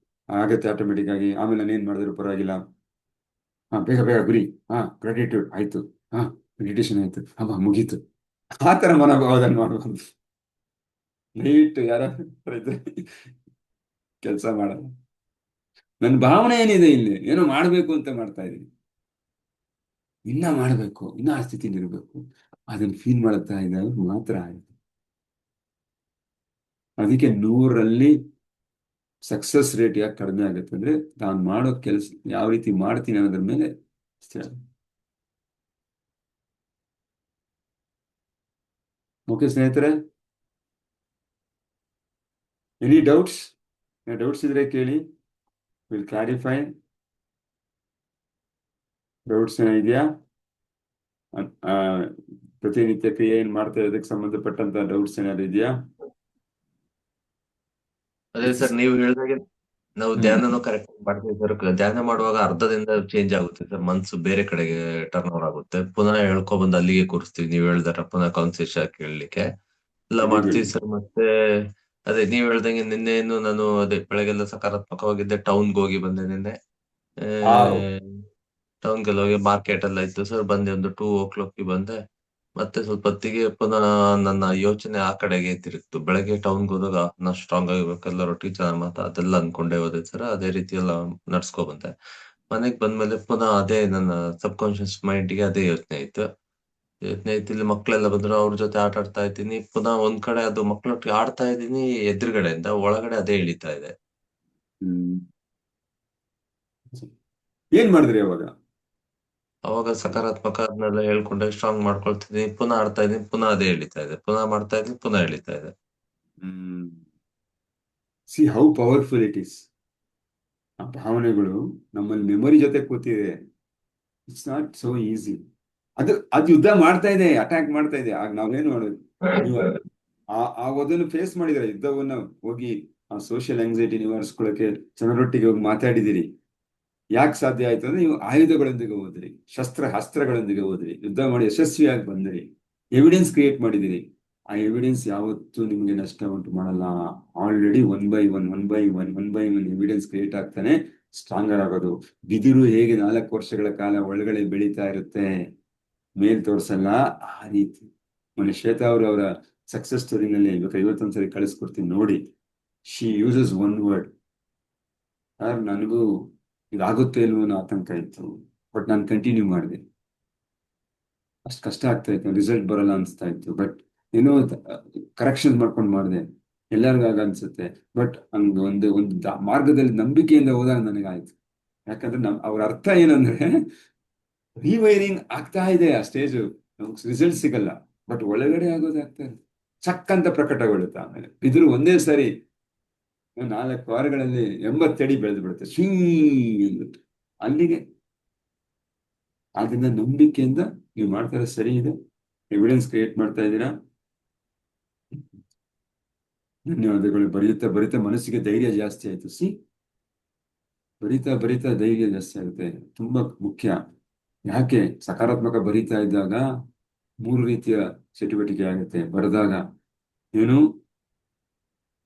ಆಗತ್ತೆ ಆಟೋಮೆಟಿಕ್ ಆಗಿ, ಆಮೇಲೆ ನಾನು ಏನ್ ಮಾಡಿದ್ರು ಪರವಾಗಿಲ್ಲ, ಹಾ ಬೇಗ ಬೇಗ ಗುರಿ, ಹಾ ಗ್ರಾಟಿಟ್ಯೂಡ್ ಆಯ್ತು, ಹಾ ಮೆಡಿಟೇಷನ್ ಆಯ್ತು, ಹಬ್ಬ ಮುಗೀತು. ಆ ತರ ಮನೋಭಾವದಲ್ಲಿ ಮಾಡ್ಬೋದು. ನೈಟ್ ಯಾರ ಕೆಲಸ ಮಾಡಲ್ಲ. ನನ್ನ ಭಾವನೆ ಏನಿದೆ, ಇಲ್ಲಿ ಏನೋ ಮಾಡ್ಬೇಕು ಅಂತ ಮಾಡ್ತಾ ಇದೀನಿ, ಇನ್ನ ಮಾಡ್ಬೇಕು, ಇನ್ನ ಆ ಸ್ಥಿತಿಲಿ ಇರ್ಬೇಕು, ಅದನ್ನ ಫೀಲ್ ಮಾಡ್ತಾ ಇದ್ದಾಗ ಮಾತ್ರ ಆಯ್ತು. ಅದಕ್ಕೆ 100ರಲ್ಲಿ ಸಕ್ಸಸ್ ರೇಟ್ ಯಾಕೆ ಕಡಿಮೆ ಆಗುತ್ತೆ ಅಂದ್ರೆ ನಾನು ಮಾಡೋ ಕೆಲಸ ಯಾವ ರೀತಿ ಮಾಡ್ತೀನಿ ಅನ್ನೋದ್ರ ಮೇಲೆ ಸ್ಥಿರ. ಓಕೆ ಸ್ನೇಹಿತರೆ, ಎನಿ ಡೌಟ್ಸ್? ಡೌಟ್ಸ್ ಇದ್ರೆ ಕೇಳಿ, ವಿಲ್ ಕ್ಲಾರಿಫೈ. ಡೌಟ್ಸ್ ಇದೆಯಾ? ಆ, ಪ್ರತಿನಿತ್ಯ ಕ್ರಿಯೆ ಏನ್ ಮಾಡ್ತಾ ಇರೋದಕ್ಕೆ ಸಂಬಂಧಪಟ್ಟಂತ ಡೌಟ್ಸ್ ಏನಾದ್ರು ಇದೆಯಾ? ಅದೇ ಸರ್, ನೀವು ಹೇಳಿದಾಗೆ ನಾವು ಹ್ಮ್ ಧ್ಯಾನನೂ ಕರೆಕ್ಟ್ ಮಾಡ್ತೀವಿ ಸರ್. ಧ್ಯಾನ ಮಾಡುವಾಗ ಅರ್ಧದಿಂದ ಚೇಂಜ್ ಆಗುತ್ತೆ ಸರ್, ಮನ್ಸು ಬೇರೆ ಕಡೆಗೆ ಟರ್ನ್ ಓವರ್ ಆಗುತ್ತೆ. ಪುನಃ ಬಂದು ಅಲ್ಲಿಗೆ ಕೂರಿಸ್ತೀವಿ, ನೀವ್ ಹೇಳ್ದಾರ ಪುನಃ ಕಾನ್ಸೆಷನ್ ಕೇಳಲಿಕ್ಕೆ ಎಲ್ಲ ವೆರಿ ಗುಡ್. ಮಾಡ್ತೀವಿ ಸರ್. ಮತ್ತೆ ಅದೇ ನೀವ್ ಹೇಳ್ದಂಗೆ ನಿನ್ನೆನು ನಾನು ಅದೇ ಬೆಳಗ್ಗೆಲ್ಲ ಸಕಾರಾತ್ಮಕವಾಗಿದ್ದೆ. ಟೌನ್ಗೆ ಹೋಗಿ ಬಂದೆ ನಿನ್ನೆ. ಟೌನ್ಗೆಲ್ಲ ಹೋಗಿ ಮಾರ್ಕೆಟ್ ಎಲ್ಲ ಇತ್ತು ಸರ್. ಬಂದೆ ಒಂದು 2 o'clock ಬಂದೆ. ಮತ್ತೆ ಸ್ವಲ್ಪ ಹೊತ್ತಿಗೆ ಪುನಃ ನನ್ನ ಯೋಚನೆ ಆ ಕಡೆಗೆ ತಿರುಗ್ತು. ಬೆಳಗ್ಗೆ ಟೌನ್ಗೆ ಹೋದಾಗ ನಾ ಸ್ಟ್ರಾಂಗ್ ಆಗಿರ್ಬೇಕು, ಎಲ್ಲರೂ ಟೀಚರ್ ಮಾತು ಅದೆಲ್ಲ ಅನ್ಕೊಂಡೇ ಹೋದೆ ಸರ್. ಅದೇ ರೀತಿ ಎಲ್ಲ ನಡ್ಸ್ಕೊ ಬಂದೆ. ಮನೆಗ್ ಬಂದ್ಮೇಲೆ ಪುನಃ ಅದೇ ನನ್ನ ಸಬ್ ಕಾನ್ಶಿಯಸ್ ಮೈಂಡ್ಗೆ ಅದೇ ಯೋಚನೆ ಇತ್ತು. ಯೋಚನೆ ಇತ್ತು, ಇಲ್ಲಿ ಮಕ್ಳೆಲ್ಲ ಬಂದ್ರು, ಅವ್ರ ಜೊತೆ ಆಟ ಆಡ್ತಾ ಇದ್ದೀನಿ. ಪುನಃ ಒಂದ್ ಕಡೆ ಅದು ಮಕ್ಳೊಟ್ಟಿಗೆ ಆಡ್ತಾ ಇದ್ದೀನಿ, ಎದುರುಗಡೆಯಿಂದ ಒಳಗಡೆ ಅದೇ ಇಳಿತಾ ಇದೆ. ಹ್ಮ್ ಏನ್ ಮಾಡಿದ್ರಿ ಅವಾಗ? ಅವಾಗ ಸಕಾರಾತ್ಮಕ ಅದನ್ನೆಲ್ಲ ಹೇಳ್ಕೊಂಡೆ, ಸ್ಟ್ರಾಂಗ್ ಮಾಡ್ಕೊಳ್ತಿದ್ದೀನಿ, ಪುನಃ ಆಡ್ತಾ ಇದ್ದೀನಿ, ಪುನಃ ಅದೇ ಎಳಿತಾ ಇದೆ, ಪುನಃ ಮಾಡ್ತಾ ಇದ್ದೀನಿ, ಪುನಃ ಎಳಿತಾ ಇದೆ. Hmm see how powerful it is. ಆ ಭಾವನೆಗಳು ನಮ್ಮಲ್ಲಿ ಮೆಮೊರಿ ಜೊತೆ ಕೂತಿದೆ. It's not so easy. ಅದು ಅದು ಯುದ್ಧ ಮಾಡ್ತಾ ಇದೆ, ಅಟ್ಯಾಕ್ ಮಾಡ್ತಾ ಇದೆ. ಆಗ ನಾವೇನು ಮಾಡೋದು? ನೀವು ಆ ಅದನ್ನು ಫೇಸ್ ಮಾಡಿದ್ರೆ ಯುದ್ಧವನ್ನ ಹೋಗಿ ಆ ಸೋಷಿಯಲ್ ಆಂಗ್ಸೈಟಿ ನಿವಾರಿಸ್ಕೊಳ್ಳೋಕೆ ಜನರೊಟ್ಟಿಗೆ ಹೋಗಿ ಮಾತಾಡಿದಿರಿ. ಯಾಕೆ ಸಾಧ್ಯ ಆಯ್ತು ಅಂದ್ರೆ ನೀವು ಆಯುಧಗಳೊಂದಿಗೆ ಹೋದ್ರಿ, ಅಸ್ತ್ರಗಳೊಂದಿಗೆ ಹೋದ್ರಿ, ಯುದ್ಧ ಮಾಡಿ ಯಶಸ್ವಿಯಾಗಿ ಬಂದ್ರಿ, ಎವಿಡೆನ್ಸ್ ಕ್ರಿಯೇಟ್ ಮಾಡಿದಿರಿ. ಆ ಎವಿಡೆನ್ಸ್ ಯಾವತ್ತೂ ನಿಮಗೆ ನಷ್ಟ ಉಂಟು ಮಾಡಲ್ಲ. Already one by one evidence create ಆಗ್ತಾನೆ ಸ್ಟ್ರಾಂಗರ್ ಆಗೋದು. ಬಿದಿರು ಹೇಗೆ 4 ವರ್ಷಗಳ ಕಾಲ ಒಳಗಡೆ ಬೆಳೀತಾ ಇರುತ್ತೆ, ಮೇಲ್ ತೋರ್ಸಲ್ಲ, ಆ ರೀತಿ. ಮೊನ್ನೆ ಶ್ವೇತಾ ಅವರು ಅವರ ಸಕ್ಸಸ್ ಸ್ಟೋರಿನಲ್ಲಿ ಇವತ್ತು 51 ಸರಿ ಕಳಿಸ್ಕೊಡ್ತೀನಿ ನೋಡಿ. She uses one word. Sir ನನಗೂ ಇದಾಗುತ್ತೆ ಇಲ್ವೋ ಅನ್ನೋ ಆತಂಕ ಇತ್ತು, ಬಟ್ ನಾನು ಕಂಟಿನ್ಯೂ ಮಾಡಿದೆ. ಅಷ್ಟು ಕಷ್ಟ ಆಗ್ತಾ ಇತ್ತು, ರಿಸಲ್ಟ್ ಬರಲ್ಲ ಅನಿಸ್ತಾ ಇತ್ತು, ಬಟ್ ಏನೋ ಕರೆಕ್ಷನ್ ಮಾಡ್ಕೊಂಡು ಮಾಡಿದೆ. ಎಲ್ಲರಿಗೂ ಆಗ ಅನ್ಸುತ್ತೆ, ಬಟ್ ಹಂಗ ಒಂದು ಮಾರ್ಗದಲ್ಲಿ ನಂಬಿಕೆಯಿಂದ ಹೋದಾಗ ನನಗಾಯ್ತು. ಯಾಕಂದ್ರೆ ಅವ್ರ ಅರ್ಥ ಏನಂದ್ರೆ ರಿವೈರಿಂಗ್ ಆಗ್ತಾ ಇದೆ, ಆ ಸ್ಟೇಜ್ ರಿಸಲ್ಟ್ ಸಿಗಲ್ಲ, ಬಟ್ ಒಳಗಡೆ ಆಗೋದು ಆಗ್ತಾ ಇದೆ. ಚಕ್ಕಂತ ಪ್ರಕಟಗೊಳ್ಳುತ್ತೆ. ಆಮೇಲೆ ಬಿದಿರು ಒಂದೇ ಸರಿ 4 ವಾರಗಳಲ್ಲಿ 80 ಅಡಿ ಬೆಳೆದು ಬಿಡುತ್ತೆ, ಅಂದ್ಬಿಟ್ಟು ಅಲ್ಲಿಗೆ. ಆದ್ರಿಂದ ನಂಬಿಕೆಯಿಂದ ನೀವು ಮಾಡ್ತಾರೆ ಸರಿ ಇದೆ, ಎವಿಡೆನ್ಸ್ ಕ್ರಿಯೇಟ್ ಮಾಡ್ತಾ ಇದ್ದೀರಾ. ಧನ್ಯವಾದಗಳು. ಬರೀತಾ ಬರೀತಾ ಮನಸ್ಸಿಗೆ ಧೈರ್ಯ ಜಾಸ್ತಿ ಆಯ್ತು. ಬರೀತಾ ಬರೀತಾ ಧೈರ್ಯ ಜಾಸ್ತಿ ಆಗುತ್ತೆ, ತುಂಬಾ ಮುಖ್ಯ. ಯಾಕೆ? ಸಕಾರಾತ್ಮಕ ಬರೀತಾ ಇದ್ದಾಗ 3 ರೀತಿಯ ಚಟುವಟಿಕೆ ಆಗುತ್ತೆ. ಬರೆದಾಗ ಏನು,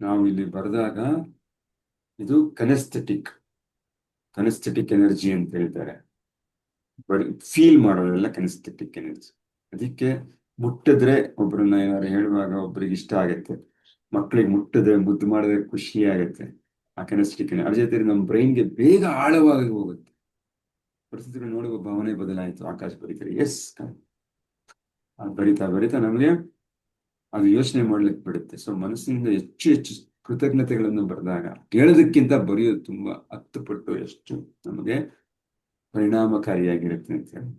ನಾವು ಇಲ್ಲಿ ಬರೆದಾಗ ಇದು ಕನೆಸ್ಥೆಟಿಕ್ ಎನರ್ಜಿ ಅಂತ ಹೇಳ್ತಾರೆ. ಬರೀ ಫೀಲ್ ಮಾಡೋದೆಲ್ಲ ಕನೆಸ್ಥೆಟಿಕ್ ಎನರ್ಜಿ. ಅದಕ್ಕೆ ಮುಟ್ಟಿದ್ರೆ ಒಬ್ರನ್ನ ಏನಾದ್ರು ಹೇಳುವಾಗ ಒಬ್ರಿಗೆ ಇಷ್ಟ ಆಗತ್ತೆ, ಮಕ್ಳಿಗೆ ಮುಟ್ಟಿದ್ರೆ ಮುದ್ದು ಮಾಡಿದ್ರೆ ಖುಷಿ ಆಗತ್ತೆ. ಆ ಕೆನೆಸ್ಟಿಕ್ ಅದ್ರ ಜೊತೆ ನಮ್ಮ ಬ್ರೈನ್ಗೆ ಬೇಗ ಆಳವಾಗಿ ಹೋಗುತ್ತೆ. ಪರಿಸ್ಥಿತಿಗಳು ನೋಡುವ ಭಾವನೆ ಬದಲಾಯಿತು. ಆಕಾಶ ಬರೀತಾರೆ, ಎಸ್. ಅದು ಬರಿತಾ ಬರಿತಾ ನಮಗೆ ಅದು ಯೋಚನೆ ಮಾಡ್ಲಿಕ್ಕೆ ಬಿಡುತ್ತೆ. ಸೊ ಮನಸ್ಸಿನಿಂದ ಹೆಚ್ಚು ಹೆಚ್ಚು ಕೃತಜ್ಞತೆಗಳನ್ನು ಬರೆದಾಗ ಕೇಳೋದಕ್ಕಿಂತ ಬರೆಯೋದು ತುಂಬಾ 10 ಪಟ್ಟು ಎಷ್ಟು ನಮಗೆ ಪರಿಣಾಮಕಾರಿಯಾಗಿರುತ್ತೆ ಅಂತ ಹೇಳಿ.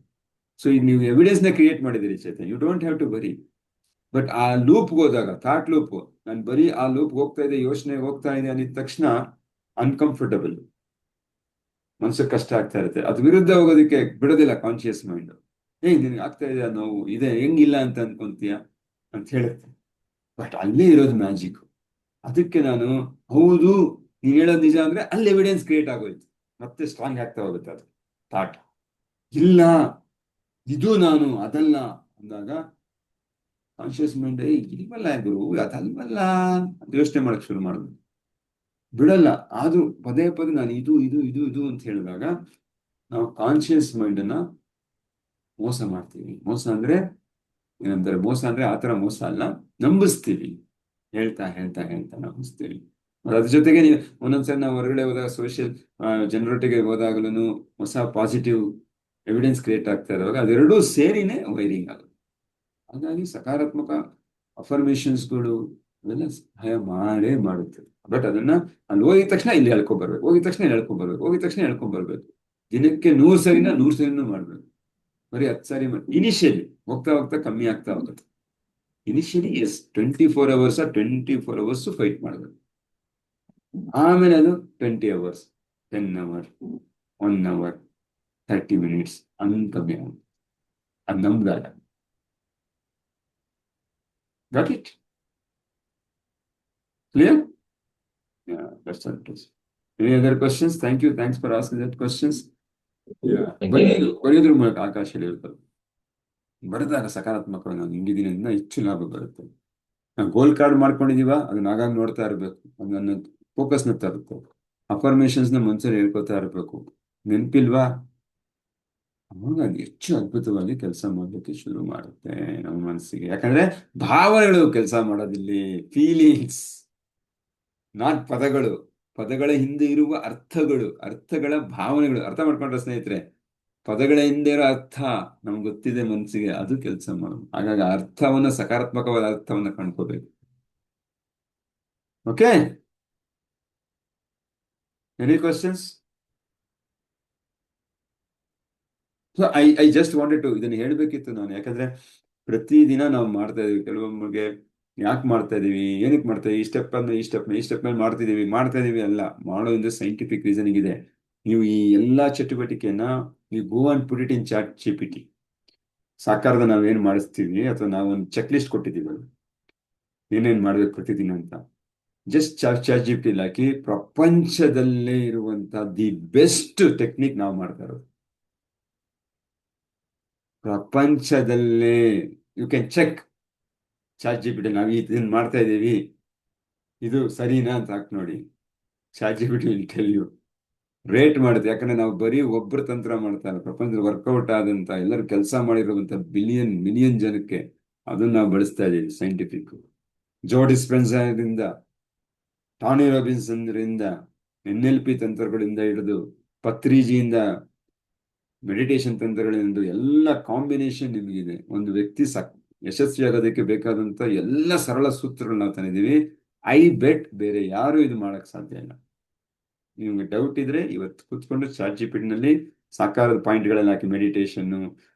ಸೊ ಈಗ ನೀವು ಎವಿಡೆನ್ಸ್ ನ ಕ್ರಿಯೇಟ್ ಮಾಡಿದಿರಿ Chetan, you don't have to worry. But ಆ ಲೂಪ್ಗೆ ಹೋದಾಗ, ಥಾಟ್ ಲೂಪ್, ನಾನು ಬರೀ ಆ ಲೂಪ್ ಹೋಗ್ತಾ ಇದೆ, ಯೋಚನೆ ಹೋಗ್ತಾ ಇದೆ ಅಂದಿದ ತಕ್ಷಣ ಅನ್ಕಂಫರ್ಟಬಲ್, ಮನ್ಸಿಗೆ ಕಷ್ಟ ಆಗ್ತಾ ಇರುತ್ತೆ. ಅದು ವಿರುದ್ಧ ಹೋಗೋದಕ್ಕೆ ಬಿಡೋದಿಲ್ಲ ಕಾನ್ಶಿಯಸ್ ಮೈಂಡ್. ನಿನ್ಗೆ ಆಗ್ತಾ ಇದೆ ನೋವು ಇದೆ, ಹೆಂಗಿಲ್ಲ ಅಂತ ಅನ್ಕೊಂತೀಯ ಅಂತ ಹೇಳುತ್ತೆ. ಬಟ್ ಅಲ್ಲೇ ಇರೋದು ಮ್ಯಾಜಿಕ್. ಅದಕ್ಕೆ ನಾನು ಹೌದು ನೀನ್ ಹೇಳೋದು ನಿಜ ಅಂದ್ರೆ ಅಲ್ಲಿ ಎವಿಡೆನ್ಸ್ ಕ್ರಿಯೇಟ್ ಆಗೋಯ್ತು, ಮತ್ತೆ ಸ್ಟ್ರಾಂಗ್ ಆಗ್ತಾ ಹೋಗುತ್ತೆ ಅದು ಥಾಟ್. ಇಲ್ಲ ಇದು ನಾನು ಅದಲ್ಲ ಅಂದಾಗ ಕಾನ್ಶಿಯಸ್ ಮೈಂಡ್ ಇಲ್ವಲ್ಲ ಗುರು ಅದಲ್ವಲ್ಲ ಅಂತ ಯೋಚನೆ ಮಾಡಕ್ ಶುರು ಮಾಡುದು, ಬಿಡಲ್ಲ. ಆದ್ರೂ ಪದೇ ಪದೇ ನಾನು ಇದು ಇದು ಇದು ಇದು ಅಂತ ಹೇಳಿದಾಗ ನಾವು ಕಾನ್ಶಿಯಸ್ ಮೈಂಡ್ ಅನ್ನ ಮೋಸ ಮಾಡ್ತೀವಿ. ಮೋಸ ಅಂದ್ರೆ ಏನಂತಾರೆ, ಮೋಸ ಅಂದ್ರೆ ಆತರ ಮೋಸ ಅಲ್ಲ, ನಂಬಿಸ್ತೀವಿ. ಹೇಳ್ತಾ ಹೇಳ್ತಾ ಹೇಳ್ತಾ ನಂಬಿಸ್ತೀವಿ. ಅದ್ರ ಜೊತೆಗೆ ನೀವು ಒಂದೊಂದ್ಸರಿ ನಾವು ಹೊರಗಡೆ ಹೋದಾಗ ಸೋಷಿಯಲ್ ಜನರೊಟ್ಟಿಗೆ ಹೋದಾಗಲೂ ಹೊಸ ಪಾಸಿಟಿವ್ ಎವಿಡೆನ್ಸ್ ಕ್ರಿಯೇಟ್ ಆಗ್ತಾ ಇರುವಾಗ ಅದೆರಡೂ ಸೇರಿನೇ ವೈರಿಂಗ್ ಆಗುತ್ತೆ. ಹಾಗಾಗಿ ಸಕಾರಾತ್ಮಕ ಅಫರ್ಮೇಶನ್ಸ್ಗಳು ಅವೆಲ್ಲ ಸಹಾಯ ಮಾಡೇ ಮಾಡುತ್ತೆ. ಬಟ್ ಅದನ್ನ ಅಲ್ಲಿ ಹೋಗಿದ ತಕ್ಷಣ ಇಲ್ಲಿ ಹೇಳ್ಕೊಂಡ್ಬರ್ಬೇಕು, ಹೋಗಿದ ತಕ್ಷಣ ಹೇಳ್ಕೊಂಡ್ಬರ್ಬೇಕು, ಹೋಗಿದ ತಕ್ಷಣ ಹೇಳ್ಕೊಂಡ್ಬರ್ಬೇಕು. ದಿನಕ್ಕೆ 100 ಸರಿನ 100 ಸರಿನೂ ಮಾಡ್ಬೇಕು. ಬರೀ 10 ಸಾರಿ ಇನಿಷಿಯಲಿ ಹೋಗ್ತಾ ಹೋಗ್ತಾ ಕಮ್ಮಿ ಆಗ್ತಾ ಹೋಗುತ್ತೆ. ಇನಿಷಿಯಲಿ 24 hours 24 hours ಫೈಟ್ ಮಾಡಬೇಕು. ಆಮೇಲೆ ಅದು 20 hours, 10 hour, 1 hour, 30 minutes ಹಂಗ್ ಕಮ್ಮಿ ಆಗುತ್ತೆ. ಅದು ನಮ್ದಾಗ. Got it? Clear? Yeah, that's all it is. Any other questions? Thank you. Thanks for asking that questions. Yeah. ಬರೆಯೋದ್ರ ಮೂಲಕ ಆಕಾಶದಲ್ಲಿ ಇರ್ತದೆ. ಬರೆದಾಗ ಸಕಾರಾತ್ಮಕವಾಗಿ ನಾನು ಹಿಂಗಿದ್ದೀನಿ ಅಂತ ಹೆಚ್ಚು ಲಾಭ ಬರುತ್ತೆ. ನಾವು ಗೋಲ್ ಕಾರ್ಡ್ ಮಾಡ್ಕೊಂಡಿದೀವ, ಅದನ್ನ ಆಗಾಗ ನೋಡ್ತಾ ಇರ್ಬೇಕು, ಅದನ್ನ ಫೋಕಸ್ನ ತರುತ್ತೆ. ಅಫರ್ಮೇಶನ್ಸ್ ನ ಮನ್ಸಲ್ಲಿ ಹೇಳ್ಕೊತಾ ಇರ್ಬೇಕು. ನೆನಪಿಲ್ವಾ? ಅವಾಗ ಅದು ಹೆಚ್ಚು ಅದ್ಭುತವಾಗಿ ಕೆಲಸ ಮಾಡ್ಲಿಕ್ಕೆ ಶುರು ಮಾಡುತ್ತೆ ನಮ್ಮ ಮನಸ್ಸಿಗೆ. ಯಾಕಂದ್ರೆ ಭಾವನೆಗಳು ಕೆಲಸ ಮಾಡೋದಿಲ್ಲಿ, ಫೀಲಿಂಗ್ಸ್, ನಾಟ್ ಪದಗಳು. ಪದಗಳ ಹಿಂದೆ ಇರುವ ಅರ್ಥಗಳು, ಅರ್ಥಗಳ ಭಾವನೆಗಳು. ಅರ್ಥ ಮಾಡ್ಕೊಂಡ್ರೆ ಸ್ನೇಹಿತರೆ, ಪದಗಳ ಹಿಂದೆ ಇರೋ ಅರ್ಥ ನಮ್ಗೆ ಗೊತ್ತಿದೆ ಮನಸ್ಸಿಗೆ, ಅದು ಕೆಲಸ ಮಾಡೋದು. ಹಾಗಾಗಿ ಅರ್ಥವನ್ನ, ಸಕಾರಾತ್ಮಕವಾದ ಅರ್ಥವನ್ನ ಕಂಡ್ಕೋಬೇಕು. Okay, any questions? So I just wanted to ಇದನ್ನ ಹೇಳ್ಬೇಕಿತ್ತು ನಾನು. ಯಾಕಂದ್ರೆ ಪ್ರತಿದಿನ ನಾವು ಮಾಡ್ತಾ ಇದೀವಿ. ಕೆಲವೊಬ್ಬರಿಗೆ ಯಾಕೆ ಮಾಡ್ತಾ ಇದೀವಿ, ಏನಕ್ಕೆ ಮಾಡ್ತಾ ಇದೀವಿ, ಈ ಸ್ಟೆಪ್ ಮೇಲೆ ಮಾಡ್ತಾ ಇದೀವಿ ಅಲ್ಲ, ಮಾಡೋದ್ರಿಂದ ಸೈಂಟಿಫಿಕ್ ರೀಸನಿಂಗ್ ಇದೆ. ನೀವು ಈ ಎಲ್ಲಾ ಚಟುವಟಿಕೆಯನ್ನ ನೀವು go and put it in chat GPT. ಸಾಕಾರದ ನಾವೇನ್ ಮಾಡಿಸ್ತೀವಿ, ಅಥವಾ ನಾವು ಒಂದು ಚೆಕ್ ಲಿಸ್ಟ್ ಕೊಟ್ಟಿದ್ದೀವಿ ಏನೇನ್ ಮಾಡ್ಬೇಕು ಪ್ರತಿದಿನ ಅಂತ. ಜಸ್ಟ್ ಚಾಟ್ GPT ಹಾಕಿ ಪ್ರಪಂಚದಲ್ಲೇ ಇರುವಂತ ದಿ ಬೆಸ್ಟ್ ಟೆಕ್ನಿಕ್ ನಾವು ಮಾಡ್ತಾ ಇರೋದು. ಪ್ರಪಂಚದಲ್ಲೇ you can check chat GPT. ನಾವು ಇದನ್ನ ಮಾಡ್ತಾ ಇದ್ದೀವಿ, ಇದು ಸರಿನಾ ಅಂತ ಹಾಕಿ ನೋಡಿ. Chat GPT will tell you. Rate ಮಾಡುತ್ತೆ. ಯಾಕಂದ್ರೆ ನಾವು ಬರೀ ಒಬ್ಬರು ತಂತ್ರ ಮಾಡ್ತಾ ಇಲ್ಲ, ಪ್ರಪಂಚದಲ್ಲಿ ವರ್ಕೌಟ್ ಆದಂತ ಎಲ್ಲರೂ ಕೆಲಸ ಮಾಡಿರುವಂತ ಮಿಲಿಯನ್ ಜನಕ್ಕೆ ಅದನ್ನ ನಾವು ಬಳಸ್ತಾ ಇದ್ದೀವಿ. ಸೈಂಟಿಫಿಕ್ ಜೋ ಡಿಸ್ಪೆನ್ಸರಿಂದ, ಟಾನಿ ರಾಬಿನ್ಸನ್ರಿಂದ, NLP ತಂತ್ರಗಳಿಂದ ಹಿಡಿದು ಪತ್ರಿಜಿಯಿಂದ ಮೆಡಿಟೇಷನ್ ತಂತ್ರಗಳಿಂದ ಎಲ್ಲ ಕಾಂಬಿನೇಷನ್ ನಿಮಗಿದೆ. ಒಂದು ವ್ಯಕ್ತಿ ಯಶಸ್ವಿ ಆಗೋದಕ್ಕೆ ಬೇಕಾದಂತ ಎಲ್ಲ ಸರಳ ಸೂತ್ರಗಳು ನಾವು ತಂದಿದ್ದೀವಿ. ಐ ಬೆಟ್ ಬೇರೆ ಯಾರು ಇದು ಮಾಡಕ್ ಸಾಧ್ಯ ಇಲ್ಲ. ನಿಮ್ಗೆ ಡೌಟ್ ಇದ್ರೆ ಇವತ್ತು ಕೂತ್ಕೊಂಡು ಚಾಟ್ GPT ನಲ್ಲಿ ಸಾಕಾರದ ಪಾಯಿಂಟ್ಗಳನ್ನ ಹಾಕಿ ಮೆಡಿಟೇಷನ್,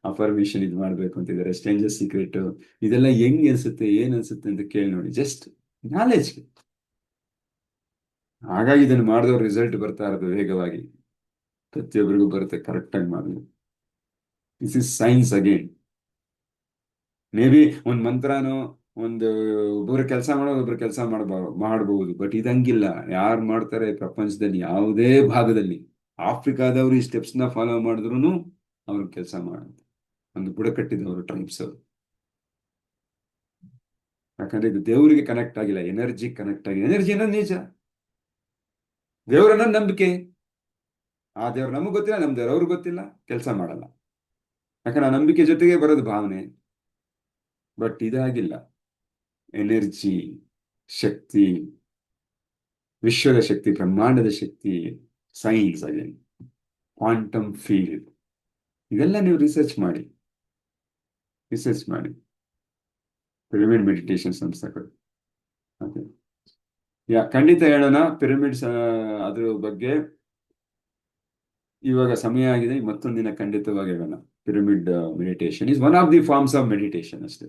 ಅಫರ್ಮೇಶನ್ ಇದು ಮಾಡ್ಬೇಕು ಅಂತಿದ್ದಾರೆ, ಸ್ಟ್ರೇಂಜರ್ ಸೀಕ್ರೆಟ್, ಇದೆಲ್ಲ ಹೆಂಗ್ ಅನ್ಸುತ್ತೆ, ಏನ್ ಅನ್ಸುತ್ತೆ ಅಂತ ಕೇಳಿ ನೋಡಿ. Just knowledge. ಹಾಗಾಗಿ ಇದನ್ನು ಮಾಡಿದವ್ರ ರಿಸಲ್ಟ್ ಬರ್ತಾ ಇರೋದು ವೇಗವಾಗಿ. ಪ್ರತಿಯೊಬ್ಬರಿಗೂ ಬರುತ್ತೆ ಕರೆಕ್ಟ್ ಆಗಿ ಮಾಡಲು. This is science again. May be ಒಂದ್ ಮಂತ್ರನೋ ಒಂದು ಒಬ್ಬರು ಕೆಲಸ ಮಾಡೋದು, ಒಬ್ರು ಕೆಲಸ ಮಾಡಬಹುದು. ಬಟ್ ಇದಂಗಿಲ್ಲ. ಯಾರು ಮಾಡ್ತಾರೆ ಪ್ರಪಂಚದಲ್ಲಿ ಯಾವುದೇ ಭಾಗದಲ್ಲಿ, ಆಫ್ರಿಕಾದವರು ಈ ಸ್ಟೆಪ್ಸ್ ನ ಫಾಲೋ ಮಾಡಿದ್ರು ಅವ್ರ ಕೆಲಸ ಮಾಡುತ್ತೆ. ಒಂದು ಬುಡಕಟ್ಟಿದವರು, ಟ್ರೈಬ್ಸ್ ಅವರು. ಯಾಕಂದ್ರೆ ಇದು ದೇವರಿಗೆ ಕನೆಕ್ಟ್ ಆಗಿಲ್ಲ, ಎನರ್ಜಿ ಕನೆಕ್ಟ್ ಆಗಿದೆ. ಎನರ್ಜಿ ಅನ್ನೋದು ನಿಜ, ದೇವರನ್ನ ನಂಬಿಕೆ. ಆ ದೇವ್ರು ನಮಗ್ ಗೊತ್ತಿಲ್ಲ, ನಮ್ ದೇವ್ರು ಅವ್ರಿಗೆ ಗೊತ್ತಿಲ್ಲ, ಕೆಲಸ ಮಾಡಲ್ಲ. ಯಾಕಂದ್ರೆ ಆ ನಂಬಿಕೆ ಜೊತೆಗೆ ಬರೋದು ಭಾವನೆ. ಬಟ್ ಇದಾಗಿಲ್ಲ. ಎನರ್ಜಿ, ಶಕ್ತಿ, ವಿಶ್ವದ ಶಕ್ತಿ, ಬ್ರಹ್ಮಾಂಡದ ಶಕ್ತಿ, ಸೈನ್ಸ್ ಅಗೇನ್, ಕ್ವಾಂಟಮ್ ಫೀಲ್ಡ್, ಇದೆಲ್ಲ ನೀವು ರಿಸರ್ಚ್ ಮಾಡಿ ಪಿರಮಿಡ್ ಮೆಡಿಟೇಷನ್ ಸಂಸ್ಥೆಗಳು. ಓಕೆ, ಖಂಡಿತ ಹೇಳೋಣ ಪಿರಮಿಡ್ಸ್ ಅದ್ರ ಬಗ್ಗೆ. ಇವಾಗ ಸಮಯ ಆಗಿದೆ, ಮತ್ತೊಂದಿನ ಖಂಡಿತವಾಗಿ ಹೇಳೋಣ. Pyramid meditation is one of the forms of meditation ಅಷ್ಟೇ.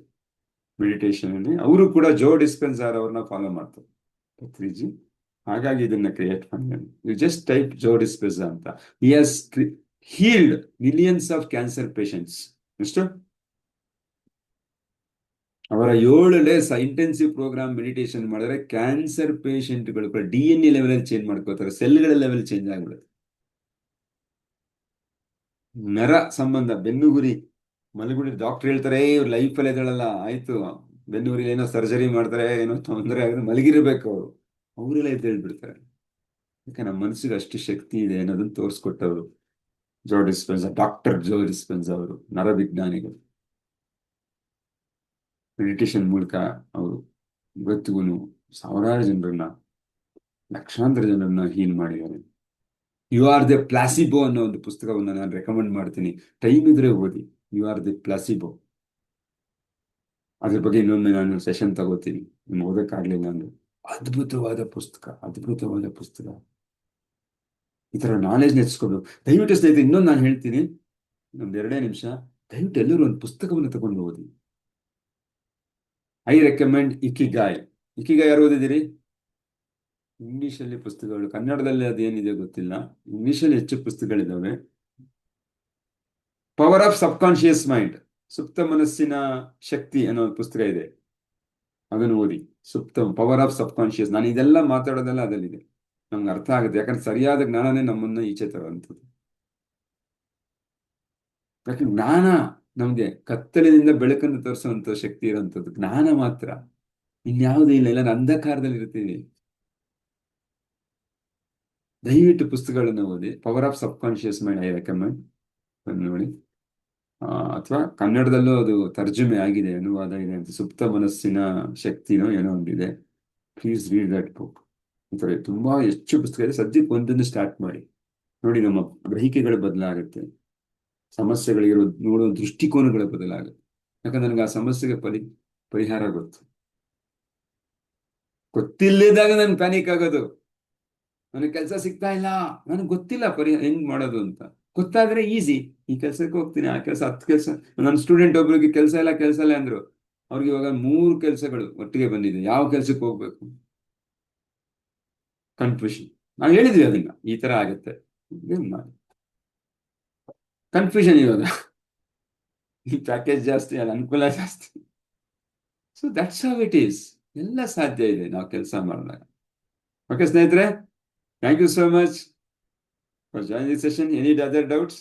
ಮೆಡಿಟೇಷನ್ ಅಲ್ಲಿ ಅವರು ಕೂಡ ಜೋ ಡಿಸ್ಪೆನ್ಸರ್ ಅವ್ರನ್ನ ಫಾಲೋ ಮಾಡ್ತಾರೆ, ಪತ್ರಿಜಿ. ಹಾಗಾಗಿ ಇದನ್ನ ಕ್ರಿಯೇಟ್ ಮಾಡಿದ್ದಾನೆ. You just type Joe Dispenza ಅಂತ. He has healed millions of cancer patients. ಎಷ್ಟು? ಅವರ 7 ಡೇಸ್ ಇಂಟೆನ್ಸಿವ್ ಪ್ರೋಗ್ರಾಮ್ ಮೆಡಿಟೇಷನ್ ಮಾಡಿದ್ರೆ ಕ್ಯಾನ್ಸರ್ ಪೇಷಂಟ್ಗಳು DNA ಲೆವೆಲ್ ಅಲ್ಲಿ ಚೇಂಜ್ ಮಾಡ್ಕೋತಾರೆ, ಸೆಲ್ಗಳ ಲೆವೆಲ್ ಚೇಂಜ್ ಆಗ್ಬಿಡುತ್ತೆ. ನರ ಸಂಬಂಧ, ಬೆನ್ನುಗುರಿ, ಮಲಗುಡಿ, ಡಾಕ್ಟರ್ ಹೇಳ್ತಾರೆ ಇವ್ರ ಲೈಫಲ್ಲಿ ಎದಳಲ್ಲ, ಆಯ್ತು ಬೆನ್ನುಗುರಿ ಏನೋ ಸರ್ಜರಿ ಮಾಡ್ತಾರೆ, ಏನೋ ತೊಂದರೆ ಆಗಿದ್ರೆ ಮಲಗಿರ್ಬೇಕು ಅವರು, ಅವರೆಲ್ಲ ಎದ್ದೇಳ್ಬಿಡ್ತಾರೆ. ಯಾಕೆ ನಮ್ಮ ಮನಸ್ಸಿಗೆ ಅಷ್ಟು ಶಕ್ತಿ ಇದೆ ಅನ್ನೋದನ್ನ ತೋರಿಸ್ಕೊಟ್ಟವರು ಜೋ ಡಿಸ್ಪೆನ್ಸಾ, ಡಾಕ್ಟರ್ ಜೋ ಡಿಸ್ಪೆನ್ಸಾ ಅವರು, ನರವಿಜ್ಞಾನಿಗಳು. ಮೆಡಿಟೇಷನ್ ಮೂಲಕ ಅವರು ಇವತ್ತಿಗೂ ಸಾವಿರಾರು ಜನರನ್ನ, ಲಕ್ಷಾಂತರ ಜನರನ್ನ ಹೀಲ್ ಮಾಡಿದ್ದಾರೆ. ಯು ಆರ್ ದಿ ಪ್ಲಾಸಿಬೋ ಅನ್ನೋ ಒಂದು ಪುಸ್ತಕವನ್ನು ನಾನು ರೆಕಮೆಂಡ್ ಮಾಡ್ತೀನಿ, ಟೈಮ್ ಇದ್ರೆ ಓದಿ. You are the placebo. ಅದ್ರ ಬಗ್ಗೆ ಇನ್ನೊಂದು ನಾನು ಸೆಷನ್ ತಗೋತೀನಿ, ನಿಮ್ಗೆ ಓದಕ್ಕಾಗ್ಲಿಲ್ಲ ಅಂದ್ರೆ. ಅದ್ಭುತವಾದ ಪುಸ್ತಕ. ಈ ತರ ನಾಲೆಜ್ ನೆಚ್ಸ್ಕೊಂಡು ದಯವಿಟ್ಟು ಸ್ನೇಹಿತರೆ, ಇನ್ನೊಂದು ನಾನು ಹೇಳ್ತೀನಿ, ನಮ್ದು 2 ನಿಮಿಷ, ದಯವಿಟ್ಟು ಎಲ್ಲರೂ ಒಂದು ಪುಸ್ತಕವನ್ನು ತಗೊಂಡು ಓದಿ. I recommend Ikigai. ಯಾರು ಓದಿದಿರಿ? ಇಂಗ್ಲಿಷಲ್ಲಿ ಪುಸ್ತಕಗಳು, ಕನ್ನಡದಲ್ಲಿ ಅದೇನಿದೆ ಗೊತ್ತಿಲ್ಲ, ಇಂಗ್ಲಿಷಲ್ಲಿ ಹೆಚ್ಚು ಪುಸ್ತಕಗಳಿದ್ದಾವೆ. Power of subconscious mind, ಸುಪ್ತ ಮನಸ್ಸಿನ ಶಕ್ತಿ ಅನ್ನೋ ಪುಸ್ತಕ ಇದೆ, ಅದನ್ನು ಓದಿ. Power of subconscious. ನಾನು ಇದೆಲ್ಲ ಮಾತಾಡೋದೆಲ್ಲ ಅದಲ್ಲಿದೆ, ನಮ್ಗೆ ಅರ್ಥ ಆಗುತ್ತೆ. ಯಾಕಂದ್ರೆ ಸರಿಯಾದ ಜ್ಞಾನನೇ ನಮ್ಮನ್ನ ಈಚೆ ತರುವಂಥದ್ದು. ಯಾಕೆ ಜ್ಞಾನ ನಮ್ಗೆ ಕತ್ತಲಿನಿಂದ ಬೆಳಕನ್ನು ತರಿಸುವಂತ ಶಕ್ತಿ ಇರುವಂಥದ್ದು ಜ್ಞಾನ ಮಾತ್ರ, ಇನ್ಯಾವುದೂ ಇಲ್ಲ. ಇಲ್ಲ ಅಂಧಕಾರದಲ್ಲಿ ಇರ್ತೀವಿ. ದಯವಿಟ್ಟು ಪುಸ್ತಕಗಳನ್ನು ಓದಿ. Power of subconscious mind I recommend ನೋಡಿ. ಅಥವಾ ಕನ್ನಡದಲ್ಲೂ ಅದು ತರ್ಜುಮೆ ಆಗಿದೆ, ಅನುವಾದ ಇದೆ ಅಂತ, ಸುಪ್ತ ಮನಸ್ಸಿನ ಶಕ್ತಿನೋ ಏನೋ ಒಂದಿದೆ. Please read that book. ಈ ಥರ ತುಂಬಾ ಹೆಚ್ಚು ಪುಸ್ತಕ ಇದೆ. ಸದ್ಯಕ್ಕೆ ಒಂದನ್ನು ಸ್ಟಾರ್ಟ್ ಮಾಡಿ ನೋಡಿ, ನಮ್ಮ ಗ್ರಹಿಕೆಗಳು ಬದಲಾಗುತ್ತೆ, ಸಮಸ್ಯೆಗಳಿರೋ ನೋಡೋ ದೃಷ್ಟಿಕೋನಗಳು ಬದಲಾಗುತ್ತೆ. ಯಾಕಂದ್ರೆ ನನಗೆ ಆ ಸಮಸ್ಯೆಗೆ ಪರಿಹಾರ ಗೊತ್ತಿಲ್ಲದಾಗ ನನ್ಗೆ ಪ್ಯಾನಿಕ್ ಆಗೋದು. ನನಗೆ ಕೆಲಸ ಸಿಗ್ತಾ ಇಲ್ಲ, ನನಗೆ ಗೊತ್ತಿಲ್ಲ ಹೆಂಗ್ ಮಾಡೋದು ಅಂತ. ಗೊತ್ತಾದ್ರೆ ಈಸಿ, ಈ ಕೆಲ್ಸಕ್ಕೆ ಹೋಗ್ತೀನಿ, ಆ ಕೆಲಸ 10 ಕೆಲಸ. ನನ್ನ ಸ್ಟೂಡೆಂಟ್ ಒಬ್ರಿಗೆ ಕೆಲಸ ಇಲ್ಲ ಅಂದ್ರು, ಅವ್ರಿಗೆ ಇವಾಗ 3 ಕೆಲಸಗಳು ಒಟ್ಟಿಗೆ ಬಂದಿದೆ. ಯಾವ ಕೆಲ್ಸಕ್ಕೆ ಹೋಗ್ಬೇಕು? ಕನ್ಫ್ಯೂಷನ್. ನಾವು ಹೇಳಿದ್ವಿ ಅದನ್ನ, ಈ ತರ ಆಗುತ್ತೆ, ಕನ್ಫ್ಯೂಷನ್ ಇವಾಗ. ಈ ಪ್ಯಾಕೇಜ್ ಜಾಸ್ತಿ, ಅದು ಅನುಕೂಲ ಜಾಸ್ತಿ. So that's how it is. ಎಲ್ಲ ಸಾಧ್ಯ ಇದೆ ನಾವು ಕೆಲಸ ಮಾಡಿದಾಗ. ಓಕೆ ಸ್ನೇಹಿತರೆ, thank you so much for join this session. Any other doubts?